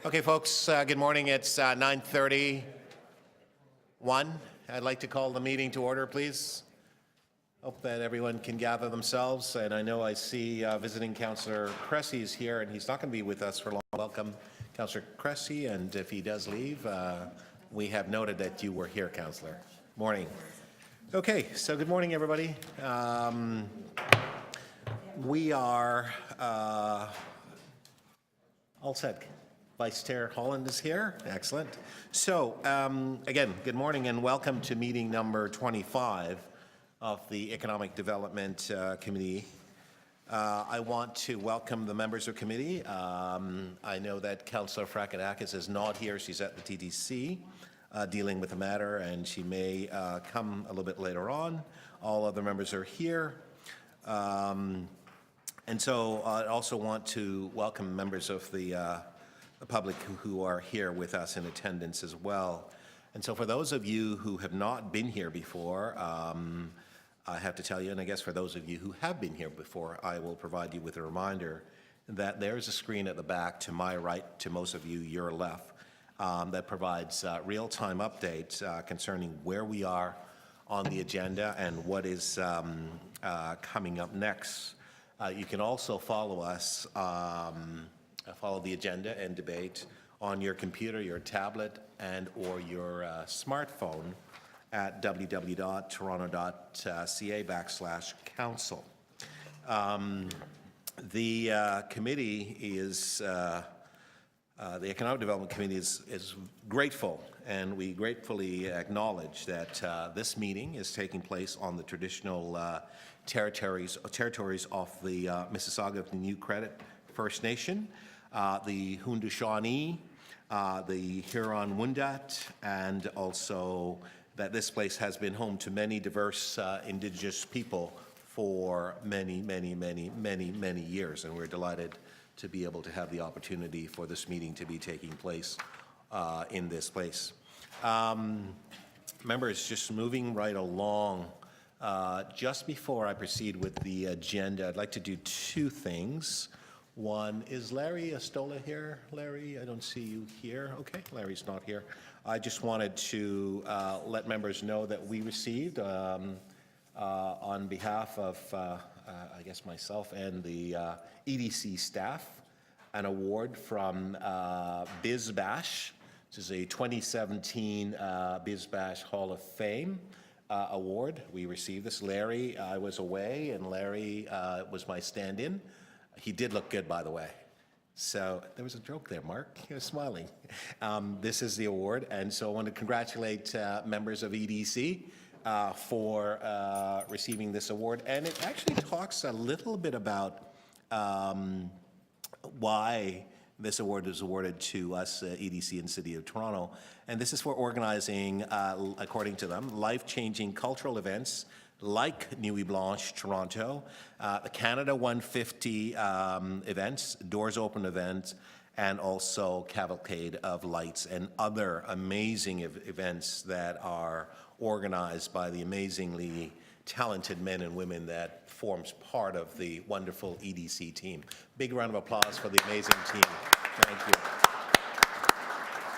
Okay, folks, good morning. It's 9:31. I'd like to call the meeting to order, please. Hope that everyone can gather themselves. And I know I see visiting Councillor Cressy is here, and he's not going to be with us for long. Welcome, Councillor Cressy. And if he does leave, we have noted that you were here, Councillor. Morning. Okay, so good morning, everybody. We are all set. Vice Chair Holland is here. Excellent. So, again, good morning and welcome to meeting number 25 of the Economic Development Committee. I want to welcome the members of the committee. I know that Councillor Frakadakis is not here. She's at the TDC dealing with the matter, and she may come a little bit later on. All other members are here. And so I also want to welcome members of the public who are here with us in attendance as well. And so for those of you who have not been here before, I have to tell you, and I guess for those of you who have been here before, I will provide you with a reminder that there's a screen at the back to my right, to most of you, your left, that provides real-time updates concerning where we are on the agenda and what is coming up next. You can also follow us, follow the agenda and debate on your computer, your tablet, and or your smartphone at www.toronto.ca/council. The committee is, the Economic Development Committee is grateful, and we gratefully acknowledge that this meeting is taking place on the traditional territories of the Mississauga of the New Credit First Nation, the Haudenosaunee, the Huron-Wendat, and also that this place has been home to many diverse Indigenous people for many years, and we're delighted to be able to have the opportunity for this meeting to be taking place in this place. Members, just moving right along, just before I proceed with the agenda, I'd like to do two things. One, is Larry Estola here? Larry, I don't see you here. Okay, Larry's not here. I just wanted to let members know that we received, on behalf of, I guess, myself and the EDC staff, an award from BizBash, which is a 2017 BizBash Hall of Fame award. We received this. Larry, I was away, and Larry was my stand-in. He did look good, by the way. So there was a joke there, Mark. You're smiling. This is the award, and so I want to congratulate members of EDC for receiving this award. And it actually talks a little bit about why this award was awarded to us, EDC and City of Toronto. And this is for organizing, according to them, life-changing cultural events like Nuit Blanche Toronto, the Canada 150 events, Doors Open events, and also Cavalcade of Lights and other amazing events that are organized by the amazingly talented men and women that forms part of the wonderful EDC team. Big round of applause for the amazing team. Thank you.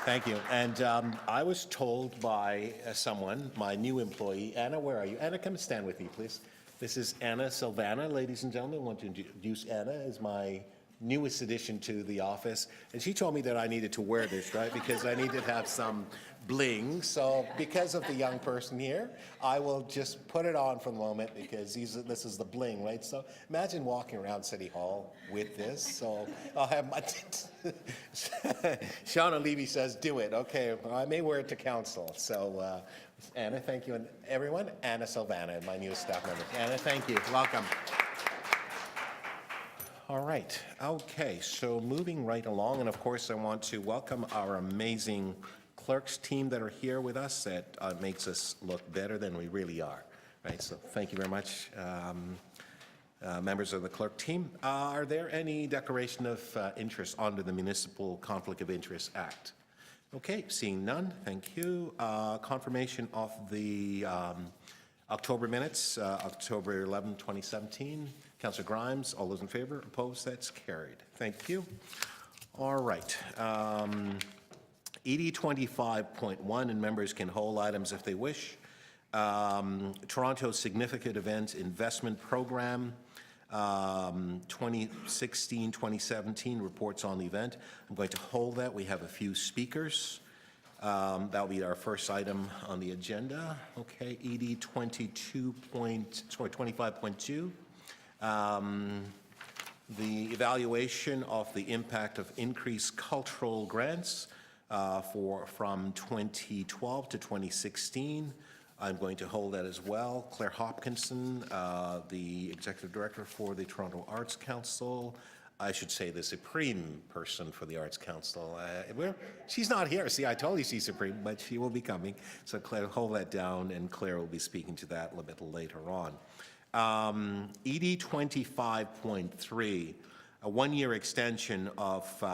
Thank you. And I was told by someone, my new employee, Anna, where are you? Anna, come stand with me, please. This is Anna Silvana, ladies and gentlemen. I want to introduce Anna as my newest addition to the office. And she told me that I needed to wear this, right? Because I needed to have some bling. So because of the young person here, I will just put it on for the moment because this is the bling, right? So imagine walking around City Hall with this. So I'll have my... Shauna Levy says, do it. Okay, well, I may wear it to council. So Anna, thank you. And everyone, Anna Silvana, my newest staff member. Anna, thank you. Welcome. All right. Okay, so moving right along, and of course I want to welcome our amazing clerks team that are here with us. That makes us look better than we really are. Right, so thank you very much, members of the clerk team. Are there any declaration of interest under the Municipal Conflict of Interest Act? Okay, seeing none, thank you. Confirmation of the October minutes, October 11, 2017. Councillor Grimes, all those in favor? Opposed? That's carried. Thank you. All right. ED 25.1, and members can hold items if they wish. Toronto Significant Events Investment Program, 2016-2017 reports on the event. I'm going to hold that. We have a few speakers. That'll be our first item on the agenda. Okay, ED 25.2. The evaluation of the impact of increased cultural grants from 2012 to 2016. I'm going to hold that as well. Claire Hopkinson, the Executive Director for the Toronto Arts Council. I should say the supreme person for the Arts Council. She's not here. See, I told you she's supreme, but she will be coming. So Claire, hold that down, and Claire will be speaking to that a little bit later on. ED 25.3, a one-year extension of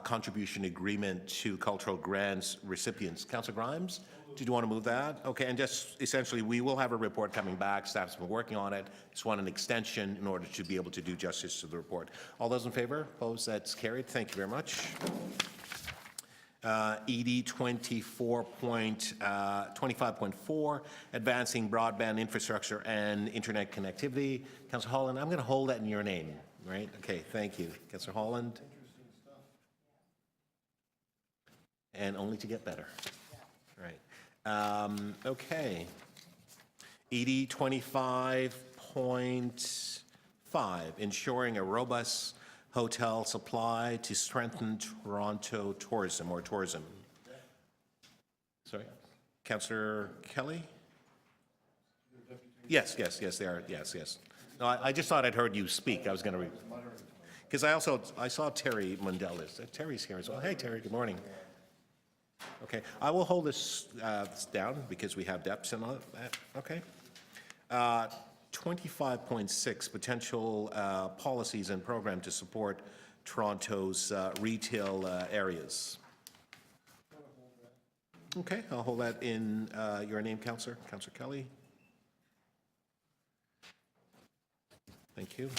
contribution agreement to cultural grants recipients. Councillor Grimes, did you want to move that? Okay, and just essentially, we will have a report coming back. Staff's been working on it. Just want an extension in order to be able to do justice to the report. All those in favor? Opposed? That's carried. Thank you very much. ED 25.4, advancing broadband infrastructure and internet connectivity. Councillor Holland, I'm going to hold that in your name, right? Okay, thank you. Councillor Holland. And only to get better. Right. Okay. ED 25.5, ensuring a robust hotel supply to strengthen Toronto tourism or tourism. Sorry. Councillor Kelly? Yes, they are. Yes. No, I just thought I'd heard you speak. I was going to read. Because I saw Terry Mundell. Terry's here as well. Hey, Terry, good morning. Okay, I will hold this down because we have depths and all that. Okay. 25.6, potential policies and program to support Toronto's retail areas. Okay, I'll hold that in your name, Councillor Kelly. Thank you.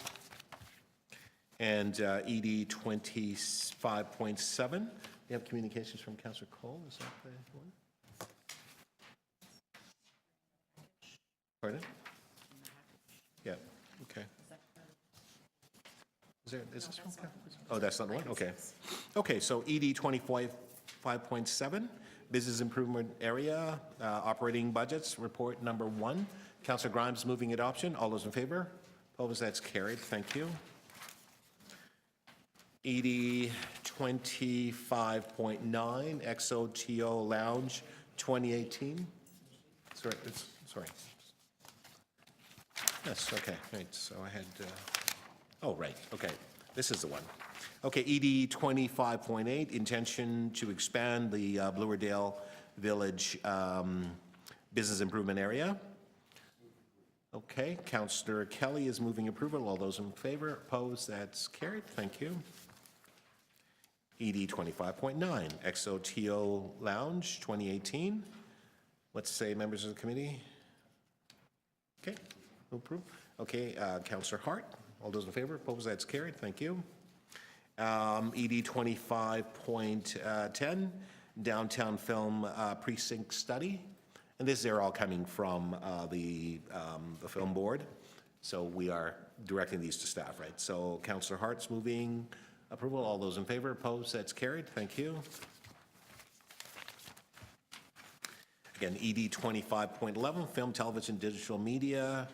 And ED 25.7. We have communications from Councillor Cole. Is that the one? Pardon? Yeah. Okay. Is this one? Oh, that's not the one. Okay. Okay. So ED 25.7, business improvement area, operating budgets report number 1. Councillor Grimes moving adoption. All those in favor? Opposed? That's carried. Thank you. ED 25.9, XOTO Lounge 2018. Sorry. Yes, okay, right, so I had, oh, right, okay, this is the one. Okay, ED 25.8, intention to expand the Bloordale Village Business Improvement Area. Okay, Councillor Kelly is moving approval. All those in favor? Opposed? That's carried. Thank you. ED 25.9, XOTO Lounge 2018. Let's say members of the committee. Okay, approve. Okay, Councillor Hart. All those in favor? Opposed? That's carried. Thank you. ED 25.10, Downtown Film Precinct Study. And they're all coming from the film board. So we are directing these to staff, right? So Councillor Hart's moving approval. All those in favor? Opposed? That's carried. Thank you. Again, ED 25.11, Film, Television, Digital Media,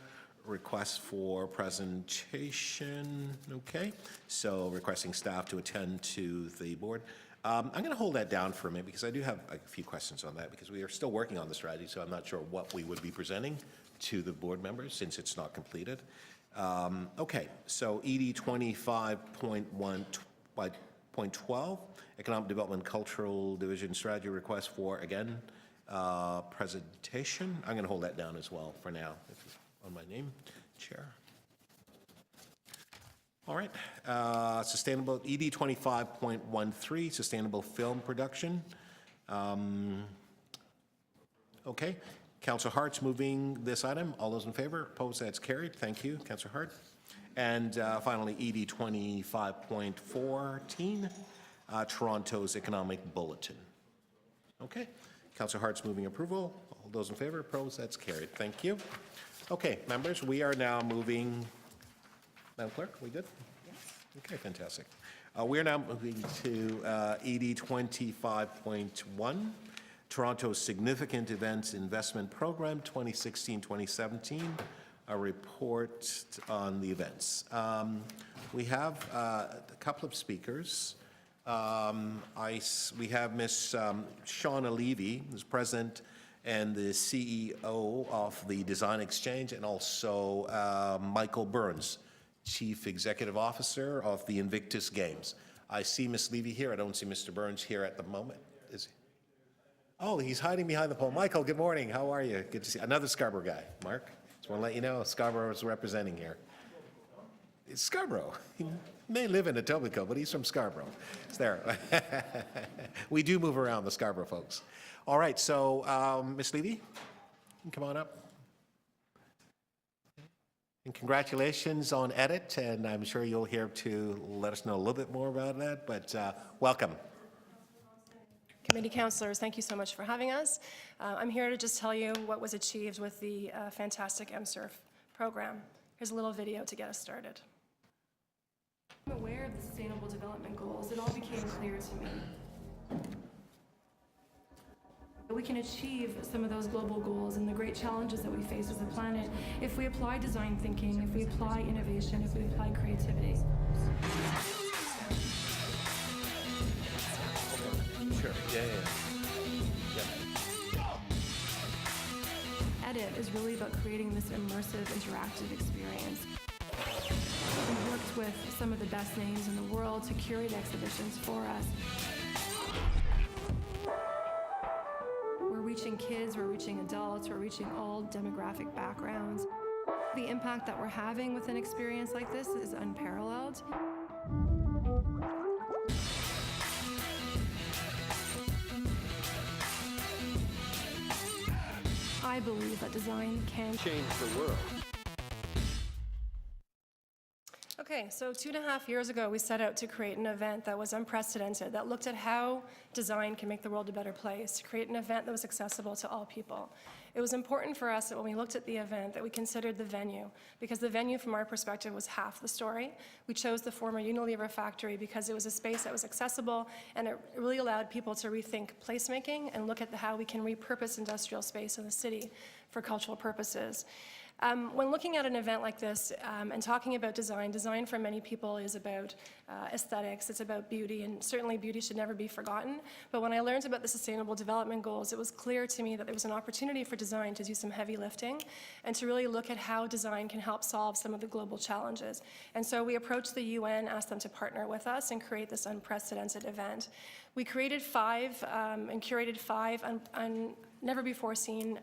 request for presentation. Okay, so requesting staff to attend to the board. I'm going to hold that down for a minute because I do have a few questions on that because we are still working on the strategy, so I'm not sure what we would be presenting to the board members since it's not completed. Okay, so ED 25.1.12, Economic Development Cultural Division Strategy request for, again, presentation. I'm going to hold that down as well for now. On my name, Chair. All right, sustainable, ED 25.13, sustainable film production. Okay, Councillor Hart's moving this item. All those in favor? Opposed? That's carried. Thank you, Councillor Hart. And finally, ED 25.14, Toronto's Economic Bulletin. Okay, Councillor Hart's moving approval. All those in favor, opposed, that's carried. Thank you. Okay, members, we are now moving. Madam Clerk, we good? Yes. Okay, fantastic. We are now moving to ED 25.1, Toronto's Significant Events Investment Program 2016-2017, a report on the events. We have a couple of speakers. We have Ms. Shauna Levy, who's president and the CEO of the Design Exchange, and also Michael Burns, Chief Executive Officer of the Invictus Games. I see Ms. Levy here. I don't see Mr. Burns here at the moment. Is he? Oh, he's hiding behind the pole. Michael, good morning. How are you? Good to see you. Another Scarborough guy. Mark, just want to let you know Scarborough is representing here. It's Scarborough. He may live in Etobicoke, but he's from Scarborough. It's there. We do move around, the Scarborough folks. All right, so Ms. Levy, you can come on up. And congratulations on EDIT, and I'm sure you'll hear to let us know a little bit more about that, but welcome. Committee councillors, thank you so much for having us. I'm here to just tell you what was achieved with the fantastic MSURF program. Here's a little video to get us started. I'm aware of the Sustainable Development Goals. It all became clear to me. We can achieve some of those global goals and the great challenges that we face as a planet if we apply design thinking, if we apply innovation, if we apply creativity. Sure. Yeah. EDIT is really about creating this immersive, interactive experience. We worked with some of the best names in the world to curate exhibitions for us. We're reaching kids, we're reaching adults, we're reaching all demographic backgrounds. The impact that we're having with an experience like this is unparalleled. I believe that design can change the world. Okay, so 2.5 years ago, we set out to create an event that was unprecedented, that looked at how design can make the world a better place, to create an event that was accessible to all people. It was important for us that when we looked at the event that we considered the venue, because the venue from our perspective was half the story. We chose the former Unilever factory because it was a space that was accessible and it really allowed people to rethink placemaking and look at how we can repurpose industrial space in the city for cultural purposes. When looking at an event like this and talking about design, design for many people is about aesthetics, it's about beauty, and certainly beauty should never be forgotten. But when I learned about the Sustainable Development Goals, it was clear to me that there was an opportunity for design to do some heavy lifting and to really look at how design can help solve some of the global challenges. And so we approached the UN, asked them to partner with us and create this unprecedented event. We created five and curated five never-before-seen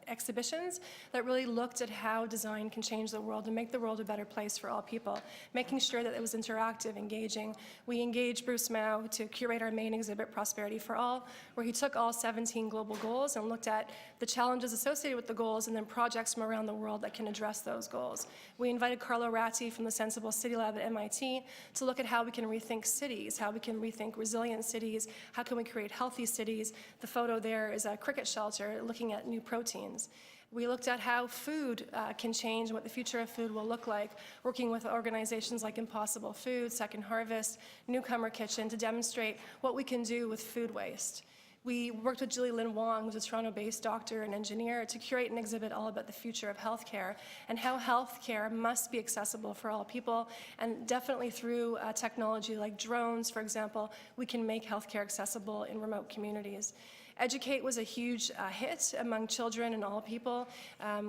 exhibitions that really looked at how design can change the world and make the world a better place for all people, making sure that it was interactive, engaging. We engaged Bruce Mao to curate our main exhibit, Prosperity for All, where he took all 17 global goals and looked at the challenges associated with the goals and then projects from around the world that can address those goals. We invited Carlo Ratti from the Sensible City Lab at MIT to look at how we can rethink cities, how we can rethink resilient cities, how can we create healthy cities. The photo there is a cricket shelter looking at new proteins. We looked at how food can change and what the future of food will look like, working with organizations like Impossible Food, Second Harvest, Newcomer Kitchen to demonstrate what we can do with food waste. We worked with Julie Lynn Wong, who's a Toronto-based doctor and engineer, to curate an exhibit all about the future of healthcare and how healthcare must be accessible for all people. And definitely through technology like drones, for example, we can make healthcare accessible in remote communities. Educate was a huge hit among children and all people.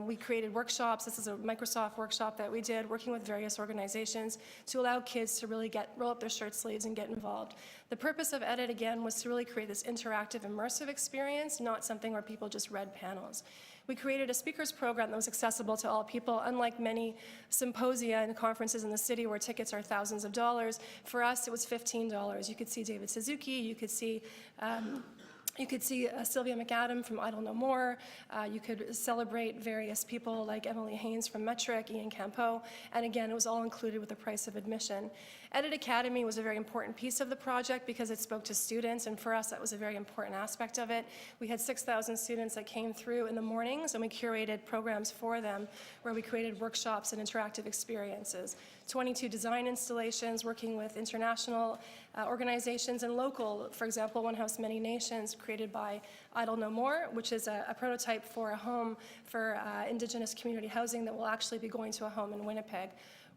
We created workshops. This is a Microsoft workshop that we did working with various organizations to allow kids to really roll up their shirt sleeves and get involved. The purpose of EDIT, again, was to really create this interactive, immersive experience, not something where people just read panels. We created a speakers program that was accessible to all people, unlike many symposia and conferences in the city where tickets are thousands of dollars. For us, it was $15. You could see David Suzuki, you could see You could see Sylvia McAdam from Idle No More. You could celebrate various people like Emily Haynes from Metric, Ian Campeau, and again, it was all included with the price of admission. Edit Academy was a very important piece of the project because it spoke to students, and for us, that was a very important aspect of it. We had 6,000 students that came through in the mornings, and we curated programs for them where we created workshops and interactive experiences. 22 design installations working with international organizations and local, for example, One House, Many Nations, created by Idle No More, which is a prototype for a home for Indigenous community housing that will actually be going to a home in Winnipeg.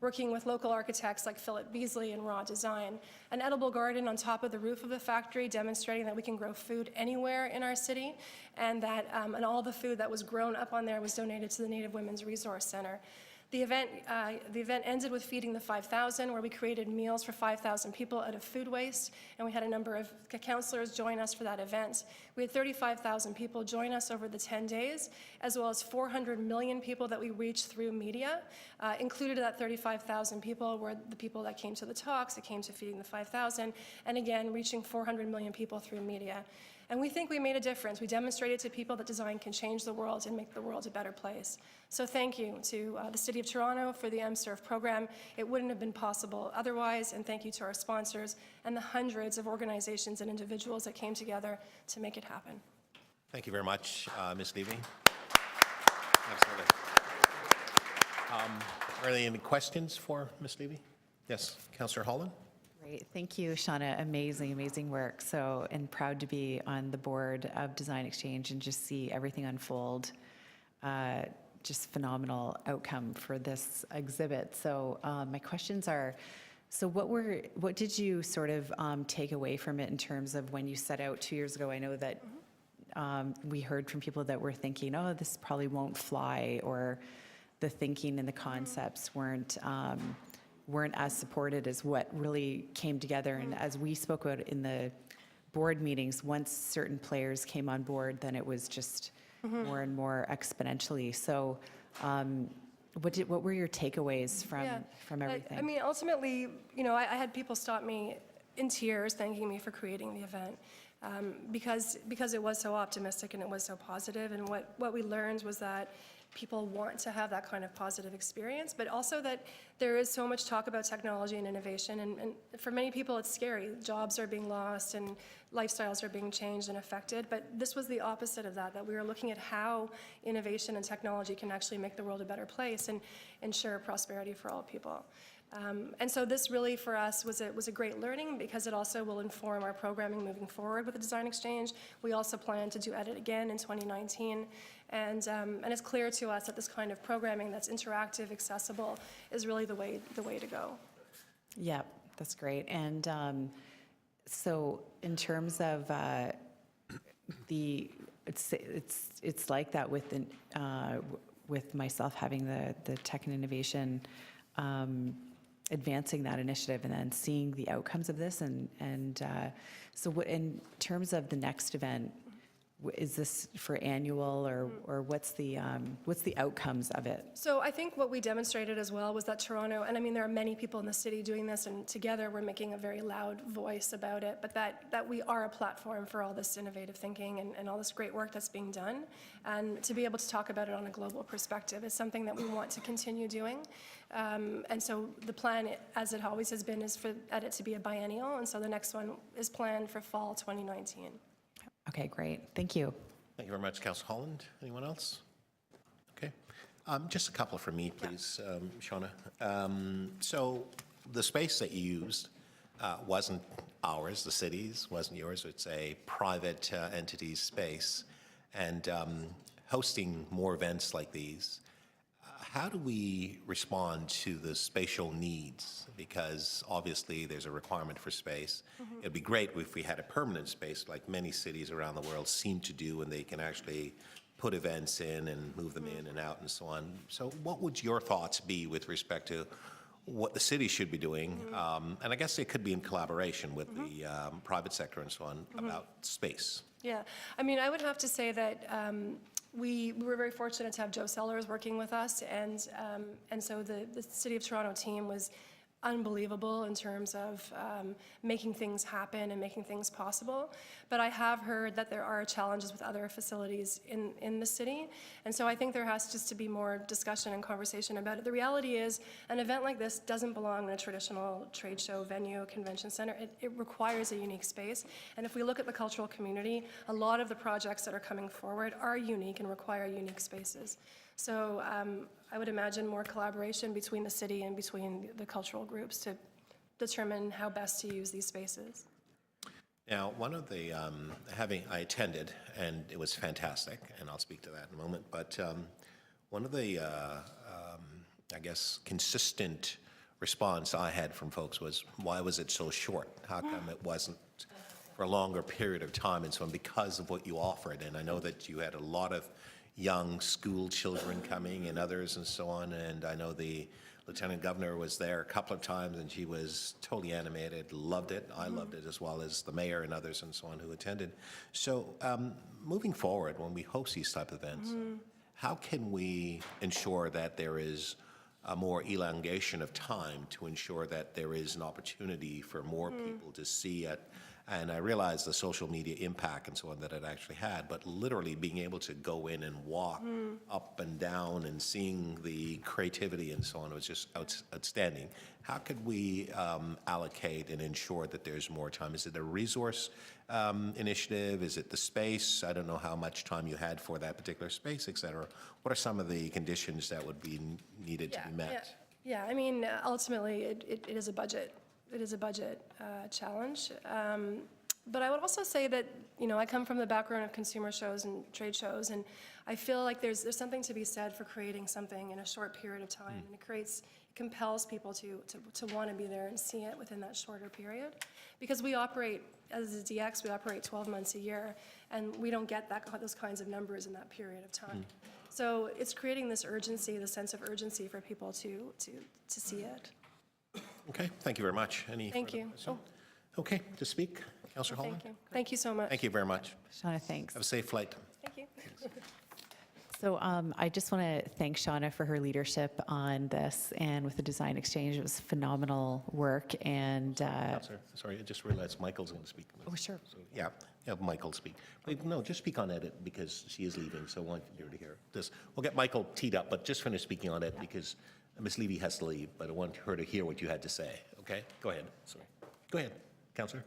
Working with local architects like Philip Beasley and Raw Design. An edible garden on top of the roof of the factory demonstrating that we can grow food anywhere in our city, and that and all the food that was grown up on there was donated to the Native Women's Resource Center. The event ended with Feeding the 5,000, where we created meals for 5,000 people out of food waste, and we had a number of counselors join us for that event. We had 35,000 people join us over the 10 days, as well as 400 million people that we reached through media. Included in that 35,000 people were the people that came to the talks, that came to Feeding the 5,000, and again, reaching 400 million people through media. And we think we made a difference. We demonstrated to people that design can change the world and make the world a better place. So thank you to the City of Toronto for the MServe program. It wouldn't have been possible otherwise, and thank you to our sponsors and the hundreds of organizations and individuals that came together to make it happen. Thank you very much, Ms. Levy. Absolutely. Are there any questions for Ms. Levy? Yes, Councillor Holland? Great. Thank you, Shauna. Amazing, amazing work. So, and proud to be on the board of Design Exchange and just see everything unfold. Just phenomenal outcome for this exhibit. So my questions are, so what did you sort of take away from it in terms of when you set out 2 years ago? I know that we heard from people that were thinking, oh, this probably won't fly, or the thinking and the concepts weren't as supported as what really came together. And as we spoke about in the board meetings, once certain players came on board, then it was just more and more exponentially. So what were your takeaways from everything? I mean, ultimately, you know, I had people stop me in tears thanking me for creating the event. Because it was so optimistic and it was so positive, and what we learned was that people want to have that kind of positive experience, but also that there is so much talk about technology and innovation, and for many people it's scary. Jobs are being lost and lifestyles are being changed and affected, but this was the opposite of that, that we were looking at how innovation and technology can actually make the world a better place and ensure prosperity for all people. And so this really for us was a great learning, because it also will inform our programming moving forward with the Design Exchange. We also plan to do Edit again in 2019, and it's clear to us that this kind of programming that's interactive, accessible, is really the way to go. Yeah, that's great. And so in terms of it's like that with myself having the tech and innovation. Advancing that initiative and then seeing the outcomes of this, and so what, in terms of the next event, is this for annual, or what's the outcomes of it? So I think what we demonstrated as well was that Toronto, and I mean there are many people in the city doing this, and together we're making a very loud voice about it, but that we are a platform for all this innovative thinking and all this great work that's being done, and to be able to talk about it on a global perspective is something that we want to continue doing. And so the plan, as it always has been, is for it to be a biennial, and so the next one is planned for fall 2019. Okay, great. Thank you. Thank you very much, Councillor Holland. Anyone else? Okay. Just a couple from me, please, Shauna. So the space that you used wasn't ours, the city's, wasn't yours. It's a private entity's space. And hosting more events like these, how do we respond to the spatial needs? Because obviously there's a requirement for space. It'd be great if we had a permanent space like many cities around the world seem to do, and they can actually put events in and move them in and out and so on. So what would your thoughts be with respect to what the city should be doing? And I guess it could be in collaboration with the private sector and so on about space. Yeah, I mean, I would have to say that we were very fortunate to have Joe Sellers working with us, and so the City of Toronto team was unbelievable in terms of making things happen and making things possible. But I have heard that there are challenges with other facilities in the city. And so I think there has just to be more discussion and conversation about it. The reality is an event like this doesn't belong in a traditional trade show venue, convention center. It requires a unique space. And if we look at the cultural community, a lot of the projects that are coming forward are unique and require unique spaces. So I would imagine more collaboration between the city and between the cultural groups to determine how best to use these spaces. Now, one of the, I attended, and it was fantastic, and I'll speak to that in a moment, but one of the, I guess, consistent response I had from folks was, why was it so short? How come it wasn't for a longer period of time and so on, because of what you offered? And I know that you had a lot of young school children coming and others and so on, and I know the Lieutenant Governor was there a couple of times and she was totally animated, loved it. I loved it, as well as the mayor and others and so on who attended. So moving forward, when we host these type of events, how can we ensure that there is a more elongation of time to ensure that there is an opportunity for more people to see it? And I realize the social media impact and so on that it actually had, but literally being able to go in and walk up and down and seeing the creativity and so on was just outstanding. How could we allocate and ensure that there's more time? Is it a resource initiative? Is it the space? I don't know how much time you had for that particular space, et cetera. What are some of the conditions that would be needed to be met? Yeah, I mean, ultimately, it is a budget. It is a budget challenge. But I would also say that, you know, I come from the background of consumer shows and trade shows, and I feel like there's something to be said for creating something in a short period of time, and it compels people to want to be there and see it within that shorter period. Because we operate, as a DX, we operate 12 months a year, and we don't get those kinds of numbers in that period of time. So it's creating this urgency, the sense of urgency for people to see it. Okay, thank you very much. Any Thank further you. questions? Okay, to speak, Councillor Holland. Thank you. Thank you so much. Thank you very much. Shauna, thanks. Have a safe flight. Thank you. So I just want to thank Shauna for her leadership on this and with the design exchange. It was phenomenal work. And Councillor, sorry, I just realized Michael's going to speak. oh, sure. So, yeah, have Michael speak. Wait, no, just speak on edit because she is leaving, so I want you to hear this. We'll get Michael teed up, but just finish speaking on it because Ms. Levy has to leave, but I want her to hear what you had to say, okay? Go ahead, sorry. Go ahead, Councillor,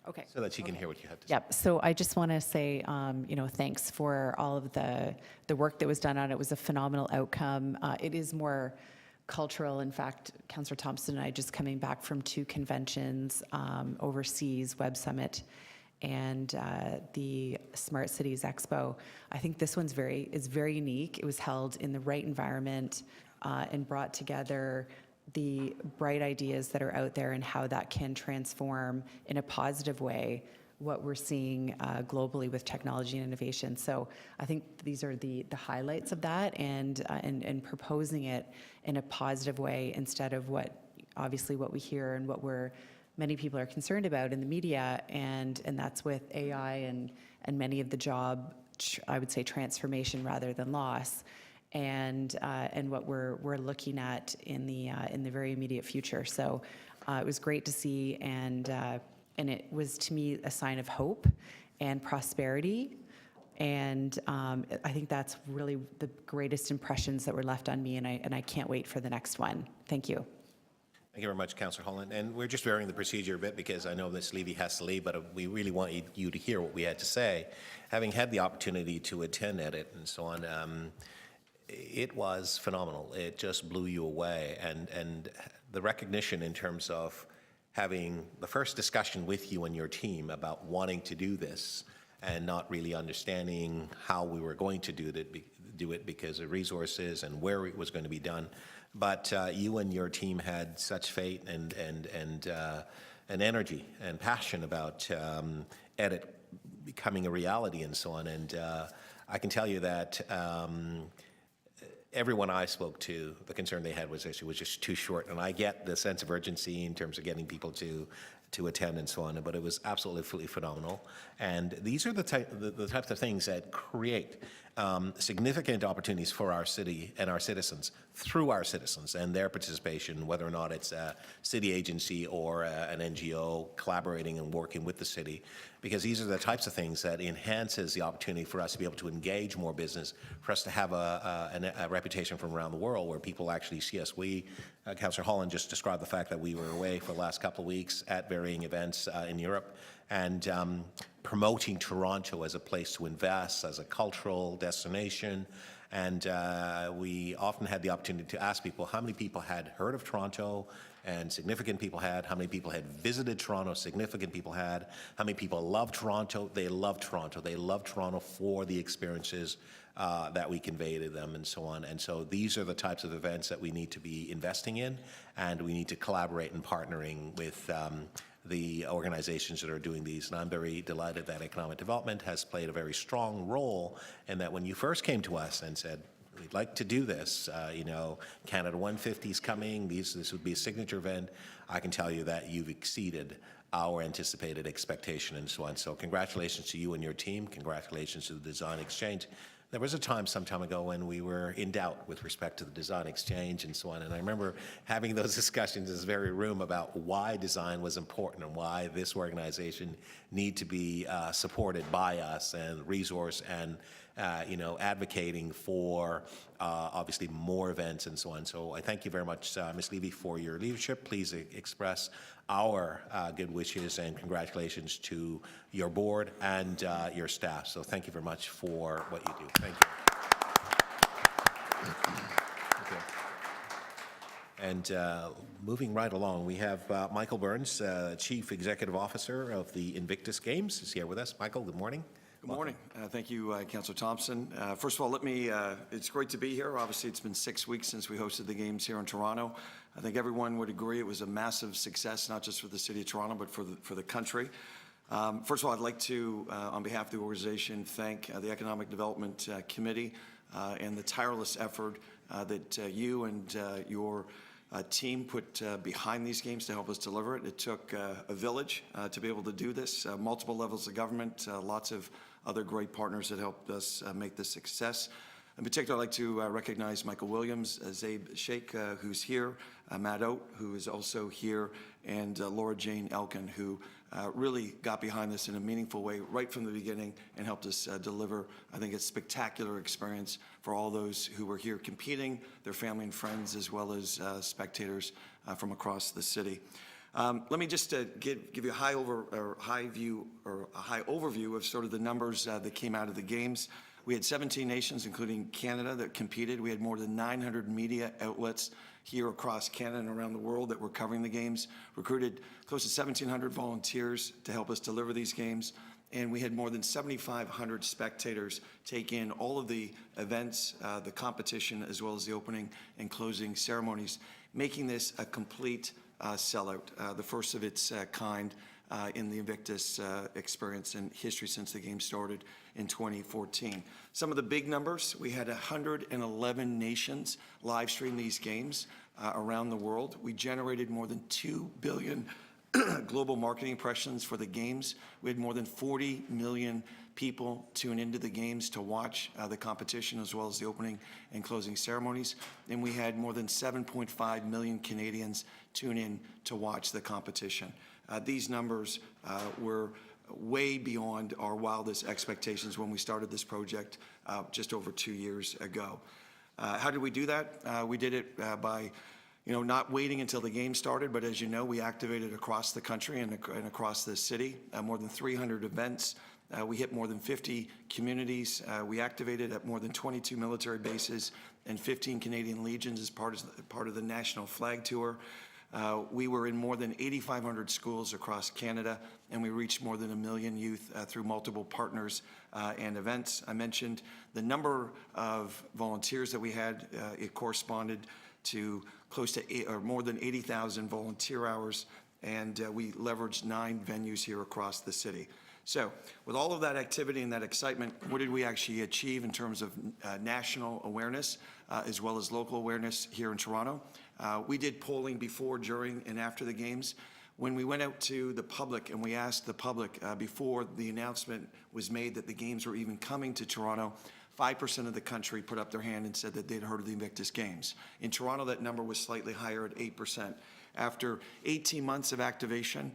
Okay. so that she can hear what you have to say. Yep. So I just want to say, you know, thanks for all of the work that was done on it. It was a phenomenal outcome. It is more cultural. In fact, Councillor Thompson and I just coming back from 2 conventions overseas, Web Summit and the Smart Cities Expo. I think this one's is very unique. It was held in the right environment and brought together the bright ideas that are out there and how that can transform in a positive way what we're seeing globally with technology and innovation. So I think these are the highlights of that, and proposing it in a positive way instead of what we hear and what many people are concerned about in the media, and that's with AI and many of the job, I would say, transformation rather than loss. And what we're looking at in the very immediate future. So it was great to see, and it was, to me, a sign of hope and prosperity. And I think that's really the greatest impressions that were left on me, and I can't wait for the next one. Thank you. Thank you very much, Councillor Holland. And we're just varying the procedure a bit because I know Ms. Levy has to leave, but we really want you to hear what we had to say. Having had the opportunity to attend it and so on, it was phenomenal. It just blew you away. And the recognition in terms of having the first discussion with you and your team about wanting to do this and not really understanding how we were going to do it because of resources and where it was going to be done. But you and your team had such faith and energy and passion about edit becoming a reality and so on. And I can tell you that everyone I spoke to, the concern they had was it was just too short. And I get the sense of urgency in terms of getting people to attend and so on, but it was absolutely phenomenal. And these are the types of things that create significant opportunities for our city and our citizens through our citizens and their participation, whether or not it's a city agency or an NGO collaborating and working with the city, because these are the types of things that enhances the opportunity for us to be able to engage more business, for us to have a reputation from around the world where people actually see us. Councillor Holland just described the fact that we were away for the last couple of weeks at varying events in Europe, and promoting Toronto as a place to invest, as a cultural destination. And we often had the opportunity to ask people how many people had heard of Toronto, and significant people had, how many people had visited Toronto, significant people had, how many people love Toronto. They love Toronto. They love Toronto for the experiences that we convey to them and so on. And so these are the types of events that we need to be investing in, and we need to collaborate and partnering with the organizations that are doing these. And I'm very delighted that economic development has played a very strong role, and that when you first came to us and said, we'd like to do this, Canada 150 is coming, this would be a signature event, I can tell you that you've exceeded our anticipated expectation and so on. So congratulations to you and your team. Congratulations to the Design Exchange. There was a time some time ago when we were in doubt with respect to the Design Exchange and so on, and I remember having those discussions in this very room about why design was important and why this organization need to be supported by us and resourced and advocating for obviously more events and so on. So I thank you very much, Ms. Levy, for your leadership. Please express our good wishes and congratulations to your board and your staff. So thank you very much for what you do. Thank you. Okay. And moving right along, we have Michael Burns, Chief Executive Officer of the Invictus Games, is here with us. Michael, good morning. Good morning. Thank you, Councillor Thompson. First of all, it's great to be here. Obviously, it's been 6 weeks since we hosted the games here in Toronto. I think everyone would agree it was a massive success, not just for the City of Toronto, but for the country. First of all, I'd like to, on behalf of the organization, thank the Economic Development Committee and the tireless effort that you and your team put behind these games to help us deliver it. It took a village to be able to do this, multiple levels of government, lots of other great partners that helped us make this success. In particular, I'd like to recognize Michael Williams, Zabe Sheikh, who's here, Matt Oat, who is also here, and Laura Jane Elkin, who really got behind this in a meaningful way right from the beginning and helped us deliver, I think, a spectacular experience for all those who were here competing, their family and friends, as well as spectators from across the city. Let me just give you a high overview of sort of the numbers that came out of the games. We had 17 nations, including Canada, that competed. We had more than 900 media outlets here across Canada and around the world that were covering the games, recruited close to 1,700 volunteers to help us deliver these games, and we had more than 7,500 spectators take in all of the events, the competition, as well as the opening and closing ceremonies, making this a complete sellout, the first of its kind in the Invictus experience and history since the game started in 2014. Some of the big numbers: we had 111 nations live stream these games around the world. We generated more than 2 billion global marketing impressions for the games. We had more than 40 million people tune into the games to watch the competition, as well as the opening and closing ceremonies. And we had more than 7.5 million Canadians tune in to watch the competition. These numbers were way beyond our wildest expectations when we started this project just over 2 years ago. How did we do that? We did it by not waiting until the game started, but as you know, we activated across the country and across the city, more than 300 events. We hit more than 50 communities. We activated at more than 22 military bases and 15 Canadian Legions as part of the National Flag Tour. We were in more than 8,500 schools across Canada, and we reached more than 1 million youth through multiple partners and events. I mentioned the number of volunteers that we had. It corresponded to close to more than 80,000 volunteer hours, and we leveraged 9 venues here across the city. So with all of that activity and that excitement, what did we actually achieve in terms of national awareness as well as local awareness here in Toronto? We did polling before, during, and after the games. When we went out to the public and we asked the public before the announcement was made that the games were even coming to Toronto, 5% of the country put up their hand and said that they'd heard of the Invictus Games. In Toronto, that number was slightly higher at 8%. After 18 months of activation,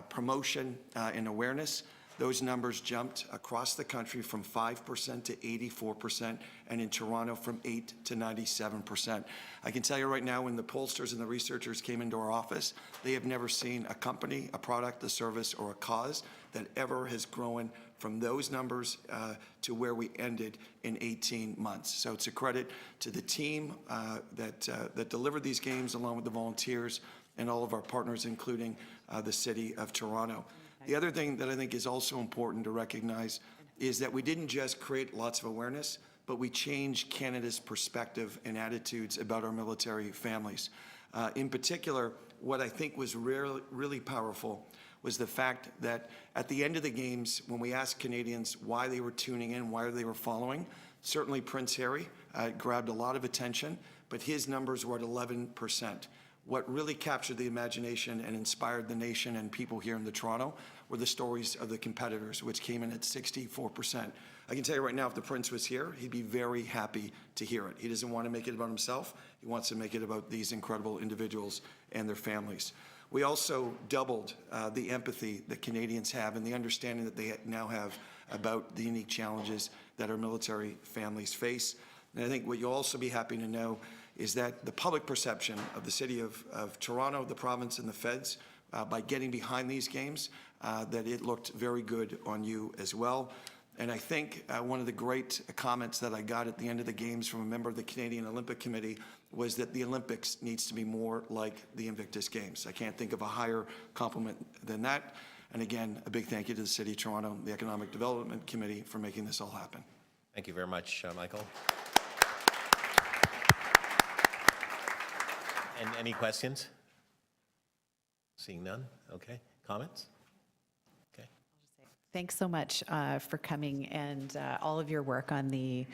promotion, and awareness, those numbers jumped across the country from 5% to 84%, and in Toronto from 8 to 97%. I can tell you right now, when the pollsters and the researchers came into our office, they have never seen a company, a product, a service, or a cause that ever has grown from those numbers to where we ended in 18 months. So it's a credit to the team that delivered these games, along with the volunteers and all of our partners, including the City of Toronto. The other thing that I think is also important to recognize is that we didn't just create lots of awareness, but we changed Canada's perspective and attitudes about our military families. In particular, what I think was really powerful was the fact that at the end of the games, when we asked Canadians why they were tuning in, why they were following, certainly Prince Harry grabbed a lot of attention, but his numbers were at 11%. What really captured the imagination and inspired the nation and people here in Toronto were the stories of the competitors, which came in at 64%. I can tell you right now, if the Prince was here, he'd be very happy to hear it. He doesn't want to make it about himself. He wants to make it about these incredible individuals and their families. We also doubled the empathy that Canadians have and the understanding that they now have about the unique challenges that our military families face. And I think what you'll also be happy to know is that the public perception of the City of Toronto, the province, and the feds, by getting behind these games, that it looked very good on you as well. And I think one of the great comments that I got at the end of the games from a member of the Canadian Olympic Committee was that the Olympics needs to be more like the Invictus Games. I can't think of a higher compliment than that. And again, a big thank you to the City of Toronto, the Economic Development Committee, for making this all happen. Thank you very much, Michael. And any questions? Seeing none? Okay. Comments? Okay. Thanks so much for coming and all of your work on the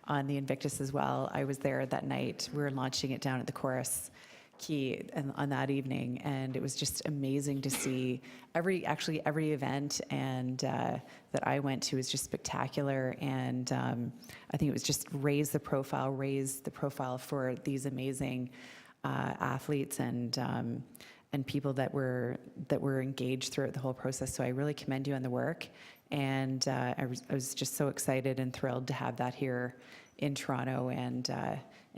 Invictus as well. I was there that night. We were launching it down at the Chorus Quay on that evening, and it was just amazing to see every event and that I went to was just spectacular. And I think it was just raise the profile for these amazing athletes and people that were engaged throughout the whole process. So I really commend you on the work, and I was just so excited and thrilled to have that here in Toronto and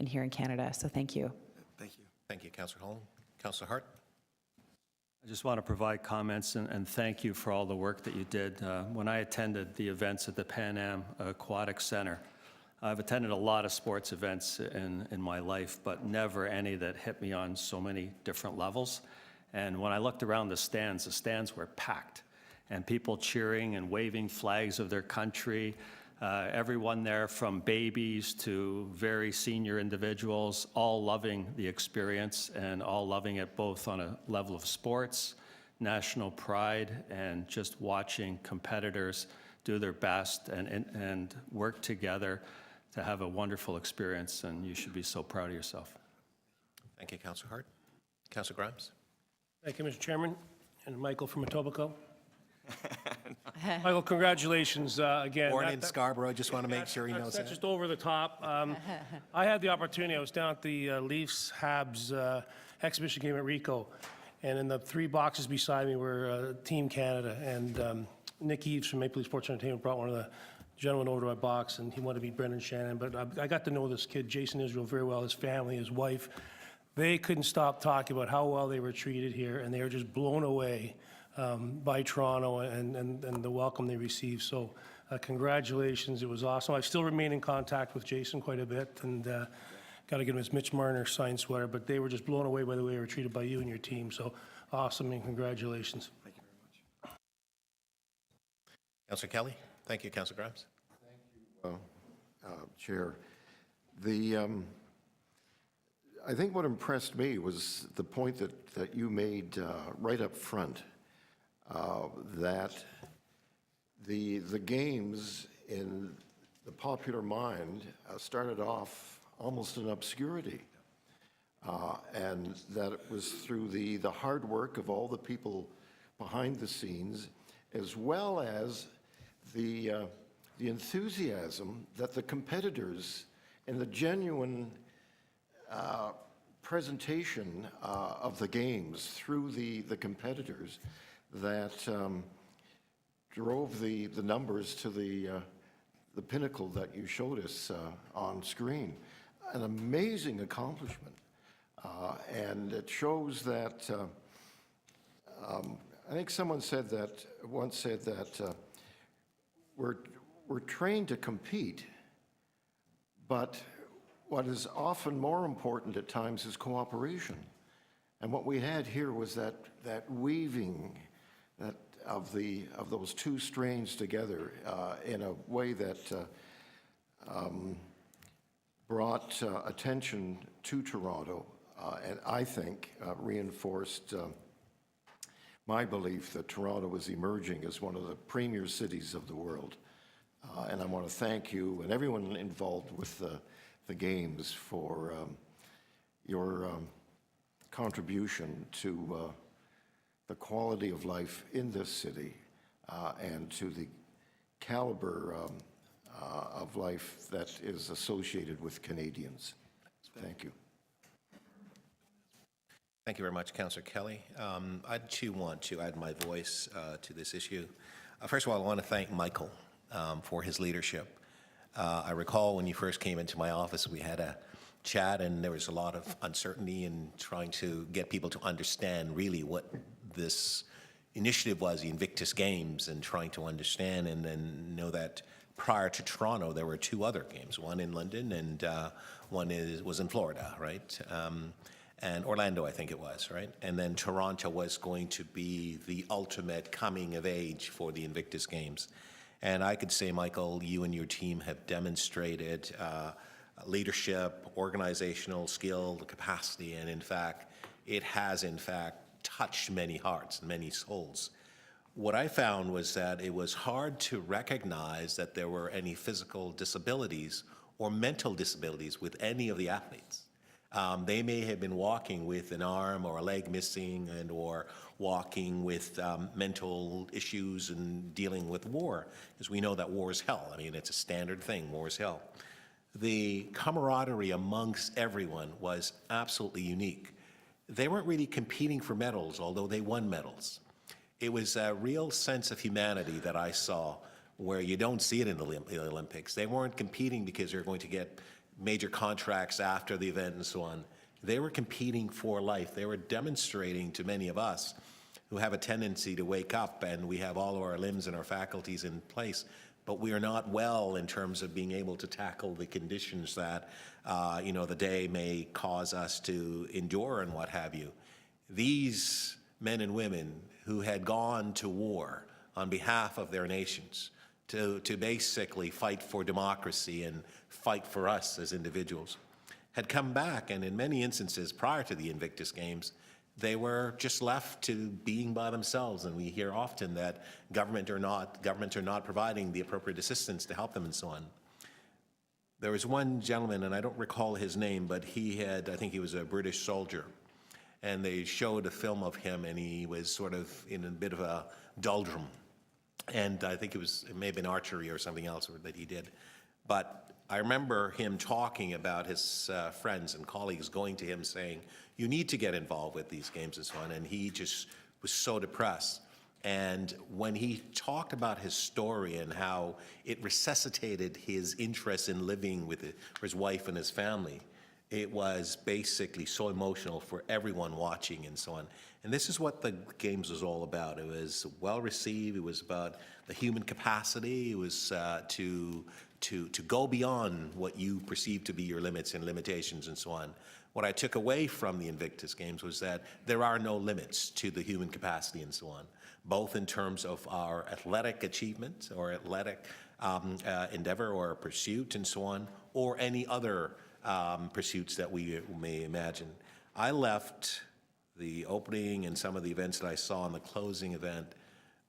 here in Canada. So thank you. Thank you. Thank you, Councillor Holland. Councillor Hart. I just want to provide comments and thank you for all the work that you did. When I attended the events at the Pan Am Aquatic Center, I've attended a lot of sports events in my life, but never any that hit me on so many different levels. And when I looked around the stands were packed, and people cheering and waving flags of their country. Everyone there, from babies to very senior individuals, all loving the experience and all loving it both on a level of sports, national pride, and just watching competitors do their best and work together to have a wonderful experience, and you should be so proud of yourself. Thank you, Councillor Hart. Councillor Grimes. Thank you, Mr. Chairman, and Michael from Etobicoke. Michael, congratulations again. Born in Scarborough, just want to make sure he knows That's that. just over the top. I had the opportunity, I was down at the Leafs-Habs exhibition game at Ricoh, and in the 3 boxes beside me were Team Canada, and Nick Eves from Maple Leaf Sports Entertainment brought one of the gentleman over to my box, and he wanted to beat Brendan Shannon. But I got to know this kid, Jason Israel, very well, his family, his wife. They couldn't stop talking about how well they were treated here, and they were just blown away by Toronto and the welcome they received. So congratulations, it was awesome. I still remain in contact with Jason quite a bit, and got to give him his Mitch Marner signed sweater, but they were just blown away by the way they were treated by you and your team. So awesome, and congratulations. Thank you very much. Councillor Kelly. Thank you, Councillor Grimes. Chair. I think what impressed me was the point that you made right up front, that the games in the popular mind started off almost in obscurity, and that it was through the hard work of all the people behind the scenes, as well as the the enthusiasm that the competitors and the genuine presentation of the games through the competitors that drove the numbers to the pinnacle that you showed us on screen. An amazing accomplishment. And it shows that, I think someone once said that we're trained to compete, but what is often more important at times is cooperation. And what we had here was that weaving of those two strains together in a way that brought attention to Toronto, and I think reinforced my belief that Toronto is emerging as one of the premier cities of the world. And I want to thank you and everyone involved with the Games for your contribution to the quality of life in this city and to the caliber of life that is associated with Canadians. Thank you. Thank you very much, Councillor Kelly. I too want to add my voice to this issue. First of all, I want to thank Michael for his leadership. I recall when you first came into my office, we had a chat and there was a lot of uncertainty in trying to get people to understand really what this initiative was, the Invictus Games, and trying to understand and then know that prior to Toronto, there were two other games, one in London and one was in Florida, right? And Orlando, I think it was, right? And then Toronto was going to be the ultimate coming of age for the Invictus Games. And I could say, Michael, you and your team have demonstrated leadership, organizational skill, capacity, and in fact, it has in fact touched many hearts and many souls. What I found was that it was hard to recognize that there were any physical disabilities or mental disabilities with any of the athletes. They may have been walking with an arm or a leg missing and or walking with mental issues and dealing with war, because we know that war is hell. I mean, it's a standard thing, war is hell. The camaraderie amongst everyone was absolutely unique. They weren't really competing for medals, although they won medals. It was a real sense of humanity that I saw where you don't see it in the Olympics. They weren't competing because they're going to get major contracts after the event and so on. They were competing for life. They were demonstrating to many of us who have a tendency to wake up and we have all of our limbs and our faculties in place, but we are not well in terms of being able to tackle the conditions that, the day may cause us to endure and what have you. These men and women who had gone to war on behalf of their nations to basically fight for democracy and fight for us as individuals, had come back, and in many instances prior to the Invictus Games, they were just left to being by themselves. And we hear often that governments are not providing the appropriate assistance to help them and so on. There was one gentleman, and I don't recall his name, but I think he was a British soldier, and they showed a film of him, and he was sort of in a bit of a doldrum. And I think it may have been archery or something else that he did. But I remember him talking about his friends and colleagues going to him saying, you need to get involved with these games and so on. And he just was so depressed. And when he talked about his story and how it resuscitated his interest in living with his wife and his family, it was basically so emotional for everyone watching and so on. And this is what the Games was all about. It was well received. It was about the human capacity. It was to go beyond what you perceive to be your limits and limitations and so on. What I took away from the Invictus Games was that there are no limits to the human capacity and so on, both in terms of our athletic achievement or athletic endeavor or pursuit and so on, or any other pursuits that we may imagine. I left the opening and some of the events that I saw in the closing event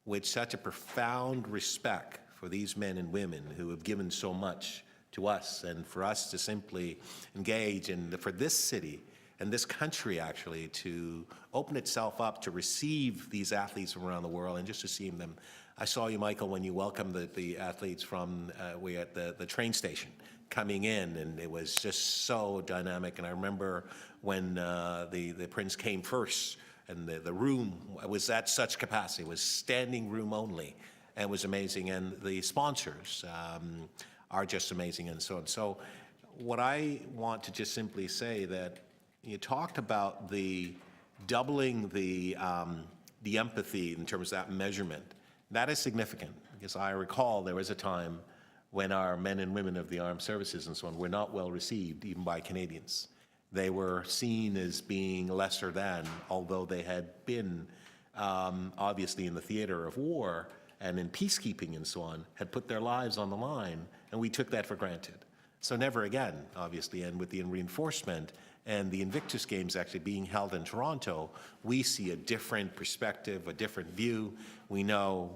with such a profound respect for these men and women who have given so much to us, and for us to simply engage, and for this city and this country actually to open itself up to receive these athletes from around the world and just to see them. I saw you, Michael, when you welcomed the athletes from we at the train station coming in, and it was just so dynamic. And I remember when the Prince came first, and the room was at such capacity, it was standing room only, and it was amazing. And the sponsors are just amazing, and so on. So what I want to just simply say that you talked about the doubling the empathy in terms of that measurement. That is significant, because I recall there was a time when our men and women of the armed services and so on were not well received, even by Canadians. They were seen as being lesser than, although they had been obviously in the theater of war and in peacekeeping and so on, had put their lives on the line, and we took that for granted. So never again, obviously, and with the reinforcement and the Invictus Games actually being held in Toronto, we see a different perspective, a different view. We know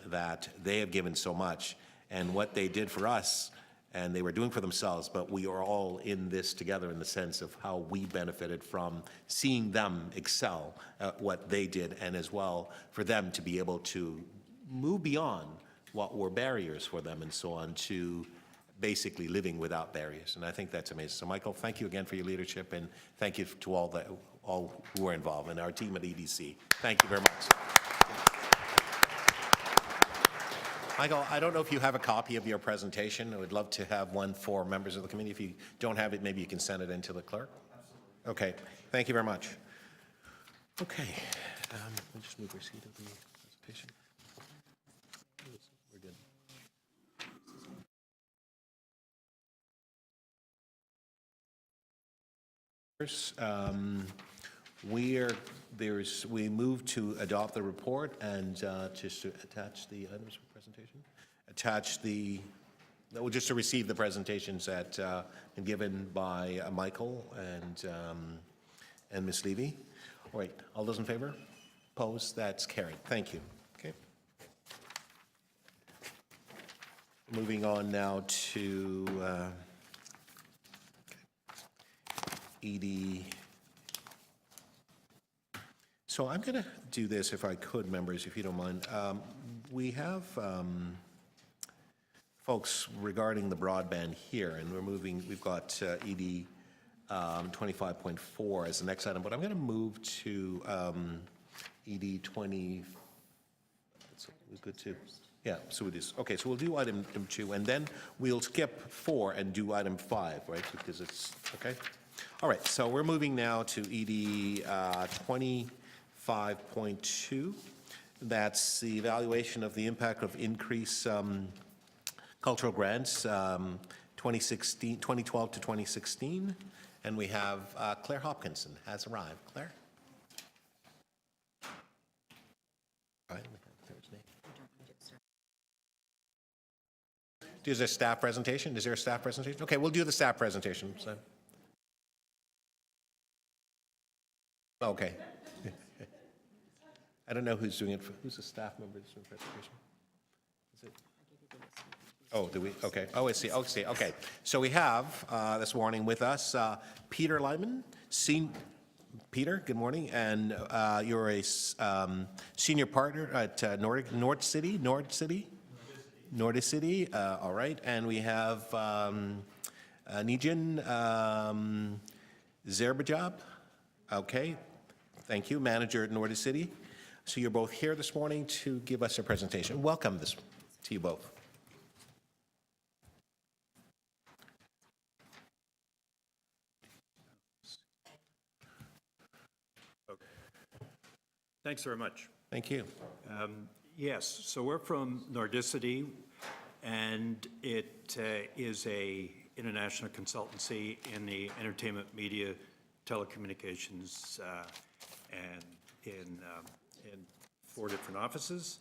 that they have given so much, and what they did for us, and they were doing for themselves, but we are all in this together in the sense of how we benefited from seeing them excel at what they did, and as well for them to be able to move beyond what were barriers for them and so on to basically living without barriers. And I think that's amazing. So Michael, thank you again for your leadership, and thank you to all who were involved, and our team at EDC. Thank you very much. Michael, I don't know if you have a copy of your presentation. I would love to have one for members of the committee. If you don't have it, maybe you can send it in to the clerk. Absolutely. Okay, thank you very much. Okay, we'll just move receipt of the presentation. We're good. We move to adopt the report and just to attach the items for presentation. Just to receive the presentations that been given by Michael and Ms. Levy. All right, all those in favor? Opposed? That's carried. Thank you. Okay. Moving on now to ED. So I'm going to do this, if I could, members, if you don't mind. We have folks regarding the broadband here, and we've got ED 25.4 as the next item, but I'm going to move to ED 20. It's good too. Yeah, so it is. Okay, so we'll do item 2, and then we'll skip 4 and do item 5, right? Because it's, okay? All right, so we're moving now to ED 25.2. That's the evaluation of the impact of increased cultural grants 2012 to 2016. And we have Claire Hopkinson has arrived. Claire? All right, Claire's name. Is there a staff presentation? Is there a staff presentation? Okay, we'll do the staff presentation. So. Okay. I don't know who's doing it. Who's the staff member that's doing the presentation? Is it? Oh, do we? Okay. Oh, I see. Oh, I see. Okay. So we have this morning with us Peter Lyman. Peter, good morning. And you're a senior partner at Nord City. All right. And we have Nijin Zerbajab. Okay. Thank you. Manager at Nord City. So you're both here this morning to give us a presentation. Welcome to you both. Thanks very much. Thank you. Yes, so we're from Nordicity, and it is a international consultancy in the entertainment, media, telecommunications, and in 4 different offices.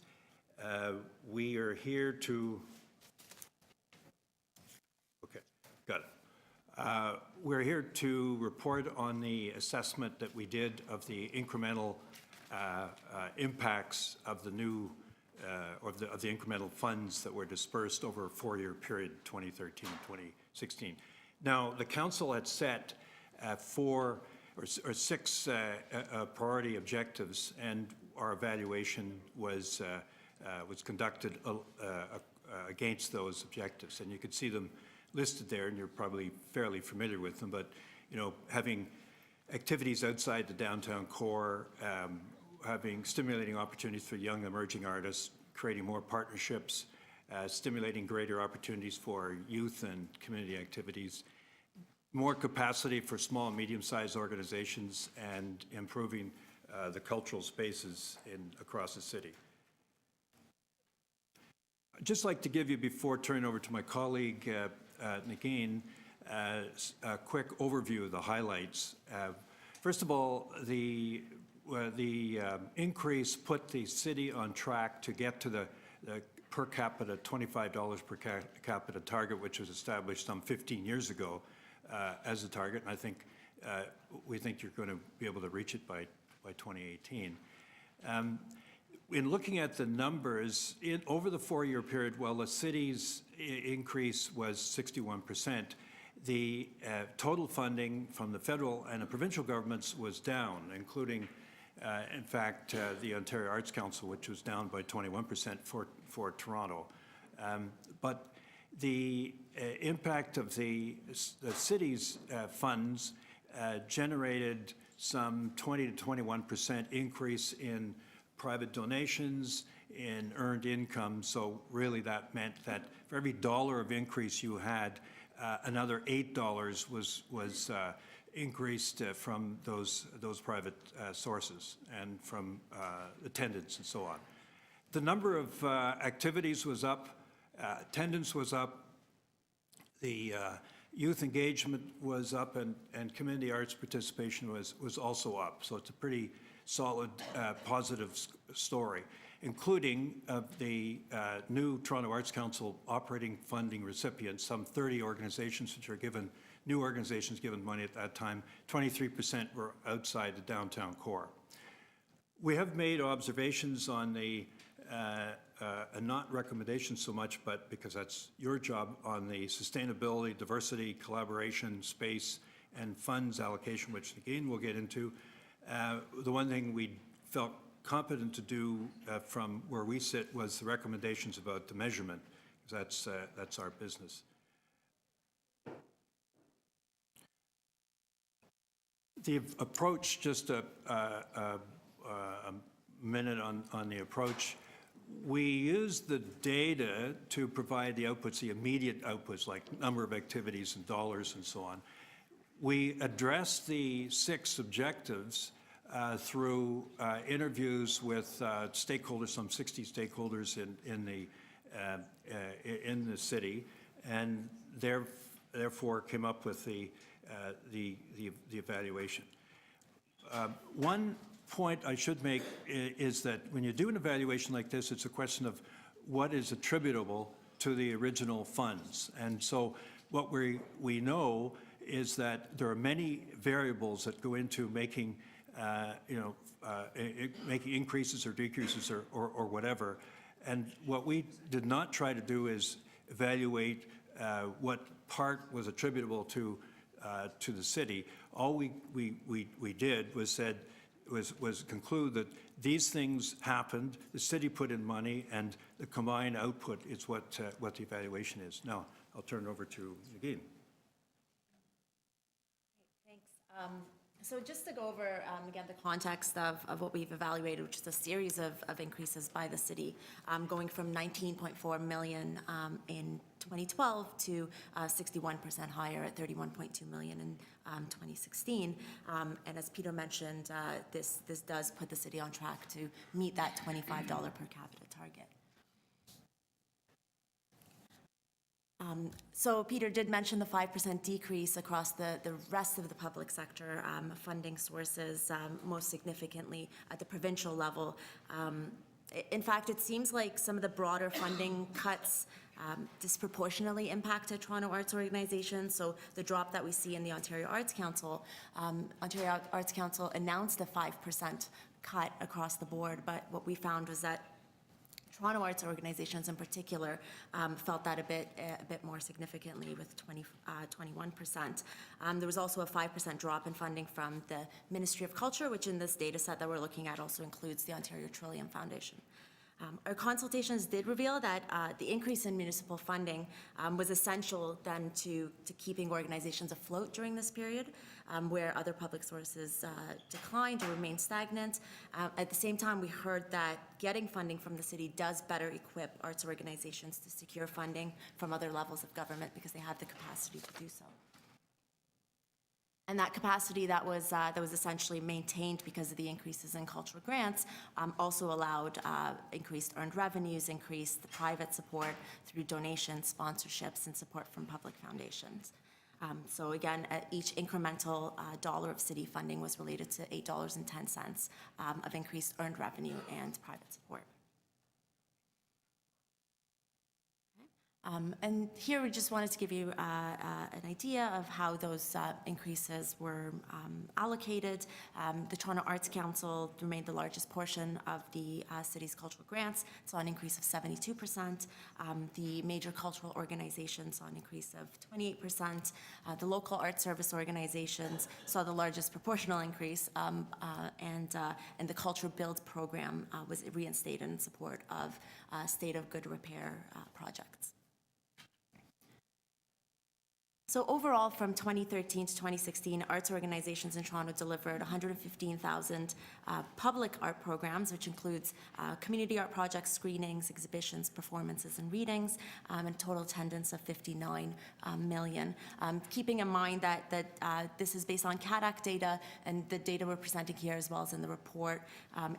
We are here to, okay, got it. We're here to report on the assessment that we did of the incremental impacts of the new, of the incremental funds that were dispersed over a 4-year period, 2013 and 2016. Now, the council had set 4 or 6 priority objectives, and our evaluation was was conducted against those objectives. And you could see them listed there, and you're probably fairly familiar with them. But, you know, having activities outside the downtown core, stimulating opportunities for young emerging artists, creating more partnerships, stimulating greater opportunities for youth and community activities, more capacity for small and medium-sized organizations, and improving the cultural spaces across the city. I'd just like to give you, before turning over to my colleague, Nagin, a quick overview of the highlights. First of all, the increase put the city on track to get to the per capita $25 per capita target, which was established some 15 years ago as a target. And I think we think you're going to be able to reach it by 2018. In looking at the numbers, over the 4-year period, while the city's increase was 61%, the total funding from the federal and the provincial governments was down, including, in fact, the Ontario Arts Council, which was down by 21% for Toronto. But the impact of the city's funds generated some 20 to 21% increase in private donations, in earned income. So really that meant that for every $1 of increase you had, another $8 was increased from those private sources and from attendance and so on. The number of activities was up, attendance was up, the youth engagement was up, and community arts participation was also up. So it's a pretty solid, positive story, including the new Toronto Arts Council operating funding recipients, some 30 organizations which are given, new organizations given money at that time. 23% were outside the downtown core. We have made observations on the, and not recommendations so much, but because that's your job, on the sustainability, diversity, collaboration, space, and funds allocation, which again we'll get into. The one thing we felt competent to do from where we sit was the recommendations about the measurement, because that's our business. The approach, just a minute on the approach. We use the data to provide the outputs, the immediate outputs, like number of activities and dollars and so on. We address the 6 objectives through interviews with stakeholders, some 60 stakeholders in the city, and therefore came up with the evaluation. One point I should make is that when you do an evaluation like this, it's a question of what is attributable to the original funds. And so what we know is that there are many variables that go into making making increases or decreases or whatever. And what we did not try to do is evaluate what part was attributable to the city. All we did was conclude that these things happened, the city put in money, and the combined output is what the evaluation is. Now, I'll turn it over to Nagin. Thanks. So just to go over, again, the context of what we've evaluated, which is a series of increases by the city, going from 19.4 million in 2012 to 61% higher at 31.2 million in 2016. And as Peter mentioned, this does put the city on track to meet that $25 per capita target. So Peter did mention the 5% decrease across the rest of the public sector funding sources, most significantly at the provincial level. In fact, it seems like some of the broader funding cuts disproportionately impacted Toronto arts organizations. So the drop that we see in the Ontario Arts Council announced a 5% cut across the board, but what we found was that Toronto arts organizations in particular felt that a bit more significantly with 21%. There was also a 5% drop in funding from the Ministry of Culture, which in this data set that we're looking at also includes the Ontario Trillium Foundation. Our consultations did reveal that the increase in municipal funding was essential then to keeping organizations afloat during this period, where other public sources declined or remained stagnant. At the same time, we heard that getting funding from the city does better equip arts organizations to secure funding from other levels of government because they have the capacity to do so. And that capacity that was essentially maintained because of the increases in cultural grants also allowed increased earned revenues, increased private support through donations, sponsorships, and support from public foundations. So again, each incremental dollar of city funding was related to $8.10 of increased earned revenue and private support. And here we just wanted to give you an idea of how those increases were allocated. The Toronto Arts Council remained the largest portion of the city's cultural grants, saw an increase of 72%. The major cultural organizations saw an increase of 28%. The local art service organizations saw the largest proportional increase, and the Culture Build program was reinstated in support of state of good repair projects. So overall, from 2013 to 2016, arts organizations in Toronto delivered 115,000 public art programs, which includes community art projects, screenings, exhibitions, performances, and readings, and total attendance of 59 million. Keeping in mind that this is based on CADAC data, and the data we're presenting here, as well as in the report,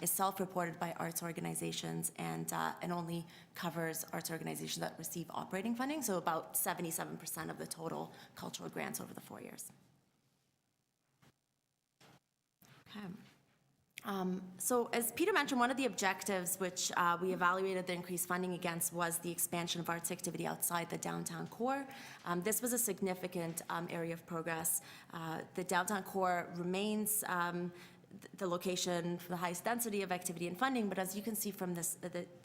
is self-reported by arts organizations and only covers arts organizations that receive operating funding, so about 77% of the total cultural grants over the 4 years. Okay. So as Peter mentioned, one of the objectives which we evaluated the increased funding against was the expansion of arts activity outside the downtown core. This was a significant area of progress. The downtown core remains the location for the highest density of activity and funding, but as you can see from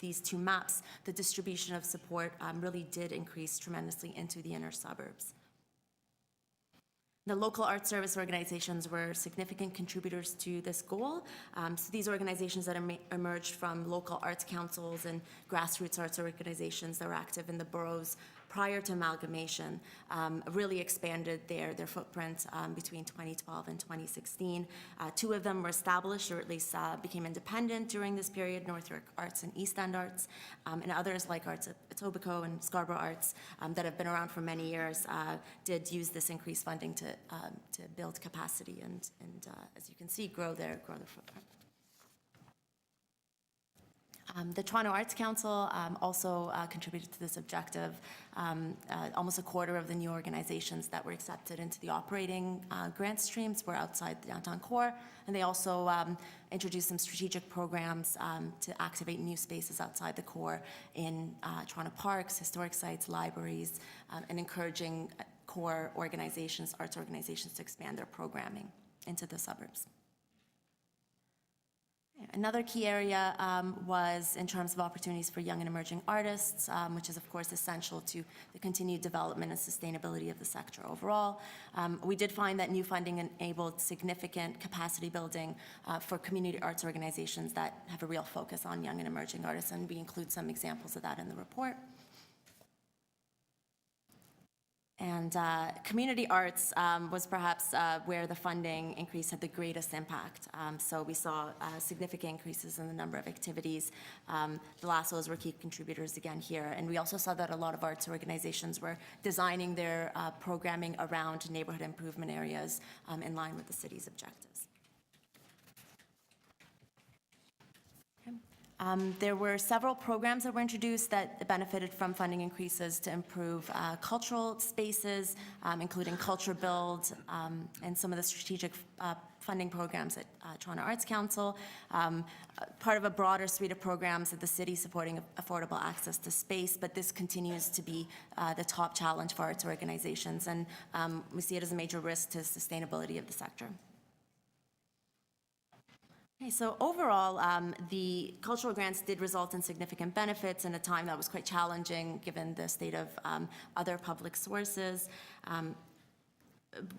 these two maps, the distribution of support really did increase tremendously into the inner suburbs. The local art service organizations were significant contributors to this goal. So these organizations that emerged from local arts councils and grassroots arts organizations that were active in the boroughs prior to amalgamation really expanded their footprint between 2012 and 2016. Two of them were established, or at least became independent during this period, North York Arts and East End Arts, and others like Arts at Etobicoke and Scarborough Arts that have been around for many years did use this increased funding to build capacity and as you can see, grow their footprint. The Toronto Arts Council also contributed to this objective. Almost a quarter of the new organizations that were accepted into the operating grant streams were outside the downtown core, and they also introduced some strategic programs to activate new spaces outside the core in Toronto parks, historic sites, libraries, and encouraging core organizations, arts organizations, to expand their programming into the suburbs. Another key area was in terms of opportunities for young and emerging artists, which is of course essential to the continued development and sustainability of the sector overall. We did find that new funding enabled significant capacity building for community arts organizations that have a real focus on young and emerging artists, and we include some examples of that in the report. And community arts was perhaps where the funding increase had the greatest impact. So we saw significant increases in the number of activities. The LASSOs were key contributors again here. And we also saw that a lot of arts organizations were designing their programming around neighborhood improvement areas in line with the city's objectives. There were several programs that were introduced that benefited from funding increases to improve cultural spaces, including Culture Build and some of the strategic funding programs at Toronto Arts Council, part of a broader suite of programs at the city supporting affordable access to space, but this continues to be the top challenge for arts organizations, and we see it as a major risk to the sustainability of the sector. Okay, so overall, the cultural grants did result in significant benefits in a time that was quite challenging given the state of other public sources.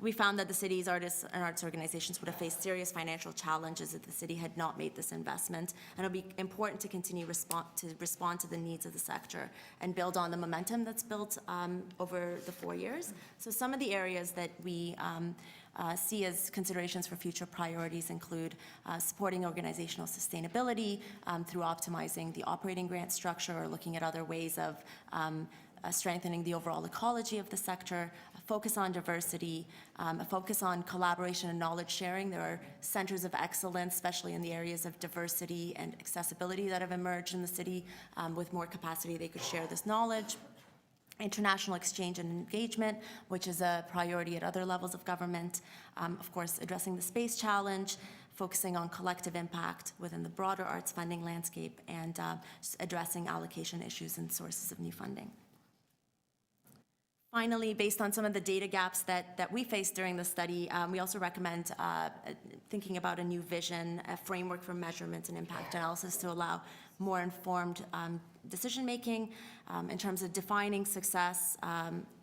we found that the city's artists and arts organizations would have faced serious financial challenges if the city had not made this investment. And it'll be important to continue to respond to the needs of the sector and build on the momentum that's built over the 4 years. So some of the areas that we see as considerations for future priorities include supporting organizational sustainability through optimizing the operating grant structure or looking at other ways of strengthening the overall ecology of the sector, a focus on diversity, a focus on collaboration and knowledge sharing. There are centers of excellence, especially in the areas of diversity and accessibility, that have emerged in the city. With more capacity, they could share this knowledge. International exchange and engagement, which is a priority at other levels of government. Of course, addressing the space challenge, focusing on collective impact within the broader arts funding landscape, and addressing allocation issues and sources of new funding. Finally, based on some of the data gaps that we faced during the study, we also recommend thinking about a new vision, a framework for measurement and impact analysis to allow more informed decision-making in terms of defining success,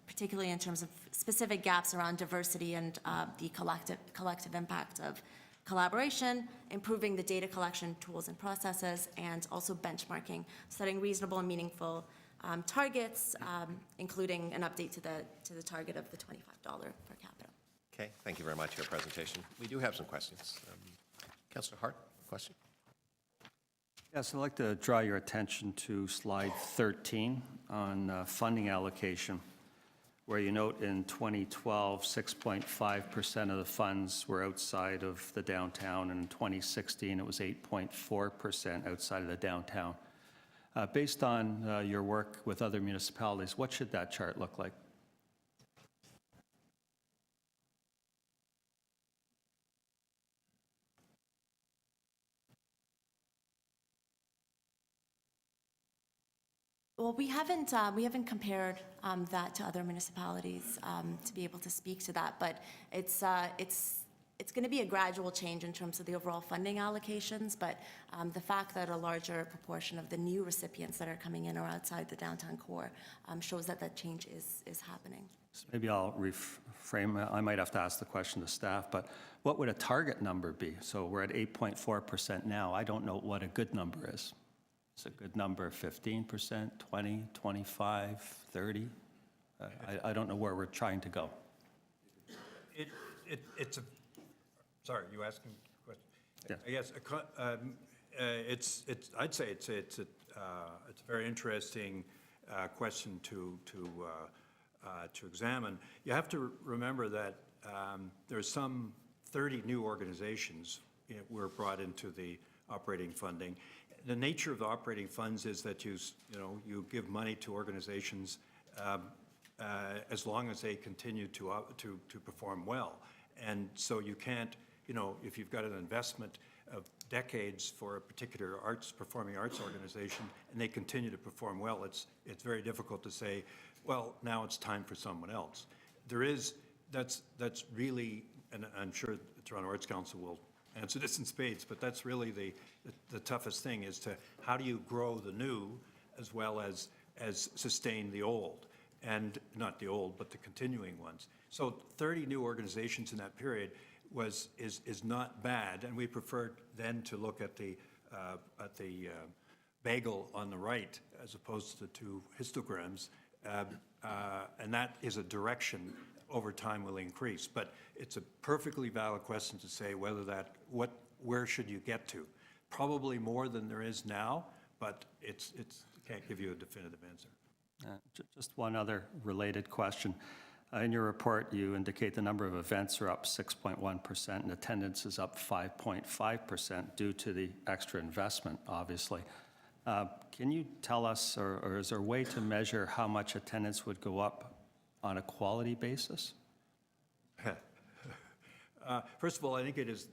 particularly in terms of specific gaps around diversity and the collective impact of collaboration, improving the data collection tools and processes, and also benchmarking, setting reasonable and meaningful targets, including an update to the target of the $25 per capita. Okay, thank you very much for your presentation. We do have some questions. Councillor Hart, question? Yes, I'd like to draw your attention to slide 13 on funding allocation, where you note in 2012, 6.5% of the funds were outside of the downtown, and in 2016, it was 8.4% outside of the downtown. Based on your work with other municipalities, what should that chart look like? Well, we haven't compared that to other municipalities to be able to speak to that, but it's going to be a gradual change in terms of the overall funding allocations, but the fact that a larger proportion of the new recipients that are coming in are outside the downtown core shows that that change is happening. So maybe I'll reframe. I might have to ask the question to staff, but what would a target number be? So we're at 8.4% now. I don't know what a good number is. Is a good number 15%, 20, 25, 30? I don't know where we're trying to go. It's a, sorry, you asking a question? Yeah. I guess I'd say it's a very interesting question to examine. You have to remember that there's some 30 new organizations were brought into the operating funding. The nature of the operating funds is that you give money to organizations as long as they continue to perform well. And so you can't, if you've got an investment of decades for a particular performing arts organization and they continue to perform well, it's very difficult to say, well, now it's time for someone else. That's really, and I'm sure the Toronto Arts Council will answer this in spades, but that's really the toughest thing, is to how do you grow the new as well as sustain the old, and not the old, but the continuing ones. So 30 new organizations in that period is not bad, and we preferred then to look at the bagel on the right as opposed to the two histograms, and that is a direction over time will increase. But it's a perfectly valid question to say where should you get to? Probably more than there is now, but can't give you a definitive answer. Just one other related question. In your report, you indicate the number of events are up 6.1% and attendance is up 5.5% due to the extra investment, obviously. Can you tell us, or is there a way to measure how much attendance would go up on a quality basis? First of all, I think it is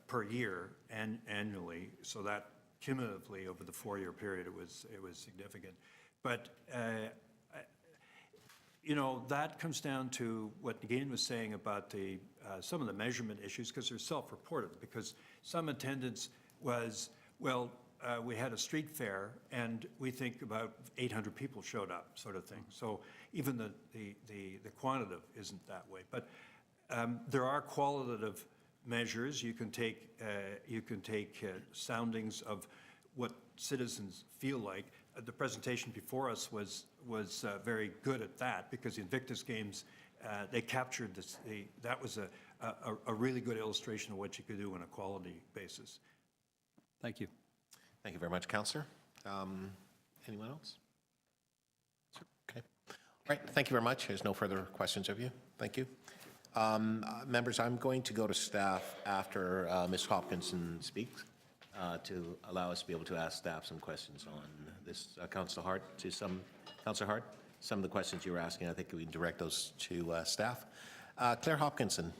per year and annually, so that cumulatively over the 4-year period it was significant. But that comes down to what Negin was saying about some of the measurement issues, because they're self-reported, because some attendance was, we had a street fair and we think about 800 people showed up, sort of thing. So even the quantitative isn't that way. But There are qualitative measures. You can take soundings of what citizens feel like. The presentation before us was very good at that, because the Invictus Games, they captured this. That was a really good illustration of what you could do on a quality basis. Thank you. Thank you very much, Councillor. Anyone else? Okay. All right, thank you very much. There's no further questions of you. Thank you. Members, I'm going to go to staff after Ms. Hopkinson speaks to allow us to be able to ask staff some questions on this. Councillor Hart, Councillor Hart, some of the questions you were asking, I think we can direct those to staff. Claire Hopkinson.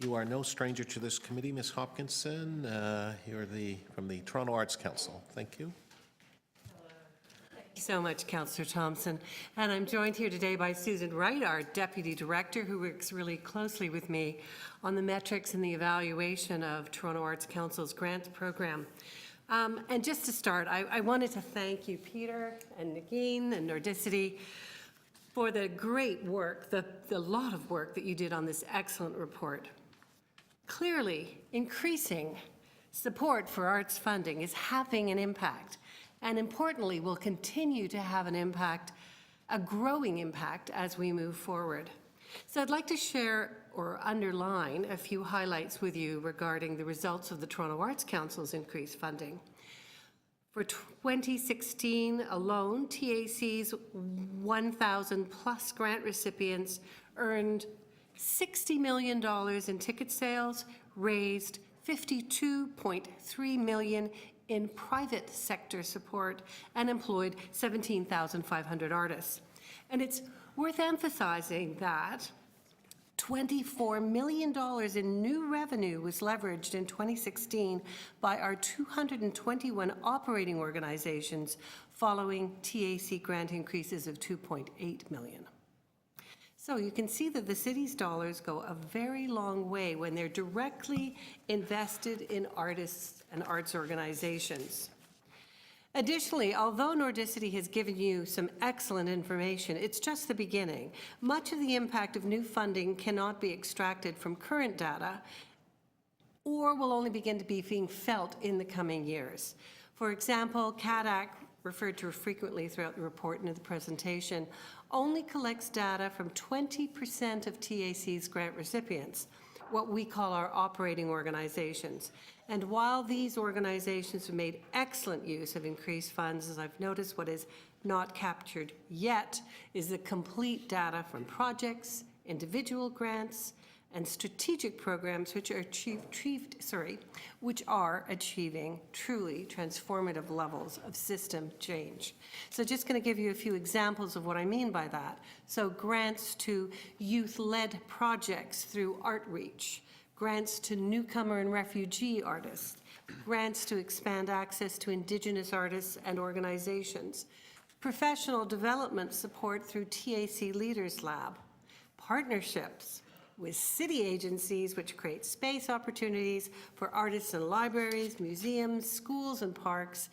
You are no stranger to this committee, Ms. Hopkinson. You're from the Toronto Arts Council. Thank you. Thank you so much, Councillor Thompson. And I'm joined here today by Susan Wright, our Deputy Director, who works really closely with me on the metrics and the evaluation of Toronto Arts Council's grants program. And just to start, I wanted to thank you, Peter and Nagin and Nordicity, for the great work, the lot of work that you did on this excellent report. Clearly, increasing support for arts funding is having an impact, and importantly, will continue to have an impact, a growing impact, as we move forward. So I'd like to share or underline a few highlights with you regarding the results of the Toronto Arts Council's increased funding. For 2016 alone, TAC's 1,000 plus grant recipients earned $60 million in ticket sales, raised $52.3 million in private sector support, and employed 17,500 artists. And it's worth emphasizing that $24 million in new revenue was leveraged in 2016 by our 221 operating organizations following TAC grant increases of $2.8 million. So you can see that the city's dollars go a very long way when they're directly invested in artists and arts organizations. Additionally, although Nordicity has given you some excellent information, it's just the beginning. Much of the impact of new funding cannot be extracted from current data or will only begin to be being felt in the coming years. For example, CADAC, referred to frequently throughout the report and in the presentation, only collects data from 20% of TAC's grant recipients, what we call our operating organizations. And while these organizations have made excellent use of increased funds, as I've noticed, what is not captured yet is the complete data from projects, individual grants, and strategic programs which are achieving truly transformative levels of system change. So just going to give you a few examples of what I mean by that. So grants to youth-led projects through Artreach, grants to newcomer and refugee artists, grants to expand access to Indigenous artists and organizations, professional development support through TAC Leaders Lab, partnerships with city agencies which create space opportunities for artists in libraries, museums, schools, and parks,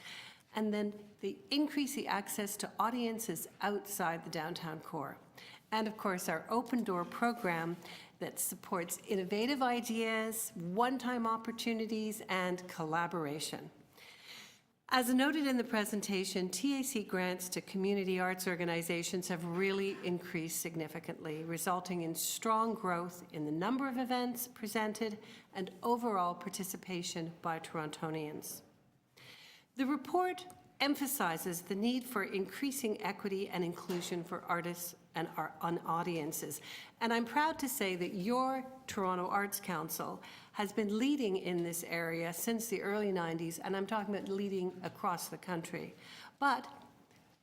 and then the increasing access to audiences outside the downtown core. And of course, our Open Door program that supports innovative ideas, one-time opportunities, and collaboration. As noted in the presentation, TAC grants to community arts organizations have really increased significantly, resulting in strong growth in the number of events presented and overall participation by Torontonians. The report emphasizes the need for increasing equity and inclusion for artists and on audiences. And I'm proud to say that your Toronto Arts Council has been leading in this area since the early 90s, and I'm talking about leading across the country. But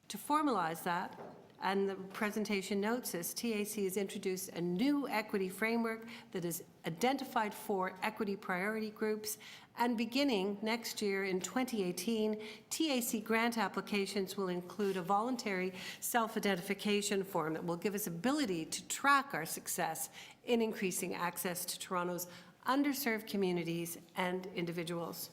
to formalize that, and the presentation notes this, TAC has introduced a new equity framework that has identified 4 equity priority groups, and beginning next year in 2018, TAC grant applications will include a voluntary self-identification form that will give us ability to track our success in increasing access to Toronto's underserved communities and individuals.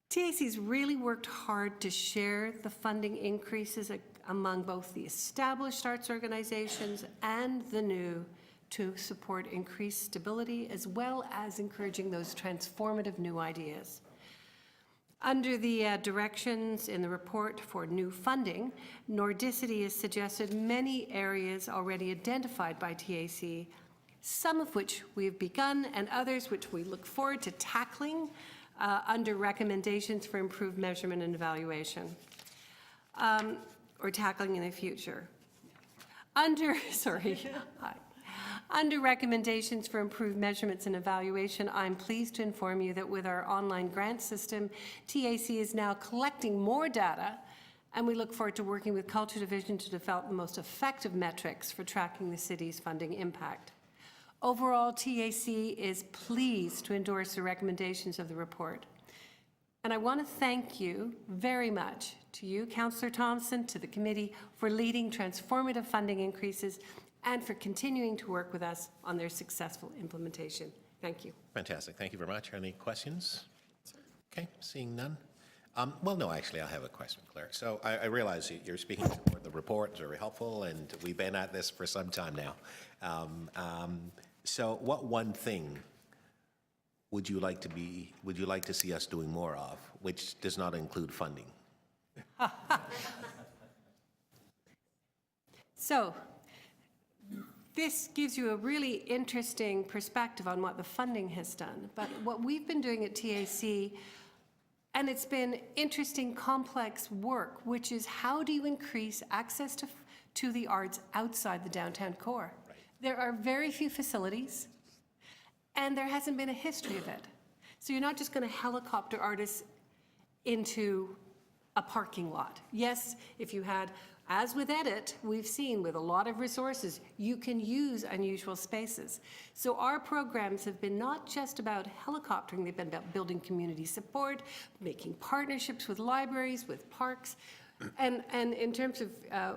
TAC's really worked hard to share the funding increases among both the established arts organizations and the new to support increased stability, as well as encouraging those transformative new ideas. Under the directions in the report for new funding, Nordicity has suggested many areas already identified by TAC, some of which we have begun and others which we look forward to tackling under recommendations for improved measurement and evaluation, or tackling in the future. Under recommendations for improved measurements and evaluation, I'm pleased to inform you that with our online grant system, TAC is now collecting more data, and we look forward to working with Culture Division to develop the most effective metrics for tracking the city's funding impact. Overall, TAC is pleased to endorse the recommendations of the report. And I want to thank you very much to you, Councillor Thompson, to the committee for leading transformative funding increases and for continuing to work with us on their successful implementation. Thank you. Fantastic. Thank you very much. Any questions? Okay, seeing none. Well, no, actually, I have a question, Claire. So I realize you're speaking to the report. It's very helpful, and we've been at this for some time now. So what one thing would you like to see us doing more of, which does not include funding? So, this gives you a really interesting perspective on what the funding has done. But what we've been doing at TAC, and it's been interesting, complex work, which is how do you increase access to the arts outside the downtown core? Right. There are very few facilities, and there hasn't been a history of it. So you're not just going to helicopter artists into a parking lot. Yes, if you had, as with Edit, we've seen with a lot of resources, you can use unusual spaces. So our programs have been not just about helicoptering, they've been about building community support, making partnerships with libraries, with parks. And in terms of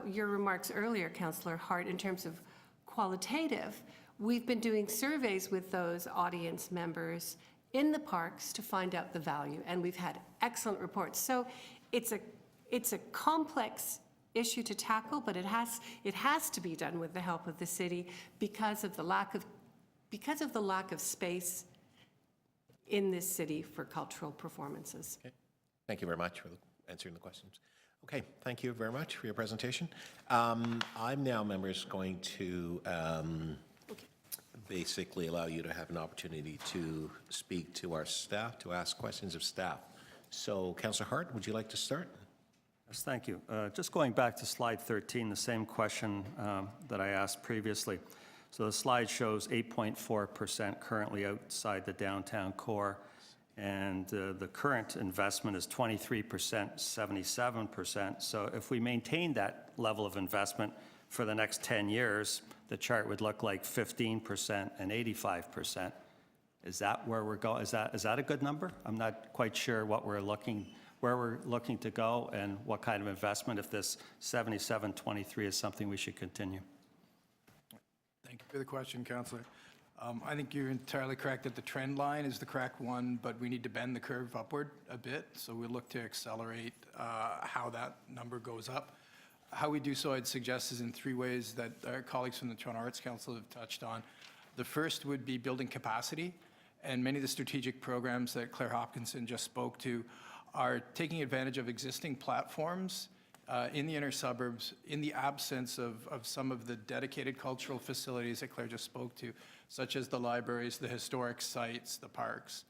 your remarks earlier, Councillor Hart, in terms of qualitative, we've been doing surveys with those audience members in the parks to find out the value, and we've had excellent reports. So it's a complex issue to tackle, but it has to be done with the help of the city because of the lack of space in this city for cultural performances. Okay. Thank you very much for answering the questions. Okay, thank you very much for your presentation. I'm now, members, going to basically allow you to have an opportunity to speak to our staff, to ask questions of staff. So, Councillor Hart, would you like to start? Yes, thank you. Just going back to slide 13, the same question that I asked previously. So the slide shows 8.4% currently outside the downtown core, and the current investment is 23%, 77%. So if we maintain that level of investment for the next 10 years, the chart would look like 15% and 85%. Is that where we're going? Is that a good number? I'm not quite sure where we're looking to go and what kind of investment, if this 77-23 is something we should continue. Thank you for the question, Councillor. I think you're entirely correct that the trend line is the correct one, but we need to bend the curve upward a bit. So we look to accelerate how that number goes up. How we do so, I'd suggest, is in three ways that our colleagues from the Toronto Arts Council have touched on. The first would be building capacity, and many of the strategic programs that Claire Hopkinson just spoke to are taking advantage of existing platforms in the inner suburbs in the absence of some of the dedicated cultural facilities that Claire just spoke to, such as the libraries, the historic sites, the parks,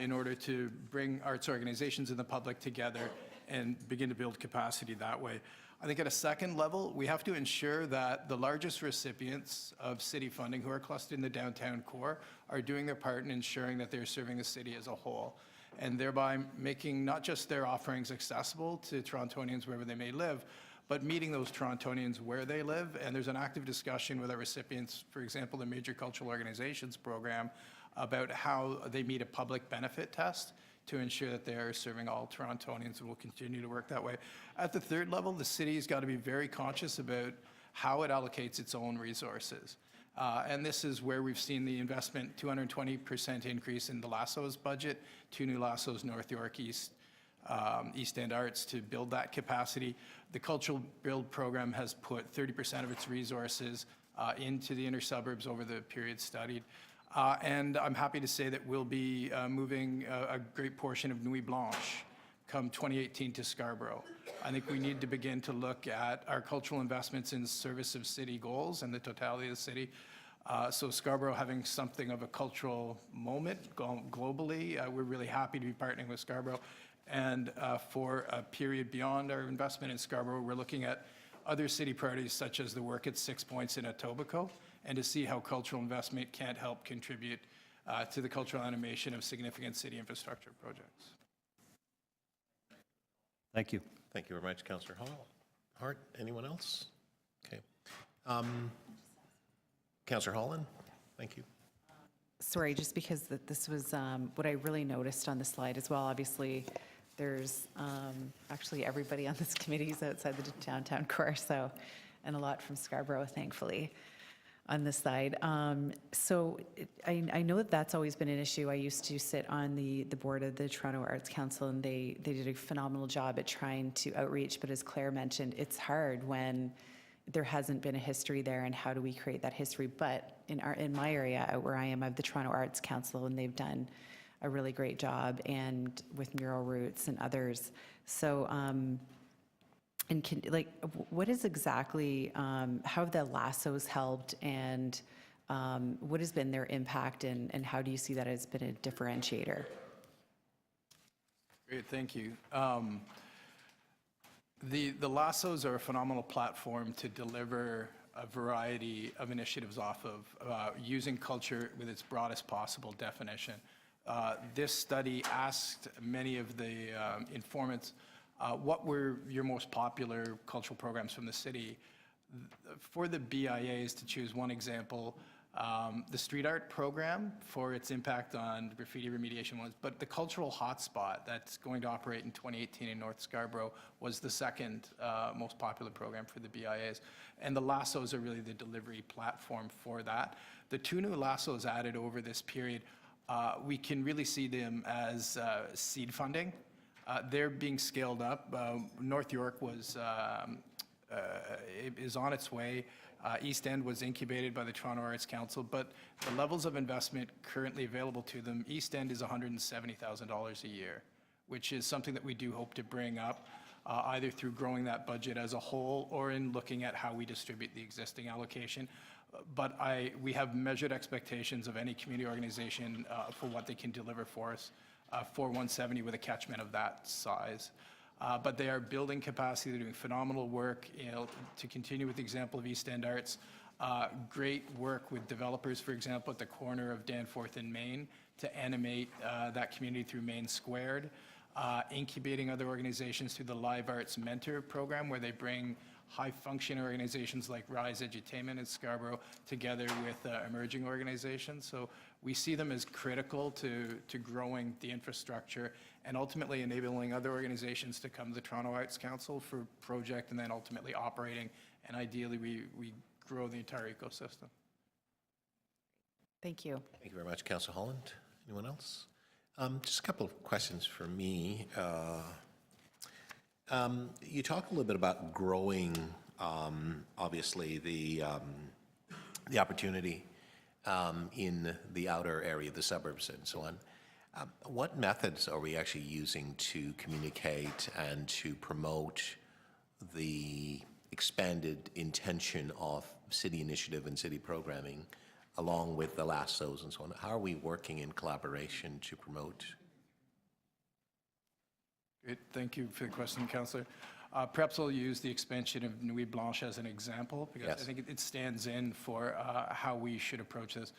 in order to bring arts organizations and the public together and begin to build capacity that way. I think at a second level, we have to ensure that the largest recipients of city funding who are clustered in the downtown core are doing their part in ensuring that they're serving the city as a whole, and thereby making not just their offerings accessible to Torontonians wherever they may live, but meeting those Torontonians where they live. And there's an active discussion with our recipients, for example, the Major Cultural Organizations program, about how they meet a public benefit test to ensure that they are serving all Torontonians, and will continue to work that way. At the third level, the city's got to be very conscious about how it allocates its own resources. And this is where we've seen the investment, 220% increase in the Lasso's budget, 2 new Lasso's North York East East End Arts to build that capacity. The Cultural Build program has put 30% of its resources into the inner suburbs over the period studied. And I'm happy to say that we'll be moving a great portion of Nuit Blanche come 2018 to Scarborough. I think we need to begin to look at our cultural investments in service of city goals and the totality of the city. So Scarborough having something of a cultural moment globally, we're really happy to be partnering with Scarborough. And for a period beyond our investment in Scarborough, we're looking at other city priorities such as the work at 6 Points in Etobicoke, and to see how cultural investment can't help contribute to the cultural animation of significant city infrastructure projects. Thank you. Thank you very much, Councillor Hart. Anyone else? Okay. Councillor Holland, thank you. Sorry, just because this was what I really noticed on the slide as well. Obviously, there's actually everybody on this committee is outside the downtown core, so, and a lot from Scarborough, thankfully, on this side. So I know that that's always been an issue. I used to sit on the board of the Toronto Arts Council, and they did a phenomenal job at trying to outreach, but as Claire mentioned, it's hard when there hasn't been a history there, and how do we create that history? But in my area, out where I am, I have the Toronto Arts Council, and they've done a really great job, and with Mural Roots and others. So, and what is exactly, how have the lassos helped, and what has been their impact, and how do you see that as been a differentiator? Great, thank you. The lassos are a phenomenal platform to deliver a variety of initiatives off of, using culture with its broadest possible definition. This study asked many of the informants what were your most popular cultural programs from the city. For the BIAs, to choose one example, the street art program for its impact on graffiti remediation was, but the cultural hotspot that's going to operate in 2018 in North Scarborough was the second most popular program for the BIAs. And the lassos are really the delivery platform for that. The two new lassos added over this period, we can really see them as seed funding. They're being scaled up. North York was is on its way. East End was incubated by the Toronto Arts Council, but the levels of investment currently available to them, East End is $170,000 a year, which is something that we do hope to bring up, either through growing that budget as a whole or in looking at how we distribute the existing allocation. But we have measured expectations of any community organization for what they can deliver for us for 170 with a catchment of that size. But they are building capacity, they're doing phenomenal work. To continue with the example of East End Arts, great work with developers, for example, at the corner of Danforth and Main to animate that community through Main Squared. Incubating other organizations through the Live Arts Mentor program, where they bring high-functioning organizations like Rise Edutainment in Scarborough together with emerging organizations. So we see them as critical to growing the infrastructure and ultimately enabling other organizations to come to the Toronto Arts Council for project and then ultimately operating, and ideally we grow the entire ecosystem. Thank you. Thank you very much, Councillor Holland. Anyone else? Just a couple of questions for me. You talked a little bit about growing, obviously, the opportunity in the outer area, the suburbs and so on. What methods are we actually using to communicate and to promote the expanded intention of city initiative and city programming along with the lassos and so on? How are we working in collaboration to promote? Great, thank you for the question, Councillor. Perhaps I'll use the expansion of Nuit Blanche as an example, because Yes. I think it stands in for how we should approach this.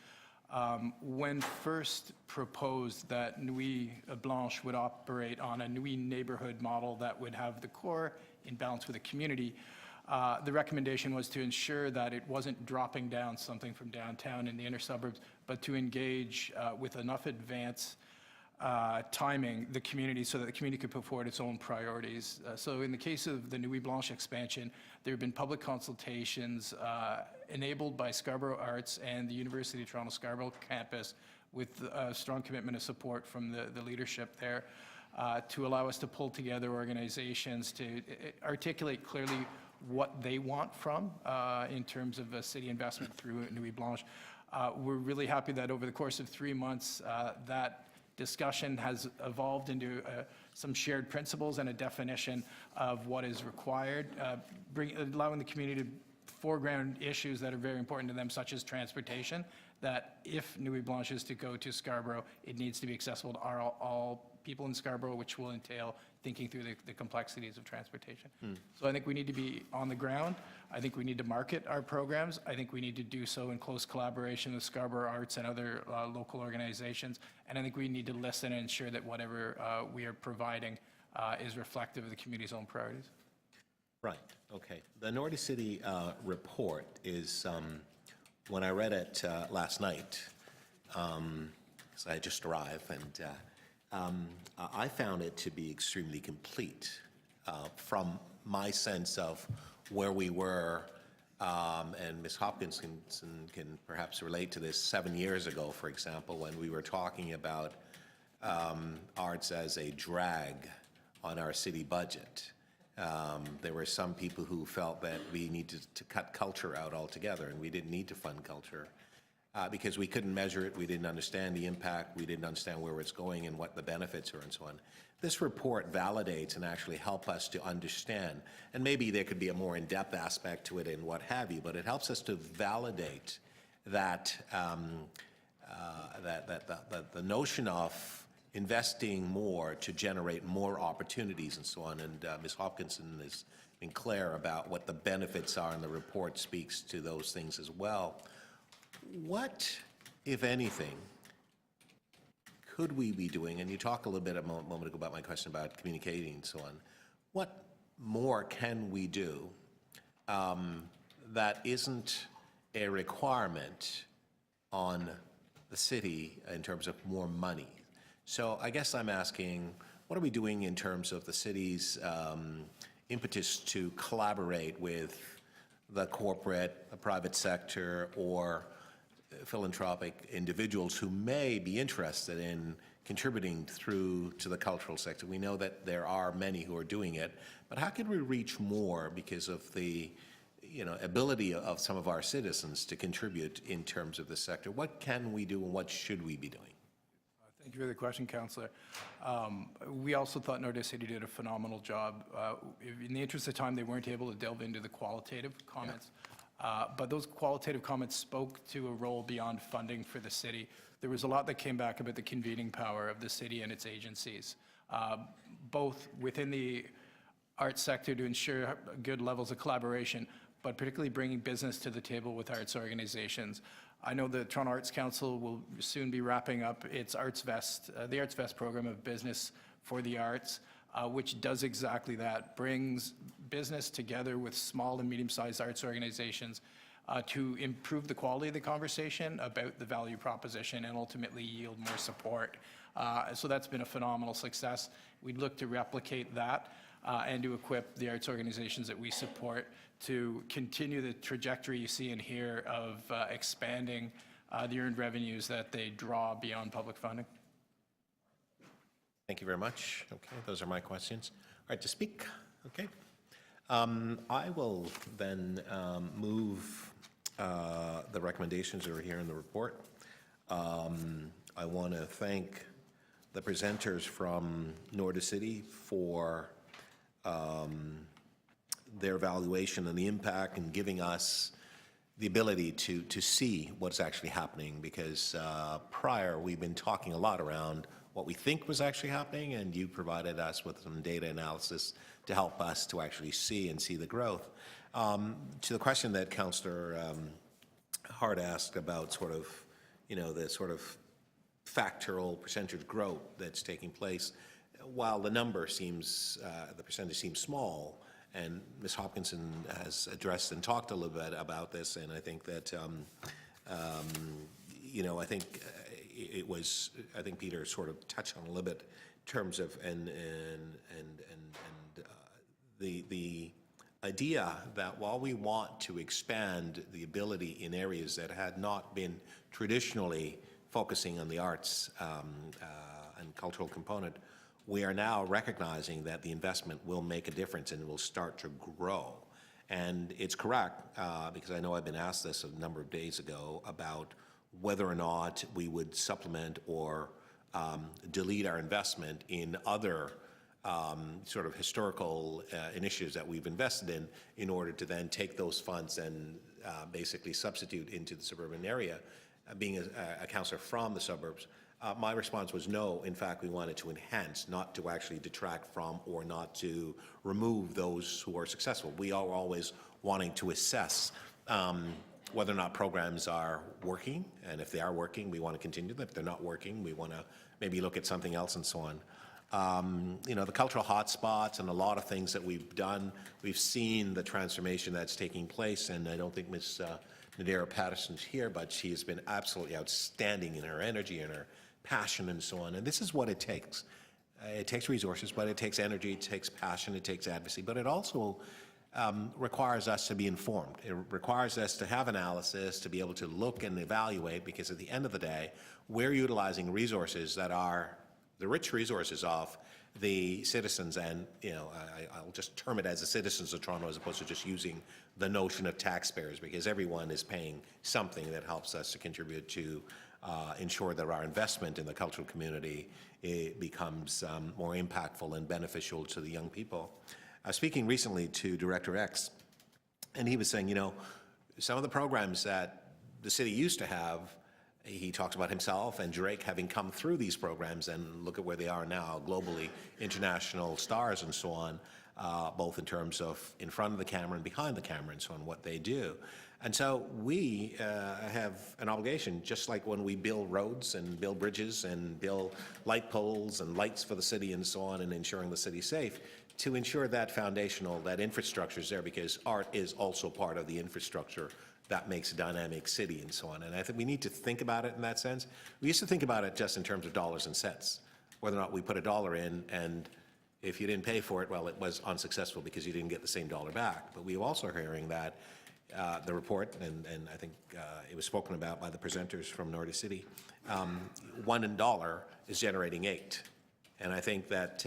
When first proposed that Nuit Blanche would operate on a Nuit neighborhood model that would have the core in balance with the community, the recommendation was to ensure that it wasn't dropping down something from downtown in the inner suburbs, but to engage with enough advance timing the community so that the community could put forward its own priorities. So in the case of the Nuit Blanche expansion, there have been public consultations enabled by Scarborough Arts and the University of Toronto Scarborough campus with a strong commitment of support from the leadership there. to allow us to pull together organizations to articulate clearly what they want from in terms of a city investment through Nuit Blanche. We're really happy that over the course of 3 months, that discussion has evolved into some shared principles and a definition of what is required, allowing the community to foreground issues that are very important to them, such as transportation, that if Nuit Blanche is to go to Scarborough, it needs to be accessible to all people in Scarborough, which will entail thinking through the complexities of transportation. So I think we need to be on the ground. I think we need to market our programs. I think we need to do so in close collaboration with Scarborough Arts and other local organizations. And I think we need to listen and ensure that whatever we are providing is reflective of the community's own priorities. Right, okay. The Nordic City report is, when I read it last night, because I had just arrived, and I found it to be extremely complete from my sense of where we were, and Ms. Hopkinson can perhaps relate to this 7 years ago, for example, when we were talking about arts as a drag on our city budget. There were some people who felt that we needed to cut culture out altogether, and we didn't need to fund culture because we couldn't measure it, we didn't understand the impact, we didn't understand where it's going and what the benefits are and so on. This report validates and actually helps us to understand, and maybe there could be a more in-depth aspect to it and what have you, but it helps us to validate that, the notion of investing more to generate more opportunities and so on. And Ms. Hopkinson has been clear about what the benefits are, and the report speaks to those things as well. What, if anything, could we be doing? And you talked a little bit a moment ago about my question about communicating and so on. What more can we do that isn't a requirement on the city in terms of more money? So I guess I'm asking, what are we doing in terms of the city's impetus to collaborate with the corporate, the private sector, or philanthropic individuals who may be interested in contributing through to the cultural sector? We know that there are many who are doing it, but how can we reach more because of the ability of some of our citizens to contribute in terms of the sector? What can we do and what should we be doing? Thank you for the question, Councillor. We also thought Nordic City did a phenomenal job. In the interest of time, they weren't able to delve into the qualitative comments, but those qualitative comments spoke to a role beyond funding for the city. There was a lot that came back about the convening power of the city and its agencies, both within the arts sector to ensure good levels of collaboration, but particularly bringing business to the table with arts organizations. I know the Toronto Arts Council will soon be wrapping up its Arts Vest, the Arts Vest program of business for the arts, which does exactly that, brings business together with small and medium-sized arts organizations to improve the quality of the conversation about the value proposition and ultimately yield more support. So that's been a phenomenal success. We'd look to replicate that and to equip the arts organizations that we support to continue the trajectory you see in here of expanding the earned revenues that they draw beyond public funding. Thank you very much. Okay, those are my questions. All right, to speak, okay. I will then move the recommendations that are here in the report. I want to thank the presenters from Nordic City for their evaluation and the impact and giving us the ability to see what's actually happening, because prior we've been talking a lot around what we think was actually happening, and you provided us with some data analysis to help us to actually see the growth. To the question that Councillor Hart asked about the sort of factorial percentage growth that's taking place, while the number seems, the percentage seems small, and Ms. Hopkinson has addressed and talked a little bit about this, and I think that, I think it was, I think Peter sort of touched on a little bit in terms of, the idea that while we want to expand the ability in areas that had not been traditionally focusing on the arts and cultural component, we are now recognizing that the investment will make a difference and will start to grow. And it's correct, because I know I've been asked this a number of days ago about whether or not we would supplement or delete our investment in other sort of historical initiatives that we've invested in order to then take those funds and basically substitute into the suburban area. Being a councillor from the suburbs, my response was no. In fact, we wanted to enhance, not to actually detract from or not to remove those who are successful. We are always wanting to assess whether or not programs are working, and if they are working, we want to continue them. If they're not working, we want to maybe look at something else and so on. You know, the cultural hotspots and a lot of things that we've done, we've seen the transformation that's taking place, and I don't think Ms. Nadira Patterson's here, but she has been absolutely outstanding in her energy and her passion and so on. And this is what it takes. It takes resources, but it takes energy, it takes passion, it takes advocacy, but it also requires us to be informed. It requires us to have analysis, to be able to look and evaluate, because at the end of the day, we're utilizing resources that are the rich resources of the citizens, and you know, I'll just term it as the citizens of Toronto as opposed to just using the notion of taxpayers, because everyone is paying something that helps us to contribute to ensure that our investment in the cultural community becomes more impactful and beneficial to the young people. I was speaking recently to Director X, and he was saying, you know, some of the programs that the city used to have, he talks about himself and Drake having come through these programs, and look at where they are now, globally, international stars and so on, both in terms of in front of the camera and behind the camera and so on, what they do. And so we have an obligation, just like when we build roads and build bridges and build light poles and lights for the city and so on, and ensuring the city's safe, to ensure that foundational, that infrastructure is there, because art is also part of the infrastructure that makes a dynamic city and so on. And I think we need to think about it in that sense. We used to think about it just in terms of dollars and cents, whether or not we put a dollar in, and if you didn't pay for it, well, it was unsuccessful because you didn't get the same dollar back. But we are also hearing that the report, and I think it was spoken about by the presenters from Nordic City, $1 is generating 8. And I think that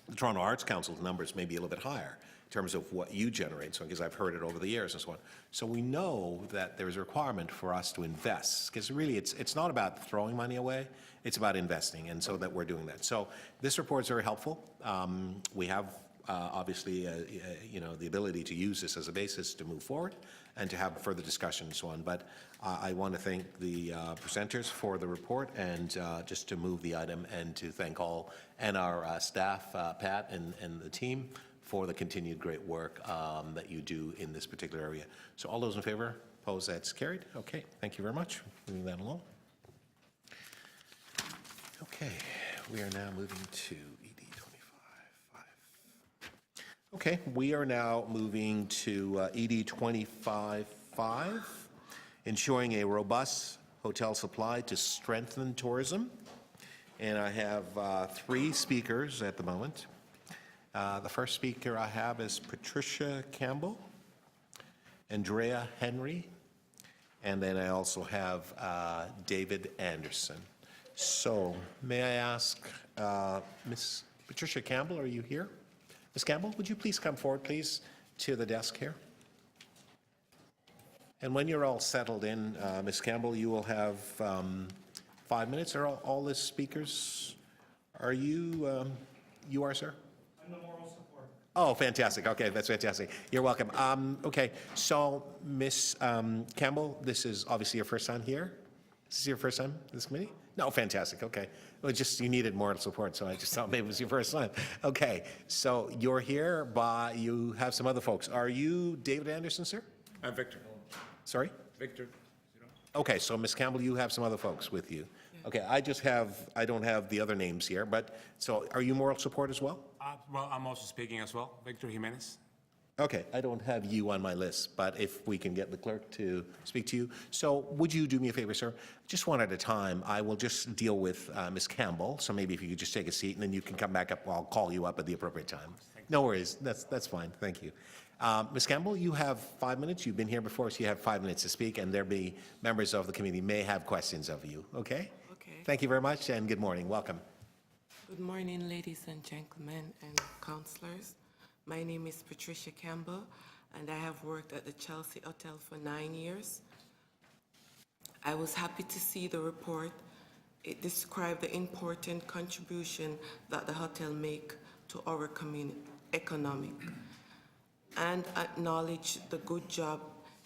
the Toronto Arts Council's numbers may be a little bit higher in terms of what you generate, so because I've heard it over the years and so on. So we know that there's a requirement for us to invest, because really it's not about throwing money away, it's about investing, and so that we're doing that. So this report is very helpful. We have obviously you know, the ability to use this as a basis to move forward and to have further discussion and so on. But I want to thank the presenters for the report, and just to move the item, and to thank all and our staff, Pat and the team, for the continued great work that you do in this particular area. So all those in favor, opposed, that's carried. Okay, thank you very much. Moving that along. Okay, we are now moving to ED 25. Okay, we are now moving to ED 25-5, ensuring a robust hotel supply to strengthen tourism. And I have 3 speakers at the moment. The first speaker I have is Patricia Campbell, Andrea Henry, and then I also have David Anderson. So may I ask, Ms. Patricia Campbell, are you here? Ms. Campbell, would you please come forward, please, to the desk here? And when you're all settled in, Ms. Campbell, you will have 5 minutes. Are all the speakers, are you, you are, sir? I'm the moral support. Oh, fantastic. Okay, that's fantastic. You're welcome. Okay, so Ms. Campbell, this is obviously your first time here? This is your first time in this committee? No, fantastic. Okay. Well, just you needed moral support, so I just thought maybe it was your first time. Okay, so you're here, but you have some other folks. Are you David Anderson, sir? I'm Victor. Sorry? Victor. Okay, so Ms. Campbell, you have some other folks with you. Okay, I don't have the other names here, but, so are you moral support as well? Well, I'm also speaking as well, Victor Jimenez. Okay, I don't have you on my list, but if we can get the clerk to speak to you. So would you do me a favor, sir? Just one at a time. I will just deal with Ms. Campbell, so maybe if you could just take a seat, and then you can come back up, I'll call you up at the appropriate time. No worries, that's fine, thank you. Ms. Campbell, you have 5 minutes. You've been here before, so you have 5 minutes to speak, and there'll be members of the committee may have questions of you, okay? Okay. Thank you very much, and good morning. Welcome. Good morning, ladies and gentlemen and councillors. My name is Patricia Campbell, and I have worked at the Chelsea Hotel for 9 years. I was happy to see the report. It described the important contribution that the hotel make to our community economic and acknowledge the good job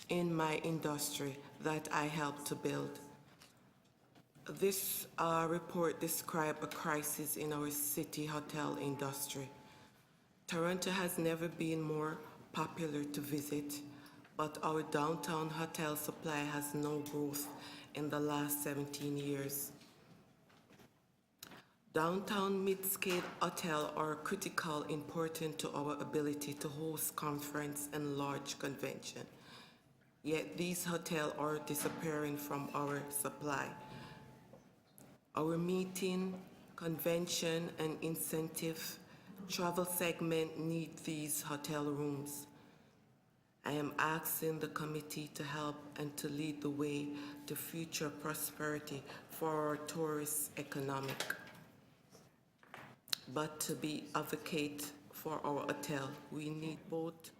in my industry that I helped to build. This report describes a crisis in our city hotel industry. Toronto has never been more popular to visit, but our downtown hotel supply has no growth in the last 17 years. Downtown mid-scale hotels are critical important to our ability to host conference and large convention. Yet these hotels are disappearing from our supply. Our meeting, convention, and incentive travel segment need these hotel rooms. I am asking the committee to help and to lead the way to future prosperity for our tourist economic, but to be advocate for our hotel. We need both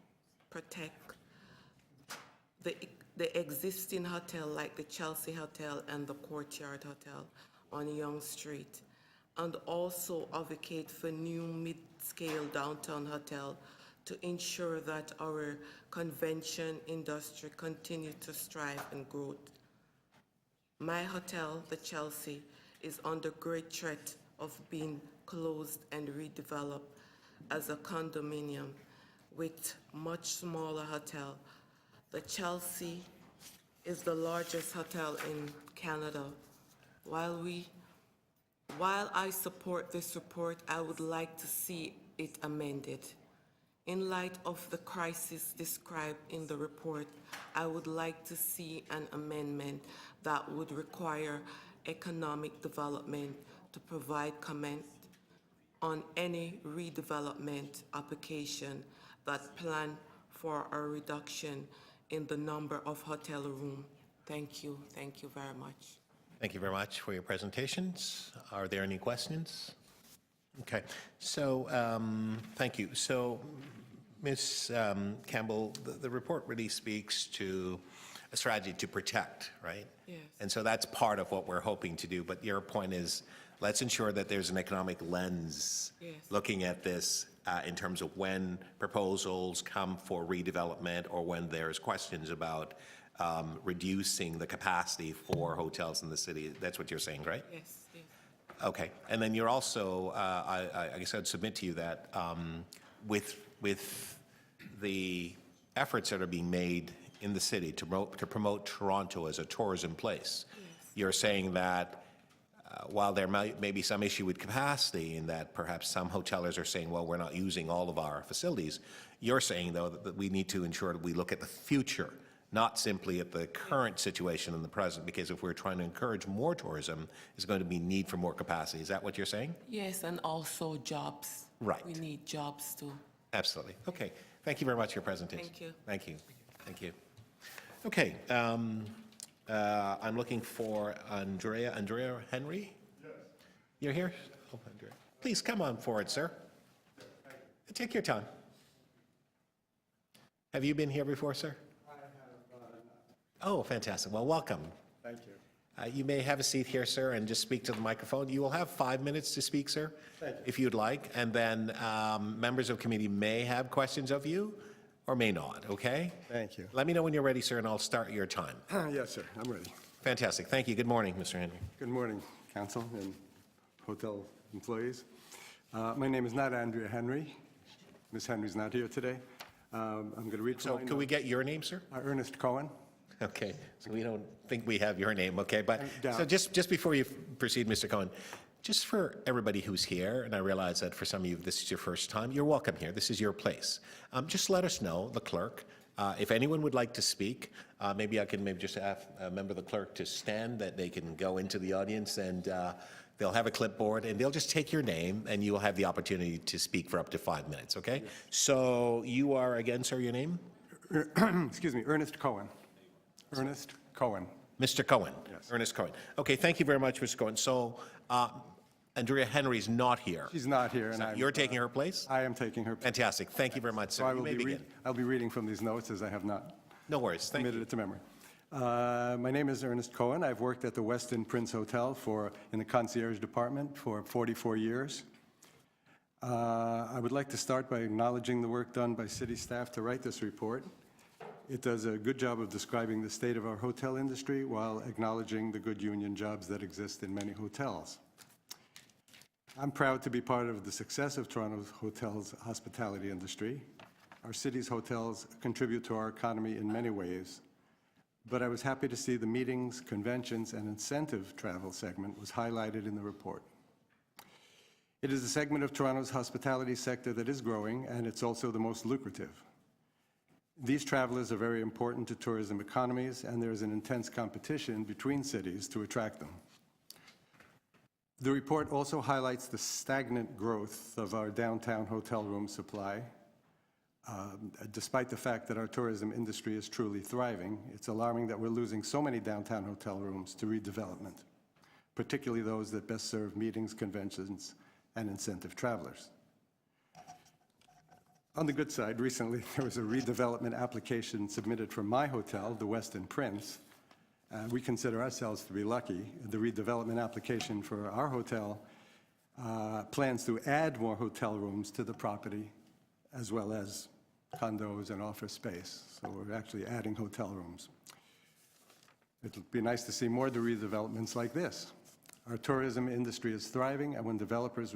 protect the existing hotel like the Chelsea Hotel and the Courtyard Hotel on Yonge Street, and also advocate for new mid-scale downtown hotel to ensure that our convention industry continue to strive and grow. My hotel, the Chelsea, is under great threat of being closed and redeveloped as a condominium with much smaller hotel. The Chelsea is the largest hotel in Canada. While I support this report, I would like to see it amended. In light of the crisis described in the report, I would like to see an amendment that would require economic development to provide comment on any redevelopment application that plan for a reduction in the number of hotel rooms. Thank you very much. Thank you very much for your presentations. Are there any questions? Okay, so thank you. So, Ms. Campbell, the report really speaks to a strategy to protect, right? Yes. And so that's part of what we're hoping to do. But your point is, let's ensure that there's an economic lens looking at this in terms of when proposals come for redevelopment or when there's questions about reducing the capacity for hotels in the city. That's what you're saying, right? Yes. Okay. And then you're also, I guess I'd submit to you that with the efforts that are being made in the city to promote Toronto as a tourism place, you're saying that while there may be some issue with capacity in that perhaps some hoteliers are saying, well, we're not using all of our facilities, you're saying, though, that we need to ensure that we look at the future, not simply at the current situation in the present, because if we're trying to encourage more tourism, there's going to be need for more capacity. Is that what you're saying? Yes, and also jobs. Right. We need jobs too. Absolutely. Okay. Thank you very much for your presentation. Thank you. Thank you. Thank you. Okay. I'm looking for Andrea. Andrea Henry? Yes. You're here? Oh, Andrea. Please come on forward, sir. Take your time. Have you been here before, sir? I have. Oh, fantastic. Well, welcome. Thank you. You may have a seat here, sir, and just speak to the microphone. You will have 5 minutes to speak, sir, if you'd like. And then members of committee may have questions of you or may not, okay? Thank you. Let me know when you're ready, sir, and I'll start your time. Yes, sir, I'm ready. Fantastic. Thank you. Good morning, Mr. Henry. Good morning, council and hotel employees. My name is not Andrea Henry. Ms. Henry's not here today. I'm going to read. So can we get your name, sir? Ernest Cohen. Okay, so we don't think we have your name, okay? But so just before you proceed, Mr. Cohen, just for everybody who's here, and I realize that for some of you this is your first time, you're welcome here. This is your place. Just let us know, the clerk, if anyone would like to speak. Maybe I can just ask a member of the clerk to stand, that they can go into the audience, and they'll have a clipboard, and they'll just take your name, and you will have the opportunity to speak for up to 5 minutes, okay? Yes. So you are, again, sir, your name? Excuse me, Ernest Cohen. Ernest Cohen. Mr. Cohen. Yes. Ernest Cohen. Okay, thank you very much, Mr. Cohen. So Andrea Henry's not here. She's not here, and So I'm... you're taking her place? I am taking her place. Fantastic. Thank you very much, So sir. I You will may begin. I'll be reading from these notes, as I have not No worries. Thank committed you. it to memory. My name is Ernest Cohen. I've worked at the Westin Prince Hotel in the concierge department for 44 years. I would like to start by acknowledging the work done by city staff to write this report. It does a good job of describing the state of our hotel industry while acknowledging the good union jobs that exist in many hotels. I'm proud to be part of the success of Toronto's hotels hospitality industry. Our city's hotels contribute to our economy in many ways, but I was happy to see the meetings, conventions, and incentive travel segment was highlighted in the report. It is a segment of Toronto's hospitality sector that is growing, and it's also the most lucrative. These travelers are very important to tourism economies, and there is an intense competition between cities to attract them. The report also highlights the stagnant growth of our downtown hotel room supply. Despite the fact that our tourism industry is truly thriving, it's alarming that we're losing so many downtown hotel rooms to redevelopment, particularly those that best serve meetings, conventions, and incentive travelers. On the good side, recently there was a redevelopment application submitted for my hotel, the Westin Prince. We consider ourselves to be lucky. The redevelopment application for our hotel plans to add more hotel rooms to the property, as well as condos and office space. So we're actually adding hotel rooms. It'll be nice to see more of the redevelopments like this. Our tourism industry is thriving, and when developers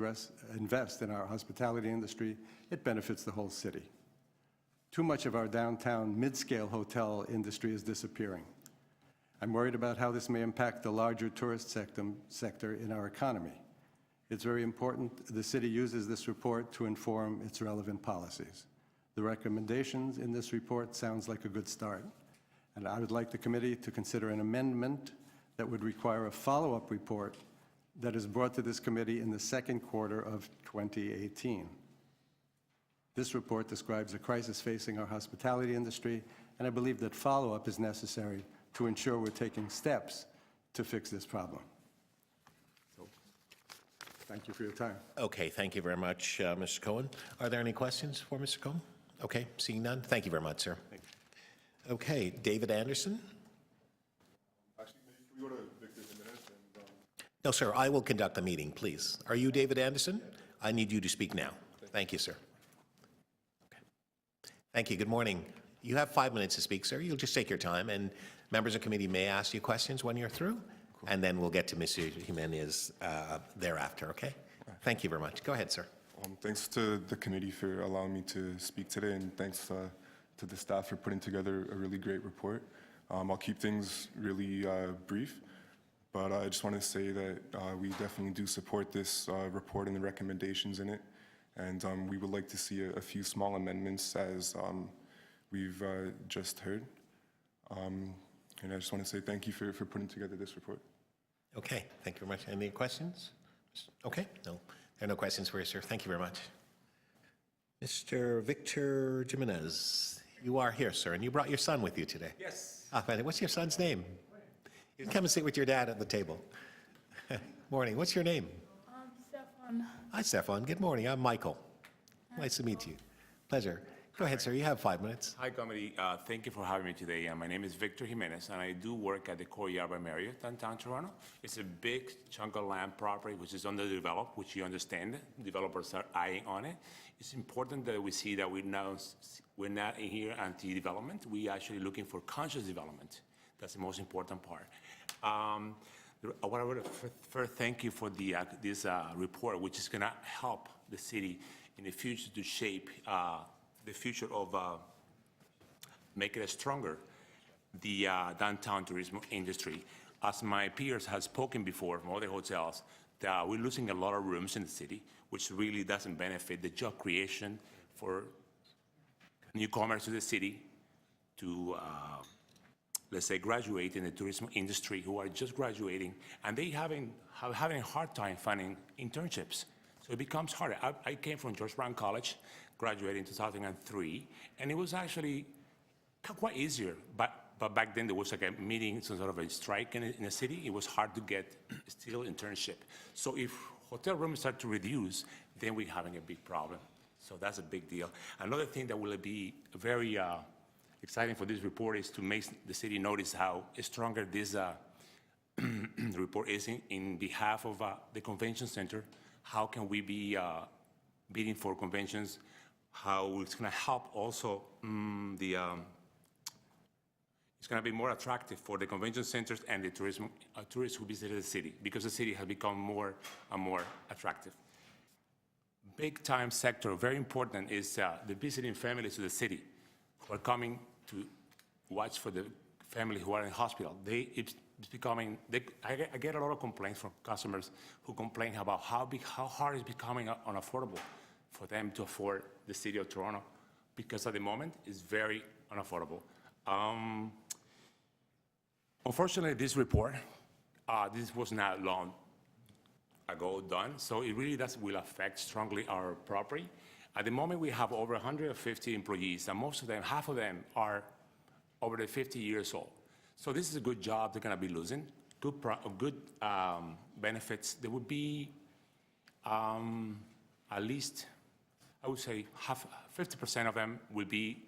invest in our hospitality industry, it benefits the whole city. Too much of our downtown mid-scale hotel industry is disappearing. I'm worried about how this may impact the larger tourist sector in our economy. It's very important the city uses this report to inform its relevant policies. The recommendations in this report sounds like a good start, and I would like the committee to consider an amendment that would require a follow-up report that is brought to this committee in the second quarter of 2018. This report describes a crisis facing our hospitality industry, and I believe that follow-up is necessary to ensure we're taking steps to fix this problem. So, thank you for your time. Okay, thank you very much, Mr. Cohen. Are there any questions for Mr. Cohen? Okay, seeing none. Thank you very much, sir. Okay, David Anderson. Actually, can we go to Victor Jimenez? No, sir, I will conduct the meeting, please. Are you David Anderson? I need you to speak now. Thank you, sir. Okay. Thank you. Good morning. You have 5 minutes to speak, sir. You'll just take your time, and members of the committee may ask you questions when you're through, and then we'll get to Mr. Jimenez thereafter, okay? Thank you very much. Go ahead, sir. Thanks to the committee for allowing me to speak today, and thanks to the staff for putting together a really great report. I'll keep things really brief, but I just want to say that we definitely do support this report and the recommendations in it, and we would like to see a few small amendments as we've just heard. And I just want to say thank you for putting together this report. Okay, thank you very much. Any questions? Okay, no. There are no questions for you, sir. Thank you very much. Mr. Victor Jimenez, you are here, sir, and you brought your son with you today. Yes. What's your son's name? You can come and sit with your dad at the table. Morning. What's your name? Stefan. Hi, Stefan. Good morning. I'm Michael. Nice to meet you. Pleasure. Go ahead, sir. You have 5 minutes. Hi, committee. Thank you for having me today. My name is Victor Jimenez, and I do work at the Courtyard by Marriott, downtown Toronto. It's a big chunk of land property which is underdeveloped, which you understand. Developers are eyeing on it. It's important that we see that we're not in here anti-development. We're actually looking for conscious development. That's the most important part. What I would first thank you for this report, which is going to help the city in the future to shape the future of making it stronger, the downtown tourism industry. As my peers have spoken before from other hotels, that we're losing a lot of rooms in the city, which really doesn't benefit the job creation for newcomers to the city to, let's say, graduate in the tourism industry who are just graduating, and they having a hard time finding internships. So it becomes harder. I came from George Brown College, graduated in 2003, and it was actually quite easier. But back then there was like a meeting, some sort of a strike in the city. It was hard to get still internship. So if hotel rooms start to reduce, then we're having a big problem. So that's a big deal. Another thing that will be very exciting for this report is to make the city notice how stronger this report is in behalf of the convention center. How can we be bidding for conventions? How it's going to help also it's going to be more attractive for the convention centers and the tourists who visit the city, because the city has become more and more attractive. Big time sector, very important, is the visiting families to the city who are coming to watch for the family who are in hospital. It's becoming, I get a lot of complaints from customers who complain about how hard it's becoming unaffordable for them to afford the city of Toronto, because at the moment it's very unaffordable. Unfortunately, this report, this was not long ago done, so it really will affect strongly our property. At the moment, we have over 150 employees, and most of them, half of them, are over the 50 years old. So this is a good job they're going to be losing, good benefits. There would be at least, I would say, 50% of them will be,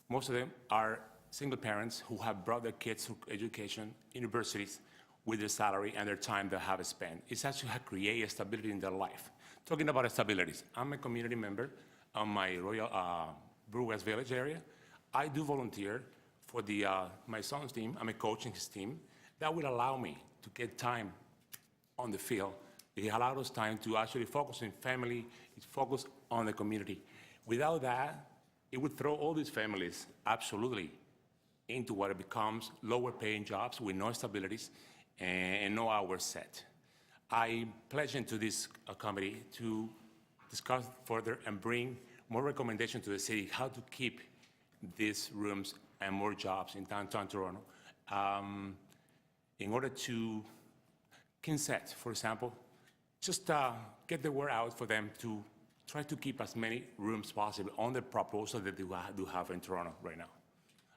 most of them are single parents who have brought their kids through education, universities, with their salary and their time they have spent. It's actually create stability in their life. Talking about stabilities, I'm a community member on my Royal Brew West Village area. I do volunteer for my son's team. I'm a coaching his team. That will allow me to get time on the field. It allows us time to actually focus on family, focus on the community. Without that, it would throw all these families absolutely into what it becomes lower paying jobs with no stabilities and no hours set. I pledge into this committee to discuss further and bring more recommendations to the city how to keep these rooms and more jobs in downtown Toronto. In order to Kinset, for example, just get the word out for them to try to keep as many rooms possible on the proposal that they do have in Toronto right now.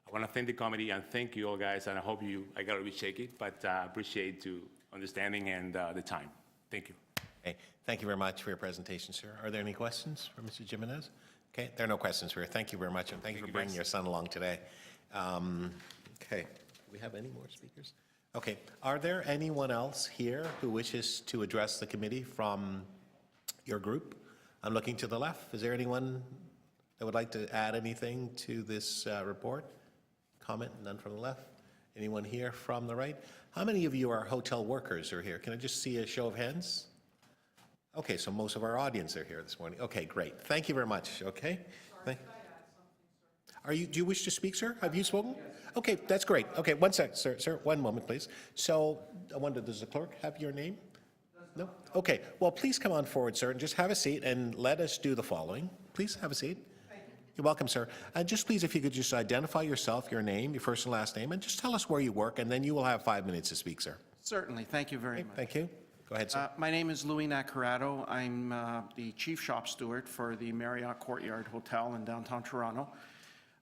I want to thank the committee and thank you all guys, and I hope I got a bit shaky, but appreciate your understanding and the time. Thank you. Okay, thank you very much for your presentation, sir. Are there any questions for Mr. Jimenez? Okay, there are no questions for you. Thank you very much, and thank you for bringing your son along today. Okay, do we have any more speakers? Okay, are there anyone else here who wishes to address the committee from your group? I'm looking to the left. Is there anyone that would like to add anything to this report? Comment? None from the left. Anyone here from the right? How many of you are hotel workers who are here? Can I just see a show of hands? Okay, so most of our audience are here this morning. Okay, great. Thank you very much. Okay. Do you wish to speak, sir? Have you spoken? Okay, that's great. Okay, one sec, sir. Sir, one moment, please. So, I wonder, does the clerk have your name? No? Okay. Well, please come on forward, sir, and just have a seat and let us do the following. Please have a seat. You're welcome, sir. And just please, if you could just identify yourself, your name, your first and last name, and just tell us where you work, and then you will have 5 minutes to speak, sir. Certainly. Thank you very much. Thank you. Go ahead, sir. My name is Louis Nacarado. I'm the chief shop steward for the Marriott Courtyard Hotel in downtown Toronto.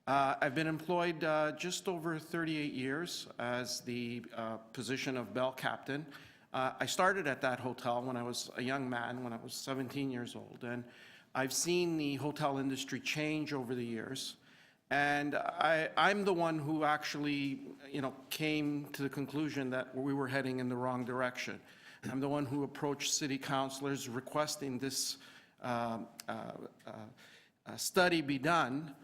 I've been employed just over 38 years as the position of bell captain. I started at that hotel when I was a young man, when I was 17 years old, and I've seen the hotel industry change over the years. And I'm the one who actually, came to the conclusion that we were heading in the wrong direction. I'm the one who approached city councilors requesting this study be done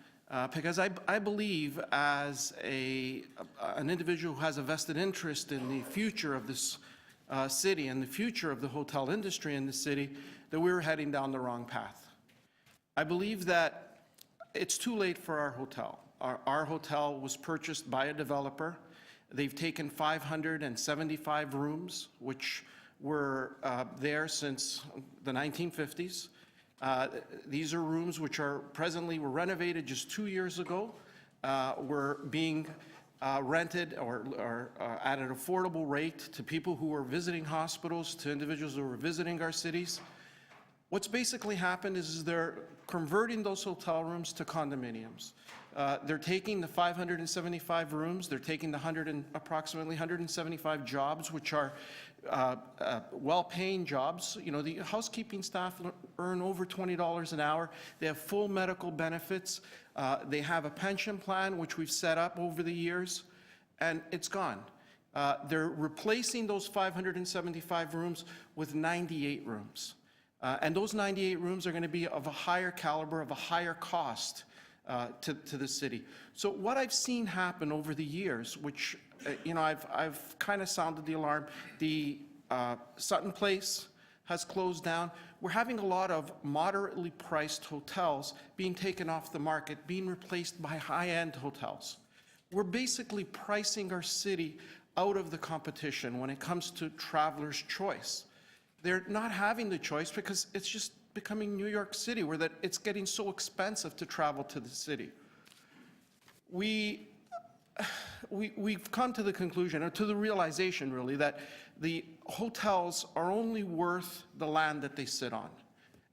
because I believe as an individual who has a vested interest in the future of this city and the future of the hotel industry in the city, that we were heading down the wrong path. I believe that it's too late for our hotel. Our hotel was purchased by a developer. They've taken 575 rooms, which were there since the 1950s. These are rooms which are presently were renovated just 2 years ago, were being rented or at an affordable rate to people who were visiting hospitals, to individuals who were visiting our cities. What's basically happened is they're converting those hotel rooms to condominiums. They're taking the 575 rooms, they're taking the approximately 175 jobs, which are well-paying jobs. You know, the housekeeping staff earn over $20 an hour. They have full medical benefits. They have a pension plan, which we've set up over the years, and it's gone. They're replacing those 575 rooms with 98 rooms. And those 98 rooms are going to be of a higher caliber, of a higher cost to the city. So what I've seen happen over the years, which, you know, I've kind of sounded the alarm, the Sutton Place has closed down. We're having a lot of moderately priced hotels being taken off the market, being replaced by high-end hotels. We're basically pricing our city out of the competition when it comes to traveler's choice. They're not having the choice because it's just becoming New York City, where that it's getting so expensive to travel to the city. We've come to the conclusion, or to the realization really, that the hotels are only worth the land that they sit on.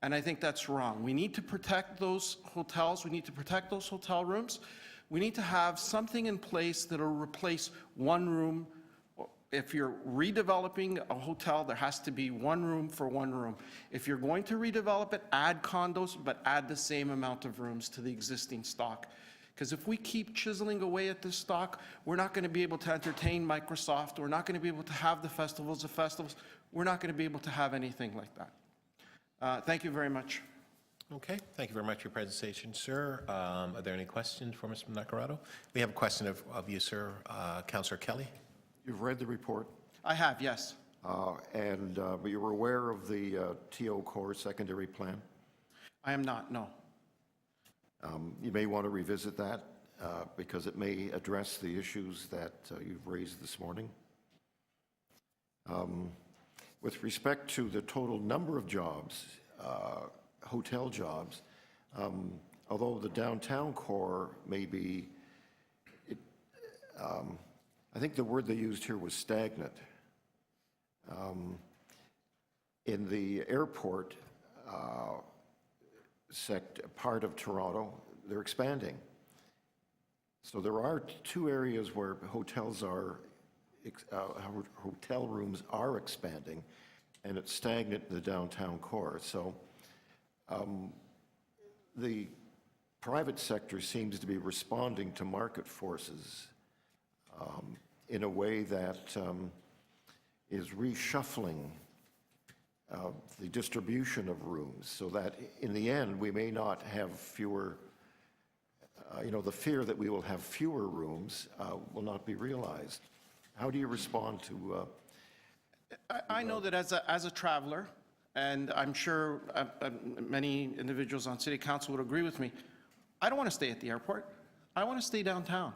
And I think that's wrong. We need to protect those hotels. We need to protect those hotel rooms. We need to have something in place that will replace one room. If you're redeveloping a hotel, there has to be one room for one room. If you're going to redevelop it, add condos, but add the same amount of rooms to the existing stock. Because if we keep chiseling away at this stock, we're not going to be able to entertain Microsoft. We're not going to be able to have the festivals of festivals. We're not going to be able to have anything like that. Thank you very much. Okay, thank you very much for your presentation, sir. Are there any questions for Mr. Nacarado? We have a question of you, sir. Councillor Kelly. You've read the report? I have, yes. And you were aware of the TO Core secondary plan? I am not, no. You may want to revisit that because it may address the issues that you've raised this morning. With respect to the total number of jobs, hotel jobs, although the downtown core may be, I think the word they used here was stagnant. In the airport part of Toronto, they're expanding. So there are two areas where hotels are, hotel rooms are expanding, and it's stagnant in the downtown core. So the private sector seems to be responding to market forces in a way that is reshuffling the distribution of rooms, so that in the end we may not have fewer, the fear that we will have fewer rooms will not be realized. How do you respond to? I know that as a traveler, and I'm sure many individuals on City Council would agree with me, I don't want to stay at the airport. I want to stay downtown.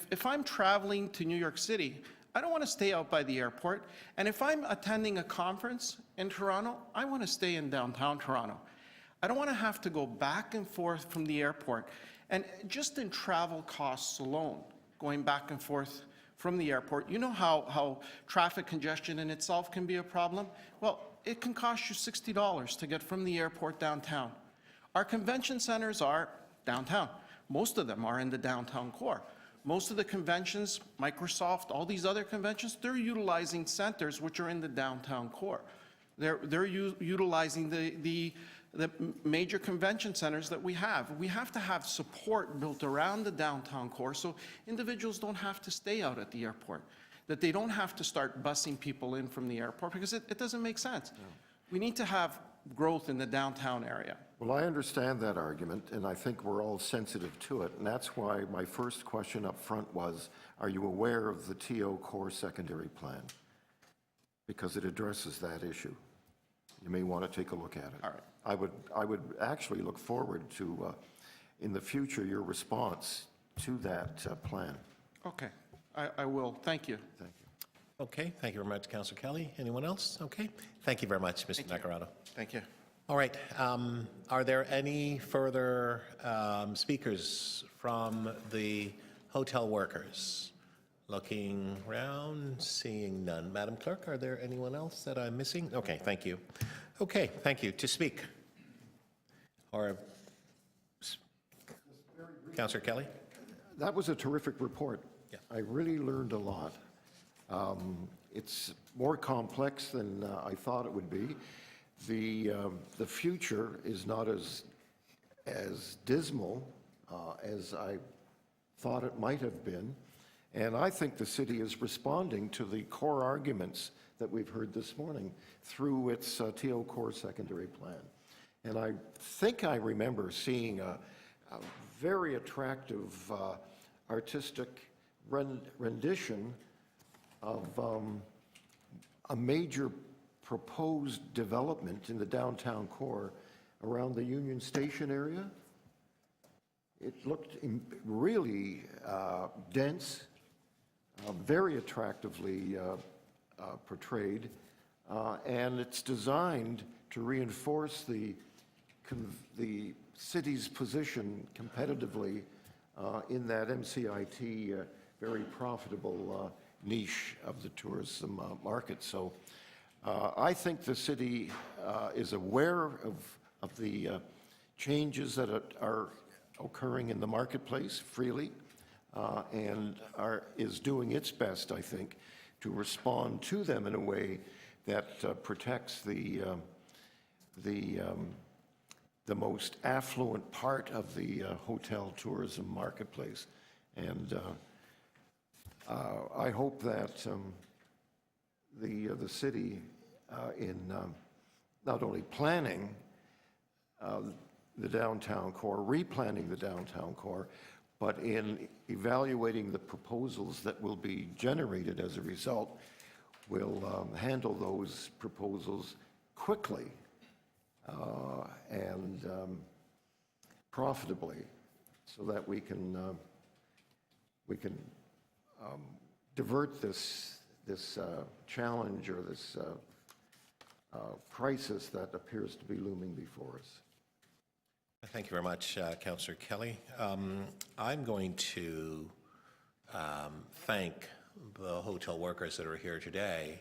If I'm traveling to New York City, I don't want to stay out by the airport. And if I'm attending a conference in Toronto, I want to stay in downtown Toronto. I don't want to have to go back and forth from the airport. And just in travel costs alone, going back and forth from the airport, you know how traffic congestion in itself can be a problem? Well, it can cost you $60 to get from the airport downtown. Our convention centers are downtown. Most of them are in the downtown core. Most of the conventions, Microsoft, all these other conventions, they're utilizing centers which are in the downtown core. They're utilizing the major convention centers that we have. We have to have support built around the downtown core so individuals don't have to stay out at the airport, that they don't have to start busing people in from the airport, because it doesn't make sense. No. We need to have growth in the downtown area. Well, I understand that argument, and I think we're all sensitive to it, and that's why my first question up front was, are you aware of the TO Core secondary plan? Because it addresses that issue. You may want to take a look at it. All right. I would actually look forward to, in the future, your response to that plan. Okay, I will. Thank you. Thank you. Okay, thank you very much, Councillor Kelly. Anyone else? Okay, thank you very much, Mr. Nacarado. Thank you. All right, are there any further speakers from the hotel workers? Looking around, seeing none. Madam Clerk, are there anyone else that I'm missing? Okay, thank you. Okay, thank you. To speak? Or Just very briefly. Councillor Kelly? That was a terrific report. Yeah. I really learned a lot. It's more complex than I thought it would be. The future is not as dismal as I thought it might have been. And I think the city is responding to the core arguments that we've heard this morning through its TO Core secondary plan. And I think I remember seeing a very attractive artistic rendition of a major proposed development in the downtown core around the Union Station area. It looked really dense, very attractively portrayed, and it's designed to reinforce the city's position competitively in that MCIT very profitable niche of the tourism market. So I think the city is aware of the changes that are occurring in the marketplace freely and is doing its best, I think, to respond to them in a way that protects the most affluent part of the hotel tourism marketplace. And I hope that the city in not only planning the downtown core, replanning the downtown core, but in evaluating the proposals that will be generated as a result, will handle those proposals quickly and profitably, so that we can divert this challenge or this crisis that appears to be looming before us. Thank you very much, Councillor Kelly. I'm going to thank the hotel workers that are here today.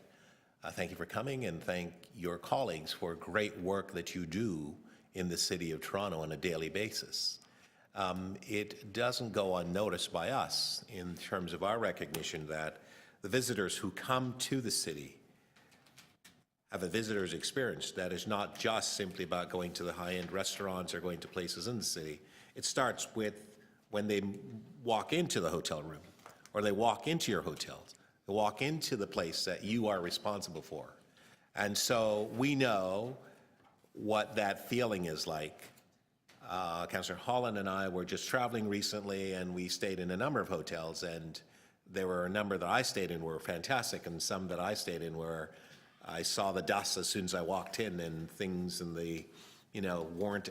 Thank you for coming, and thank your colleagues for great work that you do in the City of Toronto on a daily basis. It doesn't go unnoticed by us in terms of our recognition that the visitors who come to the city have a visitor's experience that is not just simply about going to the high-end restaurants or going to places in the city. It starts with when they walk into the hotel room, or they walk into your hotels, they walk into the place that you are responsible for. And so we know what that feeling is like. Councillor Holland and I were just traveling recently, and we stayed in a number of hotels, and there were a number that I stayed in were fantastic, and some that I stayed in were I saw the dust as soon as I walked in, and things in the, weren't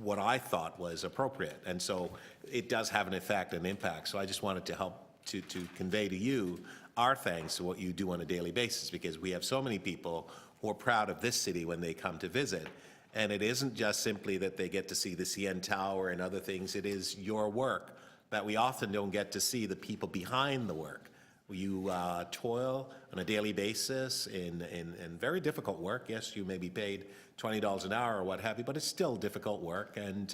what I thought was appropriate. And so it does have an effect and impact. So I just wanted to help to convey to you our thanks to what you do on a daily basis, because we have so many people who are proud of this city when they come to visit. And it isn't just simply that they get to see the CN Tower and other things. It is your work that we often don't get to see, the people behind the work. You toil on a daily basis in very difficult work. Yes, you may be paid $20 an hour or what have you, but it's still difficult work. And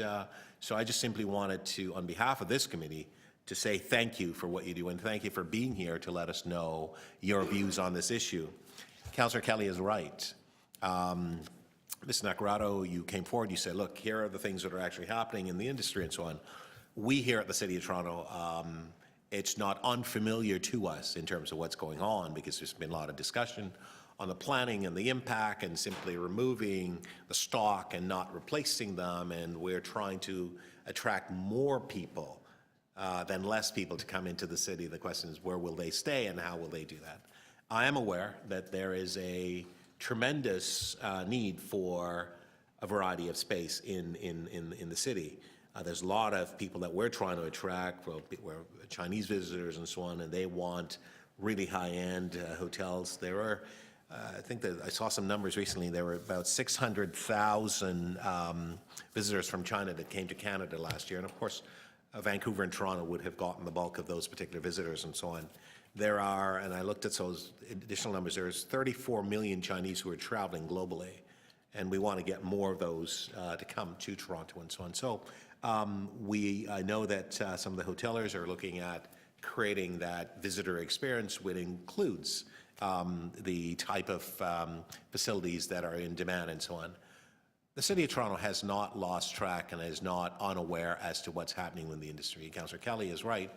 so I just simply wanted to, on behalf of this committee, to say thank you for what you do, and thank you for being here to let us know your views on this issue. Councillor Kelly is right. Ms. Nacarado, you came forward, you said, look, here are the things that are actually happening in the industry and so on. We here at the City of Toronto, it's not unfamiliar to us in terms of what's going on, because there's been a lot of discussion on the planning and the impact and simply removing the stock and not replacing them, and we're trying to attract more people than less people to come into the city. The question is, where will they stay and how will they do that? I am aware that there is a tremendous need for a variety of space in the city. There's a lot of people that we're trying to attract, we're Chinese visitors and so on, and they want really high-end hotels. There are, I think that I saw some numbers recently, there were about 600,000 visitors from China that came to Canada last year, and of course, Vancouver and Toronto would have gotten the bulk of those particular visitors and so on. There are, and I looked at those additional numbers, there's 34 million Chinese who are traveling globally, and we want to get more of those to come to Toronto and so on. So I know that some of the hoteliers are looking at creating that visitor experience, which includes the type of facilities that are in demand and so on. The City of Toronto has not lost track and is not unaware as to what's happening in the industry. Councillor Kelly is right.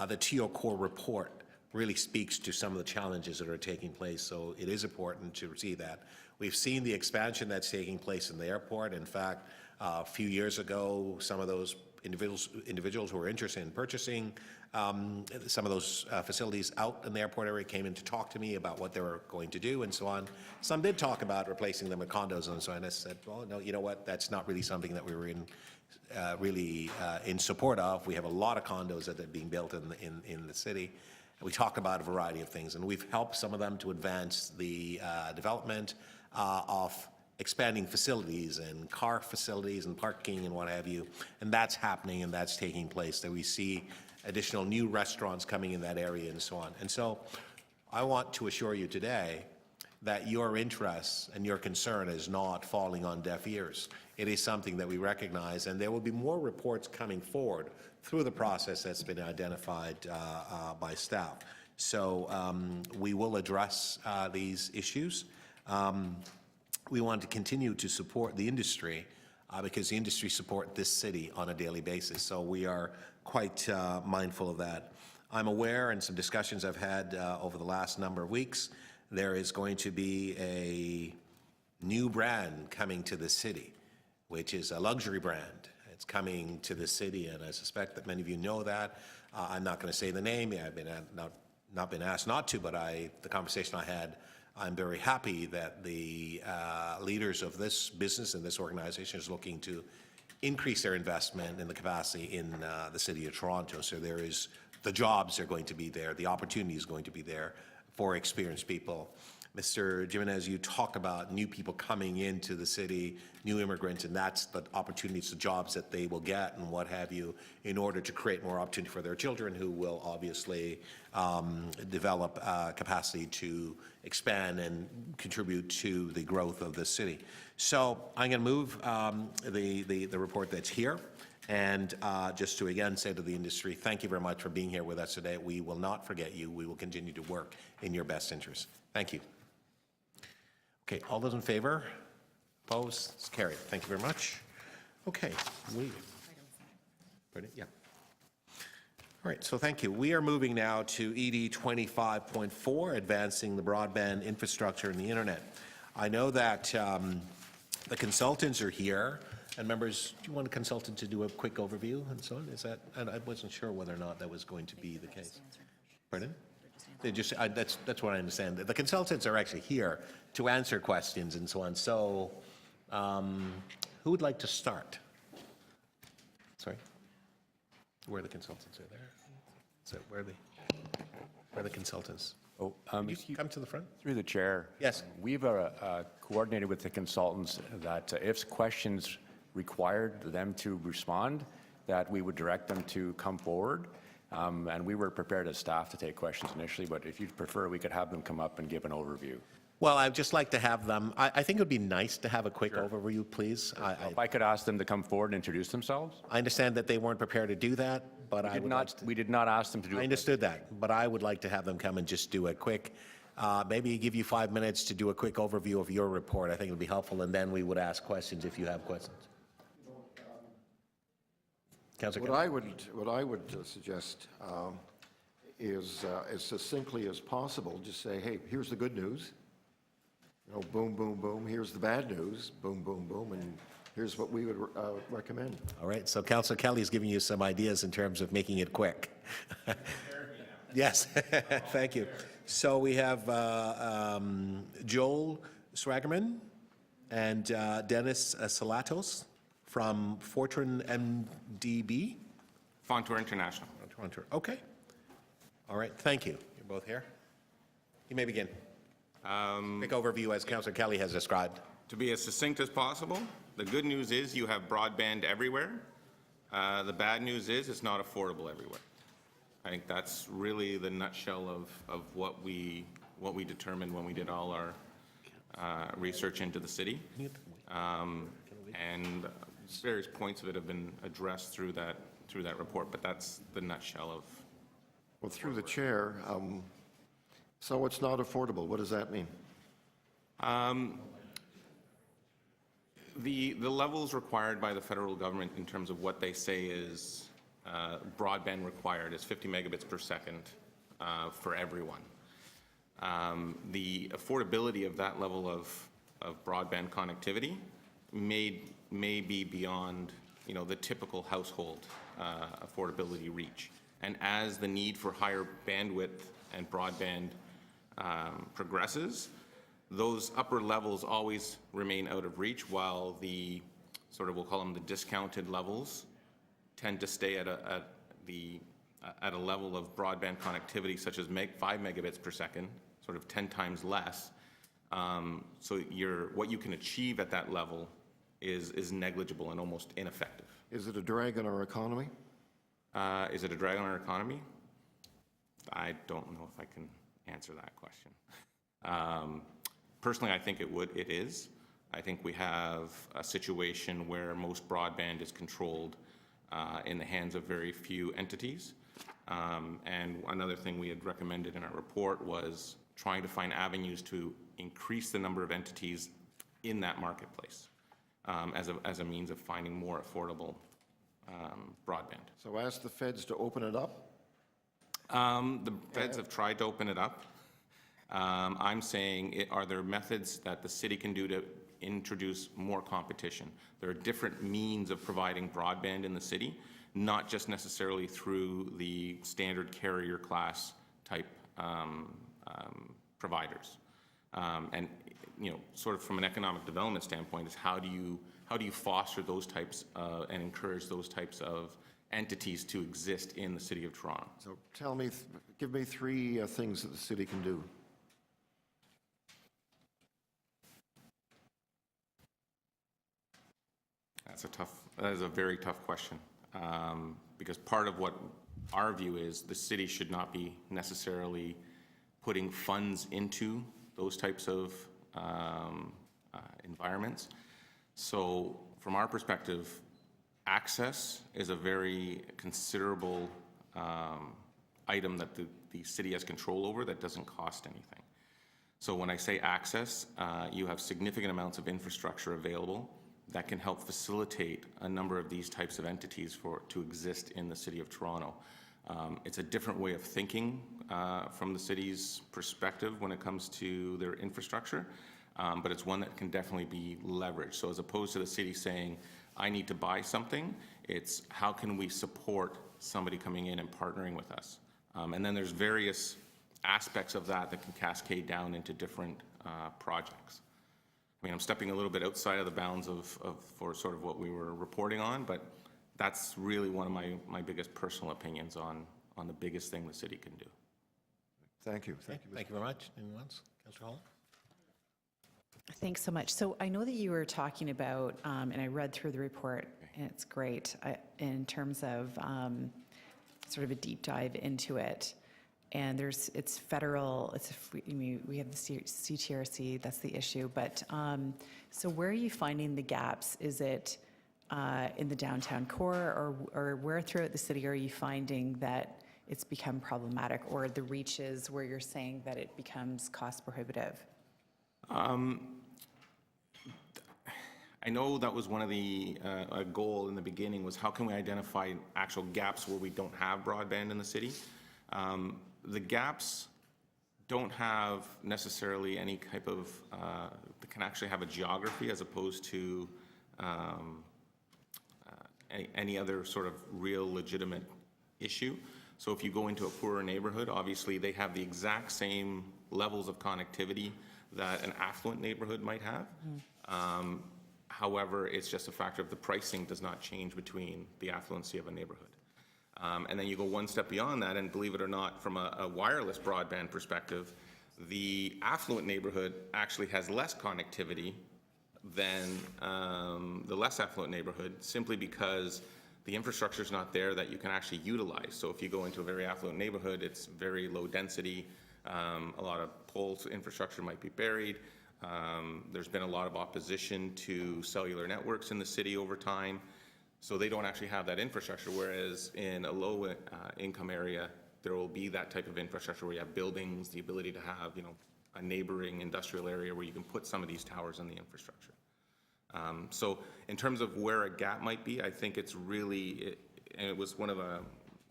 The TO Core report really speaks to some of the challenges that are taking place, so it is important to see that. We've seen the expansion that's taking place in the airport. In fact, a few years ago, some of those individuals who were interested in purchasing some of those facilities out in the airport area came in to talk to me about what they were going to do and so on. Some did talk about replacing them with condos and so on. I said, well, no, you know what? That's not really something that we were in support of. We have a lot of condos that are being built in the city. We talk about a variety of things, and we've helped some of them to advance the development of expanding facilities and car facilities and parking and what have you, and that's happening and that's taking place. That we see additional new restaurants coming in that area and so on. And so I want to assure you today that your interest and your concern is not falling on deaf ears. It is something that we recognize, and there will be more reports coming forward through the process that's been identified by staff. So we will address these issues. We want to continue to support the industry because the industry support this city on a daily basis. So we are quite mindful of that. I'm aware, in some discussions I've had over the last number of weeks, there is going to be a new brand coming to the city, which is a luxury brand. It's coming to the city, and I suspect that many of you know that. I'm not going to say the name. I've been not been asked not to, but the conversation I had, I'm very happy that the leaders of this business and this organization is looking to increase their investment in the capacity in the City of Toronto. So the jobs are going to be there, the opportunity is going to be there for experienced people. Mr. Jimenez, you talk about new people coming into the city, new immigrants, and that's the opportunities, the jobs that they will get and what have you, in order to create more opportunity for their children, who will obviously develop capacity to expand and contribute to the growth of the city. So I'm going to move the report that's here. And just to again say to the industry, thank you very much for being here with us today. We will not forget you. We will continue to work in your best interest. Thank you. Okay, all those in favor? Opposed? It's carried. Thank you very much. Okay, ready? Yeah. All right, so thank you. We are moving now to ED 25.4, advancing the broadband infrastructure and the internet. I know that the consultants are here. And members, do you want a consultant to do a quick overview and so on? Is that? And I wasn't sure whether or not that was going to be the case. Pardon? They just, that's what I understand. The consultants are actually here to answer questions and so on. So, who would like to start? Sorry? Where are the consultants? Are there? So where are the consultants? Oh, Could you come to the front? Through the chair. Yes. We've coordinated with the consultants that if questions required them to respond, that we would direct them to come forward. And we were prepared as staff to take questions initially, but if you'd prefer, we could have them come up and give an overview. Well, I'd just like to have them, I think it would be nice to have a quick overview, please. If I could ask them to come forward and introduce themselves? I understand that they weren't prepared to do that, but we did not ask them to do it. I understood that, but I would like to have them come and just do a quick, maybe give you 5 minutes to do a quick overview of your report. I think it would be helpful, and then we would ask questions if you have questions. Councilor What I would suggest is as succinctly as possible, just say, hey, here's the good news. You know, boom, boom, boom. Here's the bad news. Boom, boom, boom. And here's what we would recommend. All right. So Councilor Kelly is giving you some ideas in terms of making it quick. Yes. Thank you. So we have Joel Swagerman and Dennis Salatos from Fortran MDB. Fontour International. Fontour. Okay. All right. Thank you. You're both here. You may begin. Quick overview as Councilor Kelly has described. To be as succinct as possible, the good news is you have broadband everywhere. The bad news is it's not affordable everywhere. I think that's really the nutshell of what we determined when we did all our research into the city. And various points of it have been addressed through that report, but that's the nutshell of. Well, through the chair, so it's not affordable. What does that mean? The levels required by the federal government in terms of what they say is broadband required is 50 megabits per second for everyone. The affordability of that level of broadband connectivity may be beyond, the typical household affordability reach. And as the need for higher bandwidth and broadband progresses, those upper levels always remain out of reach, while the we'll call them the discounted levels, tend to stay at a level of broadband connectivity such as 5 megabits per second, sort of 10 times less. So what you can achieve at that level is negligible and almost ineffective. Is it a drag on our economy? Is it a drag on our economy? I don't know if I can answer that question. Personally, I think it is. I think we have a situation where most broadband is controlled in the hands of very few entities. And another thing we had recommended in our report was trying to find avenues to increase the number of entities in that marketplace as a means of finding more affordable broadband. So ask the feds to open it up? The feds have tried to open it up. I'm saying, are there methods that the city can do to introduce more competition? There are different means of providing broadband in the city, not just necessarily through the standard carrier class type providers. And sort of from an economic development standpoint, is how do you foster those types and encourage those types of entities to exist in the city of Toronto? So give me three things that the city can do. That is a very tough question, because part of what our view is, the city should not be necessarily putting funds into those types of environments. So from our perspective, access is a very considerable item that the city has control over that doesn't cost anything. So when I say access, you have significant amounts of infrastructure available that can help facilitate a number of these types of entities to exist in the city of Toronto. It's a different way of thinking from the city's perspective when it comes to their infrastructure, but it's one that can definitely be leveraged. So as opposed to the city saying, I need to buy something, it's how can we support somebody coming in and partnering with us? And then there's various aspects of that can cascade down into different projects. I mean, I'm stepping a little bit outside of the bounds for sort of what we were reporting on, but that's really one of my biggest personal opinions on the biggest thing the city can do. Thank you. Thank you very much. Anyone else? Councillor Hall? Thanks so much. So I know that you were talking about, and I read through the report, and it's great in terms of sort of a deep dive into it. And it's federal, we have the CTRC, that's the issue. But so where are you finding the gaps? Is it in the downtown core, or where throughout the city are you finding that it's become problematic, or the reaches where you're saying that it becomes cost prohibitive? I know that was one of the a goal in the beginning, was how can we identify actual gaps where we don't have broadband in the city? The gaps don't have necessarily any type of, they can actually have a geography as opposed to any other sort of real legitimate issue. So if you go into a poorer neighborhood, obviously they have the exact same levels of connectivity that an affluent neighborhood might have. However, it's just a factor of the pricing does not change between the affluency of a neighborhood. And then you go one step beyond that, and believe it or not, from a wireless broadband perspective, the affluent neighborhood actually has less connectivity than the less affluent neighborhood, simply because the infrastructure is not there that you can actually utilize. So if you go into a very affluent neighborhood, it's very low density, a lot of poles infrastructure might be buried, There's been a lot of opposition to cellular networks in the city over time, so they don't actually have that infrastructure, whereas in a low income area, there will be that type of infrastructure where you have buildings, the ability to have, a neighboring industrial area where you can put some of these towers on the infrastructure. So in terms of where a gap might be, I think it's really, and it was one of the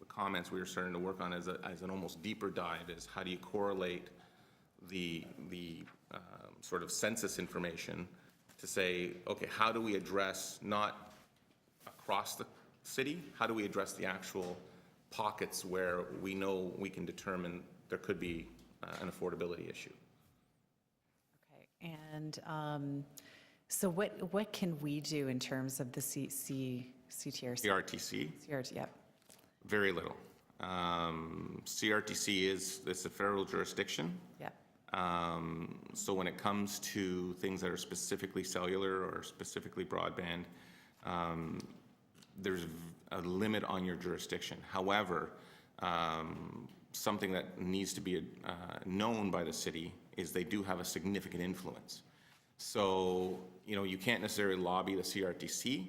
comments we were starting to work on as an almost deeper dive, is how do you correlate the sort of census information to say, okay, how do we address, not across the city, how do we address the actual pockets where we know we can determine there could be an affordability issue? Okay, and so what can we do in terms of the CTRC? CRTC? CRT, yep. Very little. CRTC it's a federal jurisdiction. Yep. So when it comes to things that are specifically cellular or specifically broadband, there's a limit on your jurisdiction. However, something that needs to be known by the city is they do have a significant influence. So, you can't necessarily lobby the CRTC,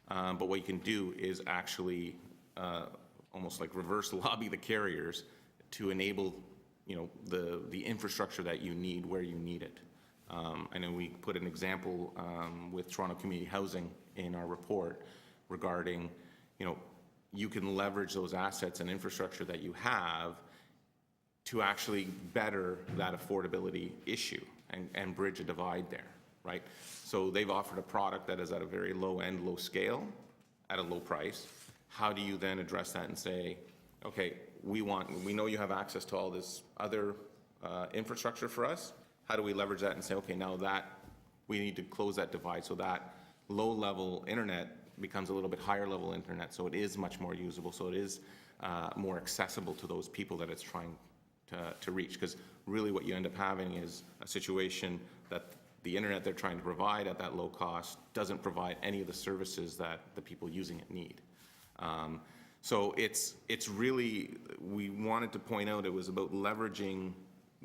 but what you can do is actually almost like reverse lobby the carriers to enable the infrastructure that you need where you need it. I know we put an example with Toronto Community Housing in our report regarding, you can leverage those assets and infrastructure that you have to actually better that affordability issue and bridge a divide there, right? So they've offered a product that is at a very low end, low scale, at a low price. How do you then address that and say, okay, we know you have access to all this other infrastructure for us. How do we leverage that and say, okay, now that we need to close that divide so that low-level internet becomes a little bit higher-level internet, so it is much more usable, so it is more accessible to those people that it's trying to reach. Because really what you end up having is a situation that the internet they're trying to provide at that low cost doesn't provide any of the services that the people using it need. So it's really, we wanted to point out it was about leveraging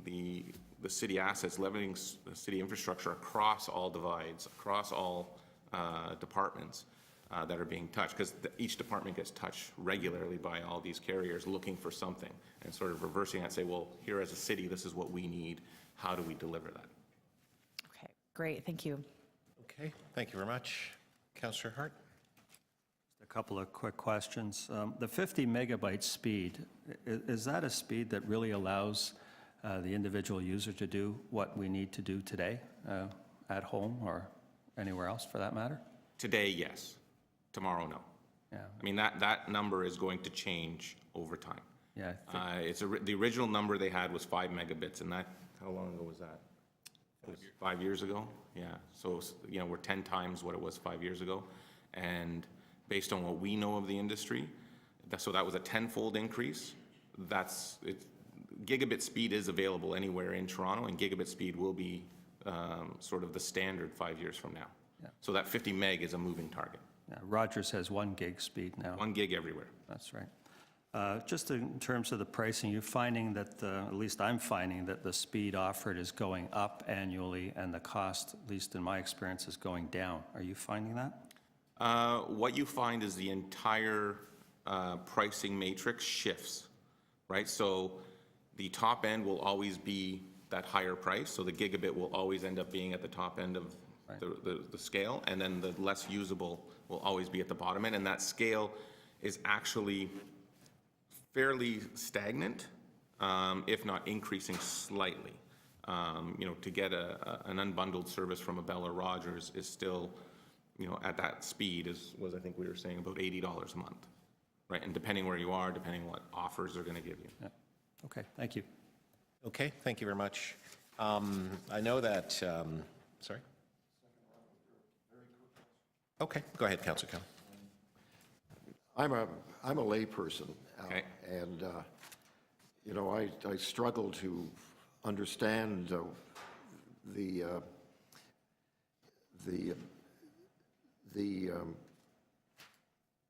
the city assets, leveraging the city infrastructure across all divides, across all departments that are being touched, because each department gets touched regularly by all these carriers looking for something, and sort of reversing that and say, well, here as a city, this is what we need. How do we deliver that? Okay, great, thank you. Okay, thank you very much. Councillor Hart? A couple of quick questions. The 50 megabyte speed, is that a speed that really allows the individual user to do what we need to do today at home or anywhere else for that matter? Today, yes. Tomorrow, no. Yeah. I mean, that number is going to change over time. Yeah. The original number they had was 5 megabits, and that, how long ago was that? It was 5 years ago? Yeah. So, we're 10 times what it was 5 years ago. And based on what we know of the industry, so that was a 10-fold increase. Gigabit speed is available anywhere in Toronto, and gigabit speed will be sort of the standard 5 years from now. Yeah. So that 50 meg is a moving target. Yeah, Rogers has 1 gig speed now. 1 gig everywhere. That's right. Just in terms of the pricing, you're finding that, at least I'm finding that the speed offered is going up annually and the cost, at least in my experience, is going down. Are you finding that? What you find is the entire pricing matrix shifts, right? So the top end will always be that higher price, so the gigabit will always end up being at the top end of the scale, and then the less usable will always be at the bottom end, and that scale is actually fairly stagnant, if not increasing slightly. To get an unbundled service from a Bell or Rogers is still, at that speed was I think we were saying about $80 a month, right? And depending where you are, depending what offers they're going to give you. Yeah. Okay, thank you. Okay, thank you very much. I know that, sorry? Okay, go ahead, Councillor Campbell. I'm a layperson, Okay. and I struggle to understand the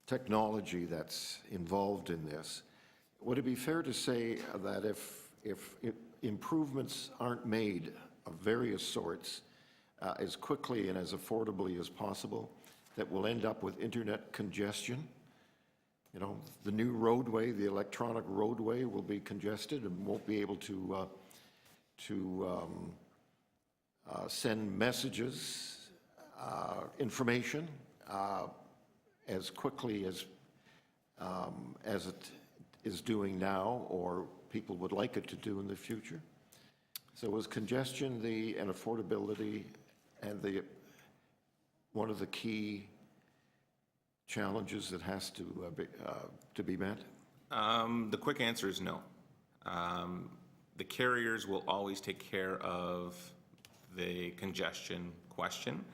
technology that's involved in this. Would it be fair to say that if improvements aren't made of various sorts as quickly and as affordably as possible, that will end up with internet congestion. You know, the new roadway, the electronic roadway will be congested and won't be able to send messages, information as quickly as it is doing now, or people would like it to do in the future. So is congestion and affordability and one of the key challenges that has to be met? The quick answer is no. The carriers will always take care of the congestion question,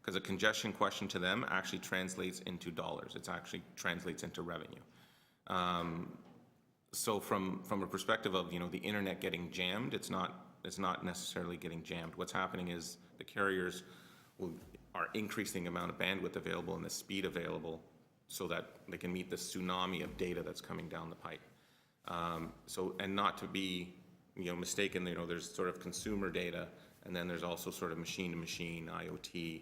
because a congestion question to them actually translates into dollars. It actually translates into revenue. So from a perspective of, you know, the internet getting jammed, it's not necessarily getting jammed. What's happening is the carriers are increasing the amount of bandwidth available and the speed available so that they can meet the tsunami of data that's coming down the pipe. And not to be, you know, mistaken, you know, there's sort of consumer data, and then there's also sort of machine-to-machine, IoT.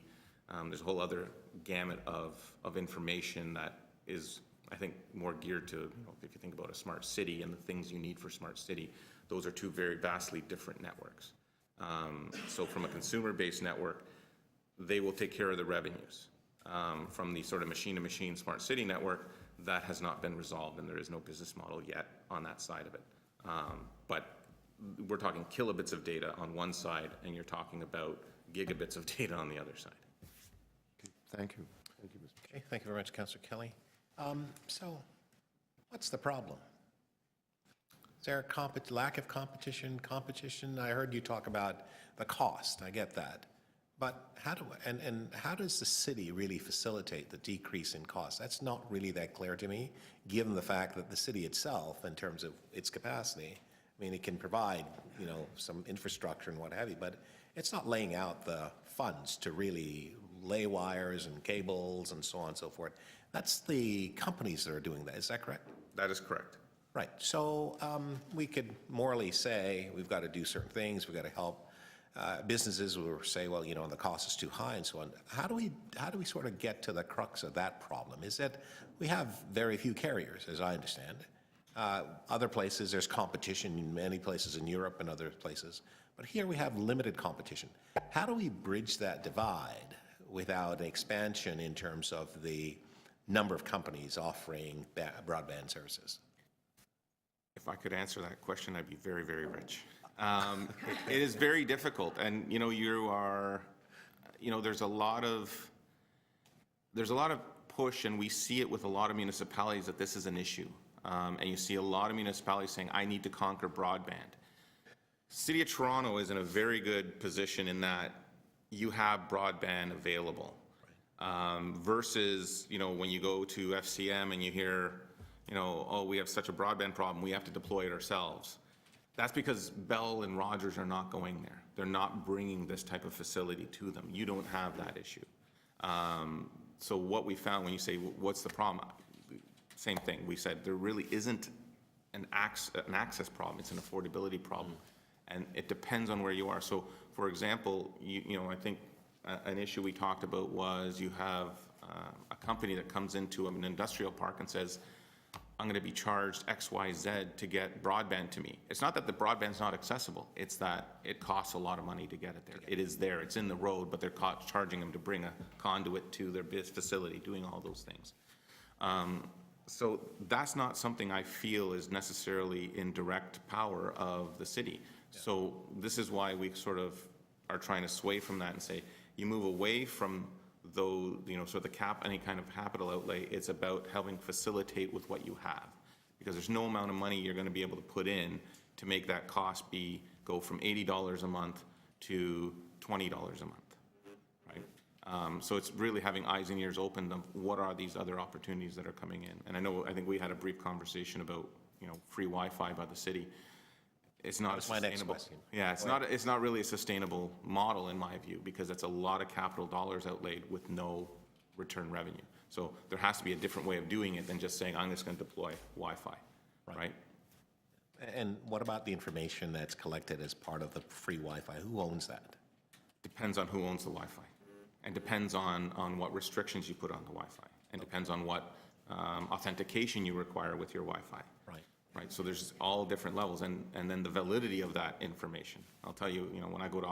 There's a whole other gamut of information that is, I think, more geared to, you know, if you think about a smart city and the things you need for smart city, those are two very vastly different networks. So from a consumer-based network, they will take care of the revenues. From the sort of machine-to-machine smart city network, that has not been resolved, and there is no business model yet on that side of it. But we're talking kilobits of data on one side, and you're talking about gigabits of data on the other side. Okay, thank you. Thank you, Mr. Okay, thank you very much, Councillor Kelly. So what's the problem? Is there a lack of competition? I heard you talk about the cost. I get that. But how does the city really facilitate the decrease in cost? That's not really that clear to me, given the fact that the city itself, in terms of its capacity, I mean, it can provide, you know, some infrastructure and what have you, but it's not laying out the funds to really lay wires and cables and so on and so forth. That's the companies that are doing that. Is that correct? That is correct. Right. So we could morally say we've got to do certain things. We've got to help businesses will say, well, you know, the cost is too high and so on. How do we sort of get to the crux of that problem? Is that we have very few carriers, as I understand. Other places, there's competition in many places in Europe and other places. But here we have limited competition. How do we bridge that divide without an expansion in terms of the number of companies offering broadband services? If I could answer that question, I'd be very, very rich. It is very difficult, and you know, there's a lot of push, and we see it with a lot of municipalities that this is an issue, and you see a lot of municipalities saying, "I need to conquer broadband." City of Toronto is in a very good position in that you have broadband available, versus, you know, when you go to FCM and you hear, you know, oh, we have such a broadband problem, we have to deploy it ourselves. That's because Bell and Rogers are not going there. They're not bringing this type of facility to them. You don't have that issue. So what we found when you say, what's the problem? Same thing. We said there really isn't an access problem. It's an affordability problem. And it depends on where you are. So, for example, you know, I think an issue we talked about was you have a company that comes into an industrial park and says, I'm going to be charged X, Y, Z to get broadband to me. It's not that the broadband's not accessible. It's that it costs a lot of money to get it there. It is there. It's in the road, but they're charging them to bring a conduit to their facility, doing all those things. So that's not something I feel is necessarily in direct power of the city. So this is why we sort of are trying to sway from that and say, you move away from though, you know, sort of any kind of capital outlay, it's about helping facilitate with what you have. Because there's no amount of money you're going to be able to put in to make that cost go from $80 a month to $20 a month, right? So it's really having eyes and ears open of what are these other opportunities that are coming in. And I think we had a brief conversation about, you know, free Wi-Fi by the city. It's not a sustainable. Yeah, it's not really a sustainable model in my view, because it's a lot of capital dollars outlaid with no return revenue. So there has to be a different way of doing it than just saying I'm just going to deploy Wi-Fi, right? And what about the information that's collected as part of the free Wi-Fi? Who owns that? depends on who owns the Wi-Fi, and depends on what restrictions you put on the Wi-Fi, and depends on what authentication you require with your Wi-Fi. Right. Right, so there's all different levels, and then the validity of that information. I'll tell you, when I go to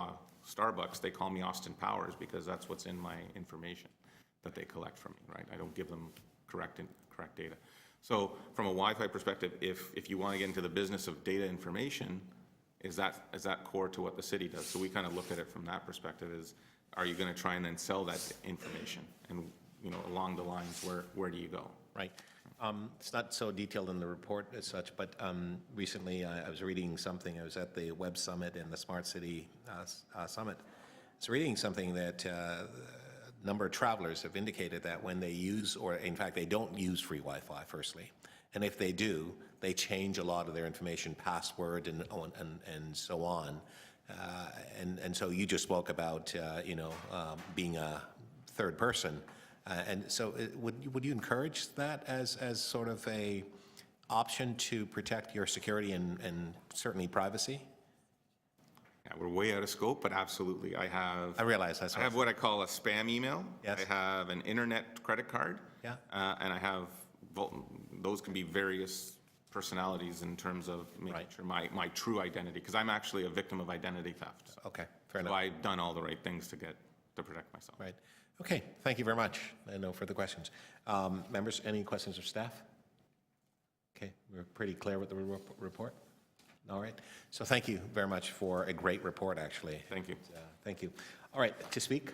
Starbucks, they call me Austin Powers because that's what's in my information that they collect from me, right? I don't give them correct data. So from a Wi-Fi perspective, if you want to get into the business of data information, is that core to what the city does? So we kind of look at it from that perspective: is are you going to try and then sell that information? And along the lines, where do you go? Right. It's not so detailed in the report as such, but recently I was reading something. I was at the Web Summit and the Smart City Summit. I was reading something that a number of travelers have indicated that when they use, or in fact they don't use free Wi-Fi, firstly, and if they do, they change a lot of their information, password and so on. And so you just spoke about being a third person. And so would you encourage that as sort of a option to protect your security and certainly privacy? Yeah, we're way out of scope, but absolutely. I realize that's. I have what I call a spam email. Yes. I have an internet credit card. Yeah. And I have, those can be various personalities in terms of making sure my true identity, because I'm actually a victim of identity theft. Okay, fair enough. So I've done all the right things to protect myself. Right. Okay, thank you very much. No further questions. Members, any questions of staff? Okay, we're pretty clear with the report. All right. So thank you very much for a great report, actually. Thank you. Thank you. All right, to speak,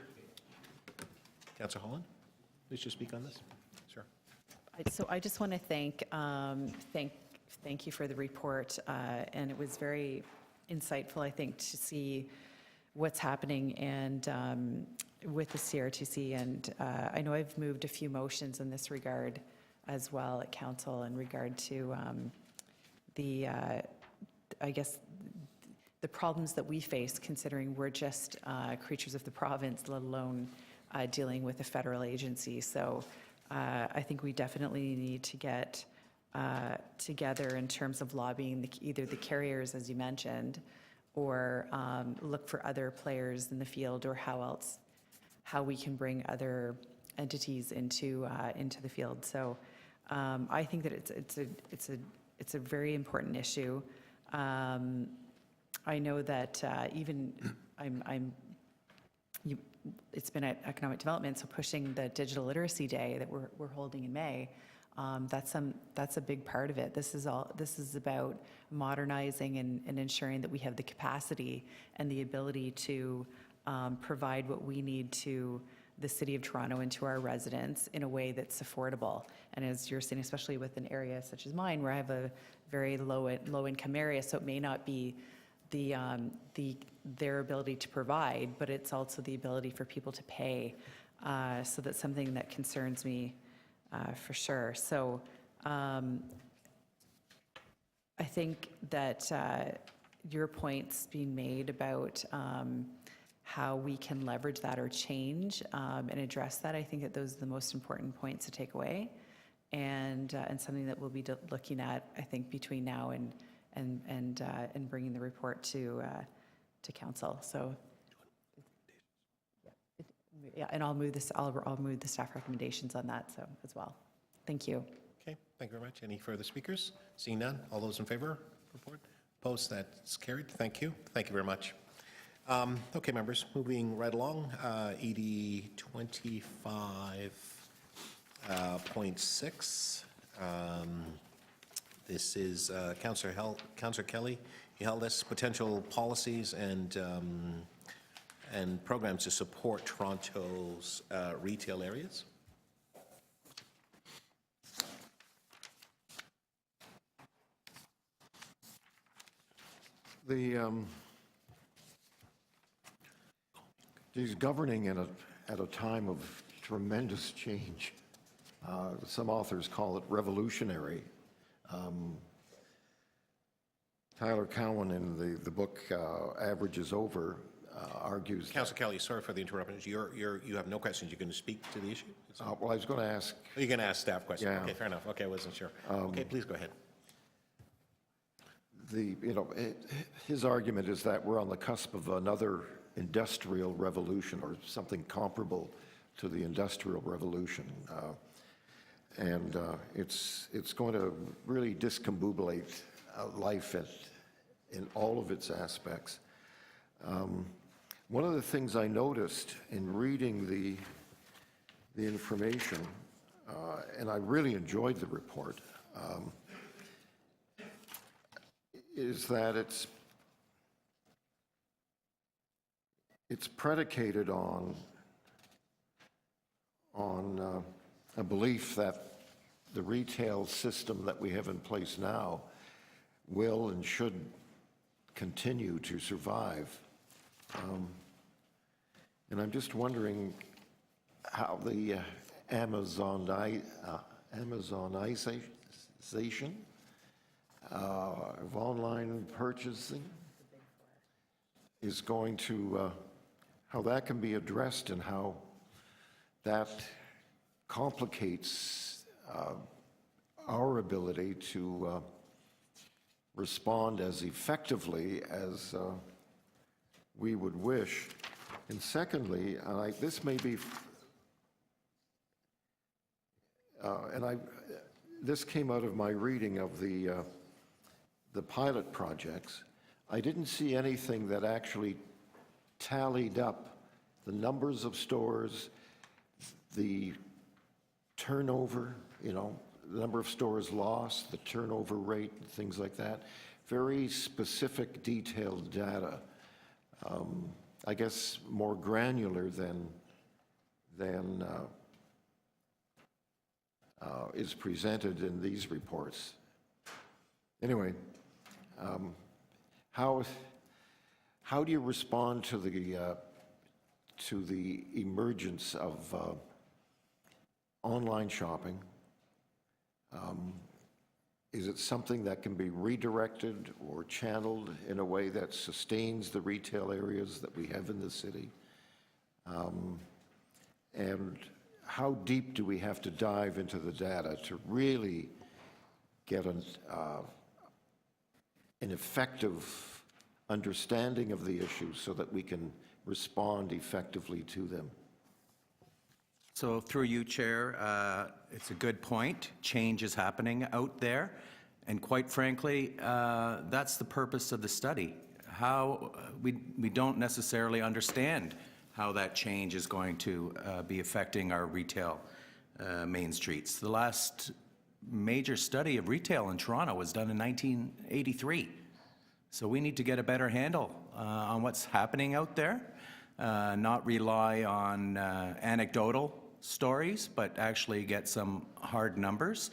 Councillor Holland, please just speak on this. Sure. So I just want to thank you for the report, and it was very insightful, I think, to see what's happening and with the CRTC. And I know I've moved a few motions in this regard as well at council in regard to I guess, the problems that we face, considering we're just creatures of the province, let alone dealing with a federal agency. So I think we definitely need to get together in terms of lobbying either the carriers, as you mentioned, or look for other players in the field, or how we can bring other entities into the field. So I think that it's a very important issue. I know that it's been at Economic Development, so pushing the Digital Literacy Day that we're holding in May, that's a big part of it. This is about modernizing and ensuring that we have the capacity and the ability to provide what we need to the City of Toronto and to our residents in a way that's affordable. And as you're saying, especially with an area such as mine, where I have a very low income area, so it may not be their ability to provide, but it's also the ability for people to pay. So that's something that concerns me for sure. So I think that your points being made about how we can leverage that or change and address that, I think that those are the most important points to take away, and something that we'll be looking at, I think, between now and bringing the report to council. So yeah, and I'll move this. I'll move the staff recommendations on that as well. Thank you. Okay, thank you very much. Any further speakers? Seeing none, all those in favor? Report. Opposed? That's carried. Thank you. Thank you very much. Okay, members, moving right along. ED 25.6. This is Councillor Kelly. He held us potential policies and programs to support Toronto's retail areas. He's governing at a time of tremendous change. Some authors call it revolutionary. Tyler Cowan in the book Average is Over argues... Councillor Kelly, sorry for the interruption. You have no questions. You're going to speak to the issue? Well, I was going to ask... Oh, you're going to ask staff questions? Yeah. Okay, fair enough. Okay, I wasn't sure. Okay, please go ahead. his argument is that we're on the cusp of another industrial revolution or something comparable to the Industrial Revolution. And it's going to really discombobulate life in all of its aspects. One of the things I noticed in reading the information, and I really enjoyed the report, is that it's predicated on a belief that the retail system that we have in place now will and should continue to survive. And I'm just wondering how the Amazonization of online purchasing is going to, how that can be addressed and how that complicates our ability to respond as effectively as we would wish. And secondly, this may be, this came out of my reading of the pilot projects. I didn't see anything that actually tallied up the numbers of stores, the turnover, the number of stores lost, the turnover rate, things like that. Very specific, detailed data. I guess more granular than is presented in these reports. Anyway, how do you respond to the emergence of online shopping? Is it something that can be redirected or channeled in a way that sustains the retail areas that we have in the city? And how deep do we have to dive into the data to really get an effective understanding of the issues so that we can respond effectively to them? So through you, Chair, it's a good point. Change is happening out there. And quite frankly, that's the purpose of the study. How we don't necessarily understand how that change is going to be affecting our retail main streets. The last major study of retail in Toronto was done in 1983. So we need to get a better handle on what's happening out there, not rely on anecdotal stories, but actually get some hard numbers.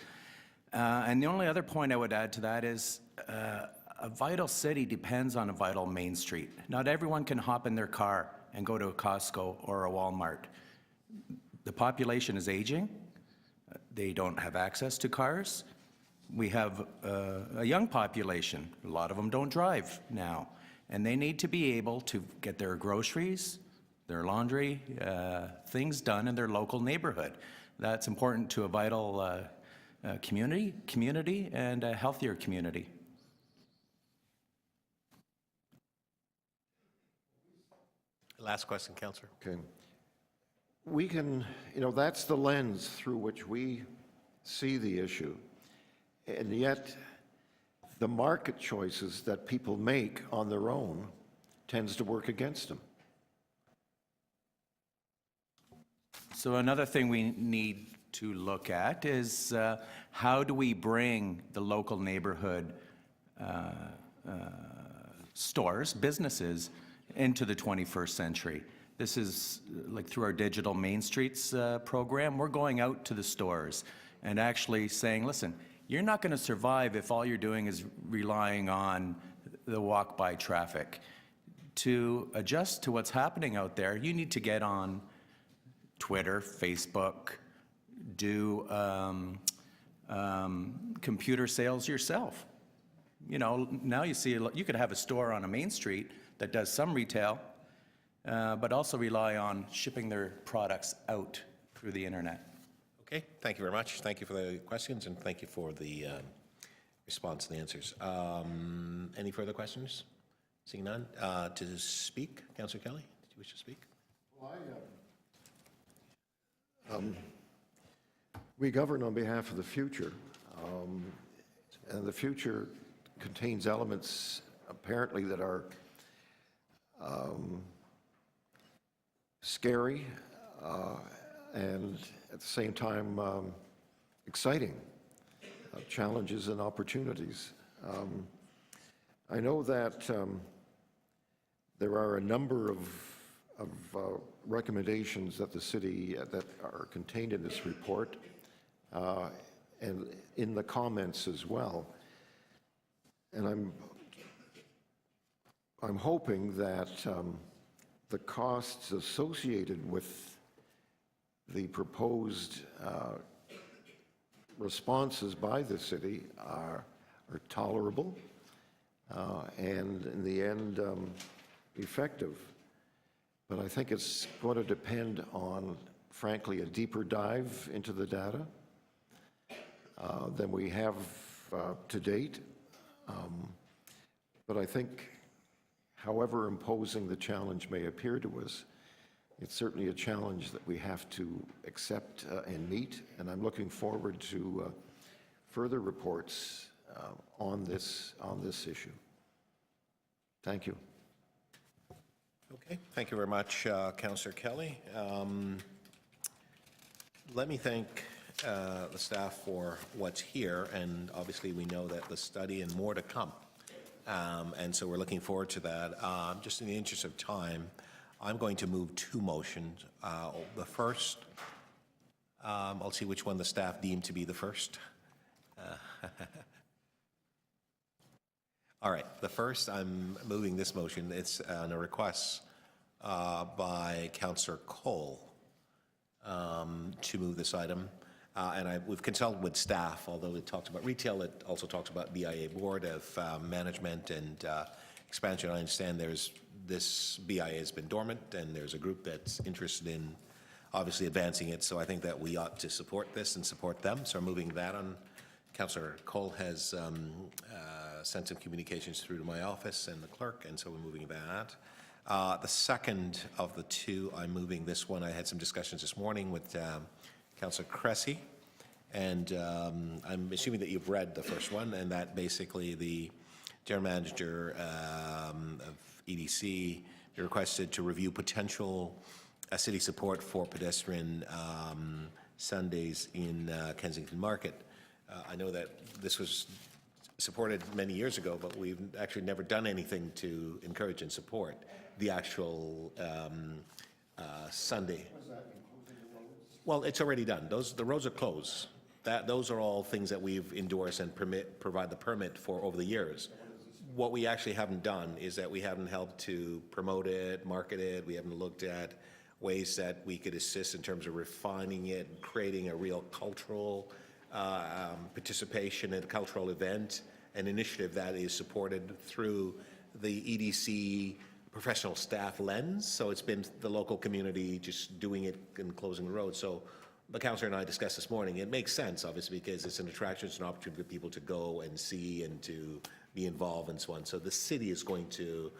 And the only other point I would add to that is a vital city depends on a vital main street. Not everyone can hop in their car and go to a Costco or a Walmart. The population is aging. They don't have access to cars. We have a young population. A lot of them don't drive now. And they need to be able to get their groceries, their laundry, things done in their local neighborhood. That's important to a vital community and a healthier community. Last question, Councillor. Okay. We can, that's the lens through which we see the issue. And yet, the market choices that people make on their own tends to work against them. So another thing we need to look at is how do we bring the local neighborhood stores, businesses, into the 21st century. This is like through our Digital Main Streets program, we're going out to the stores and actually saying, listen, you're not going to survive if all you're doing is relying on the walk-by traffic. To adjust to what's happening out there, you need to get on Twitter, Facebook, do computer sales yourself. Now you see, you could have a store on a main street that does some retail, but also rely on shipping their products out through the internet. Okay, thank you very much. Thank you for the questions and thank you for the response and the answers. Any further questions? Seeing none. To speak, Councillor Kelly, did you wish to speak? Well, we govern on behalf of the future, and the future contains elements apparently that are scary and at the same time exciting, challenges and opportunities. I know that there are a number of recommendations that the city that are contained in this report and in the comments as well. And I'm hoping that the costs associated with the proposed responses by the city are tolerable and in the end effective. But I think it's going to depend on, frankly, a deeper dive into the data than we have to date. But I think, however imposing the challenge may appear to us, it's certainly a challenge that we have to accept and meet. And I'm looking forward to further reports on this issue. Thank you. Okay, thank you very much, Councillor Kelly. Let me thank the staff for what's here, and obviously we know that the study and more to come. And so we're looking forward to that. Just in the interest of time, I'm going to move two motions. The first, I'll see which one the staff deem to be the first. All right, the first, I'm moving this motion. It's on a request by Councillor Cole to move this item. And we've consulted with staff, although it talks about retail, it also talks about BIA Board of Management and Expansion. I understand this BIA has been dormant, and there's a group that's interested in obviously advancing it, so I think that we ought to support this and support them. So I'm moving that on. Councillor Cole has sent some communications through to my office and the clerk, and so we're moving that. The second of the two, I'm moving this one. I had some discussions this morning with Councillor Cressy, and I'm assuming that you've read the first one, and that basically the General Manager of EDC requested to review potential city support for pedestrian Sundays in Kensington Market. I know that this was supported many years ago, but we've actually never done anything to encourage and support the actual Sunday. Well, it's already done. The roads are closed. Those are all things that we've endorsed and provide the permit for over the years. What we actually haven't done is that we haven't helped to promote it, market it. We haven't looked at ways that we could assist in terms of refining it, creating a real cultural participation in a cultural event, an initiative that is supported through the EDC professional staff lens. So it's been the local community just doing it and closing the road. So the councillor and I discussed this morning, it makes sense, obviously, because it's an attraction, it's an opportunity for people to go and see and to be involved and so on. So the city is going to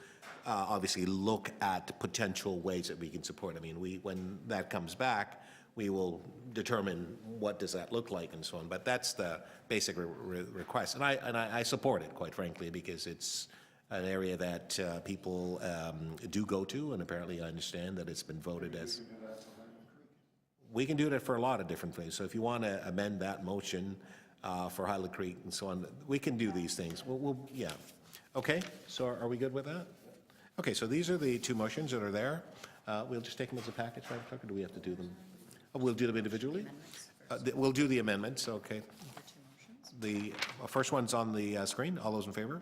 obviously look at potential ways that we can support. I mean, when that comes back, we will determine what does that look like and so on. But that's the basic request. And I support it, quite frankly, because it's an area that people do go to, and apparently I understand that it's been voted as. We can do that for a lot of different things. So if you want to amend that motion for Highland Creek and so on, we can do these things. Yeah. Okay, so are we good with that? Okay, so these are the two motions that are there. We'll just take them as a package, right, Clerk, or do we have to do them? We'll do them individually? We'll do the amendments, okay. The first one's on the screen. All those in favor?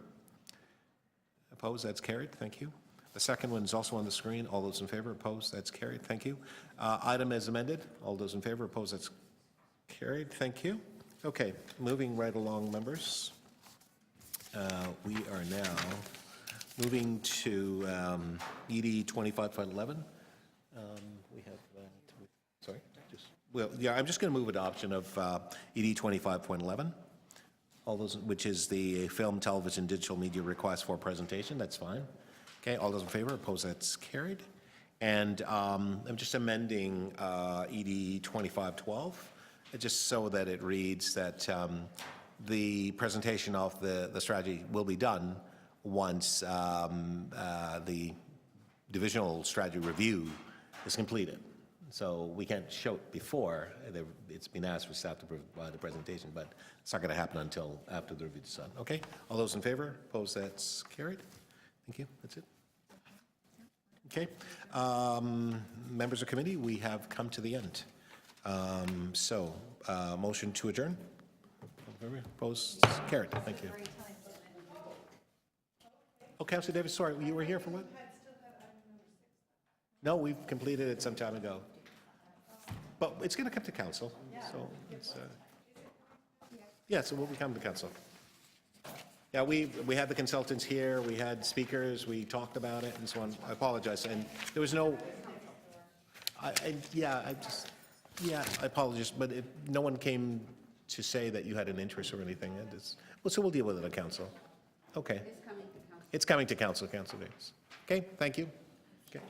Opposed? That's carried. Thank you. The second one is also on the screen. All those in favor? Opposed? That's carried. Thank you. Item as amended. All those in favor? Opposed? That's carried. Thank you. Okay, moving right along, members. We are now moving to ED 25.11. We have, sorry, I'm just going to move adoption of ED 25.11. All those, which is the film, television, digital media request for presentation, that's fine. Okay, all those in favor, opposed, that's carried. And I'm just amending ED 2512, just so that it reads that the presentation of the strategy will be done once the divisional strategy review is completed. So we can't show it before. It's been asked for staff to provide the presentation, but it's not going to happen until after the review is done. Okay? All those in favor? Opposed? That's carried. Thank you. That's it. Okay. Members of committee, we have come to the end. Motion to adjourn? Opposed? Carried. Thank you. Oh, Councillor Davis, sorry, you were here for what? No, we've completed it some time ago. But it's going to come to council, so it's, yeah, so we'll come to council. Yeah, we had the consultants here, we had speakers, we talked about it and so on. I apologize, and there was no, I apologize, but no one came to say that you had an interest or anything. Well, so we'll deal with it at council. Okay. It's coming to council, Councillor Davis. Okay, thank you. Okay.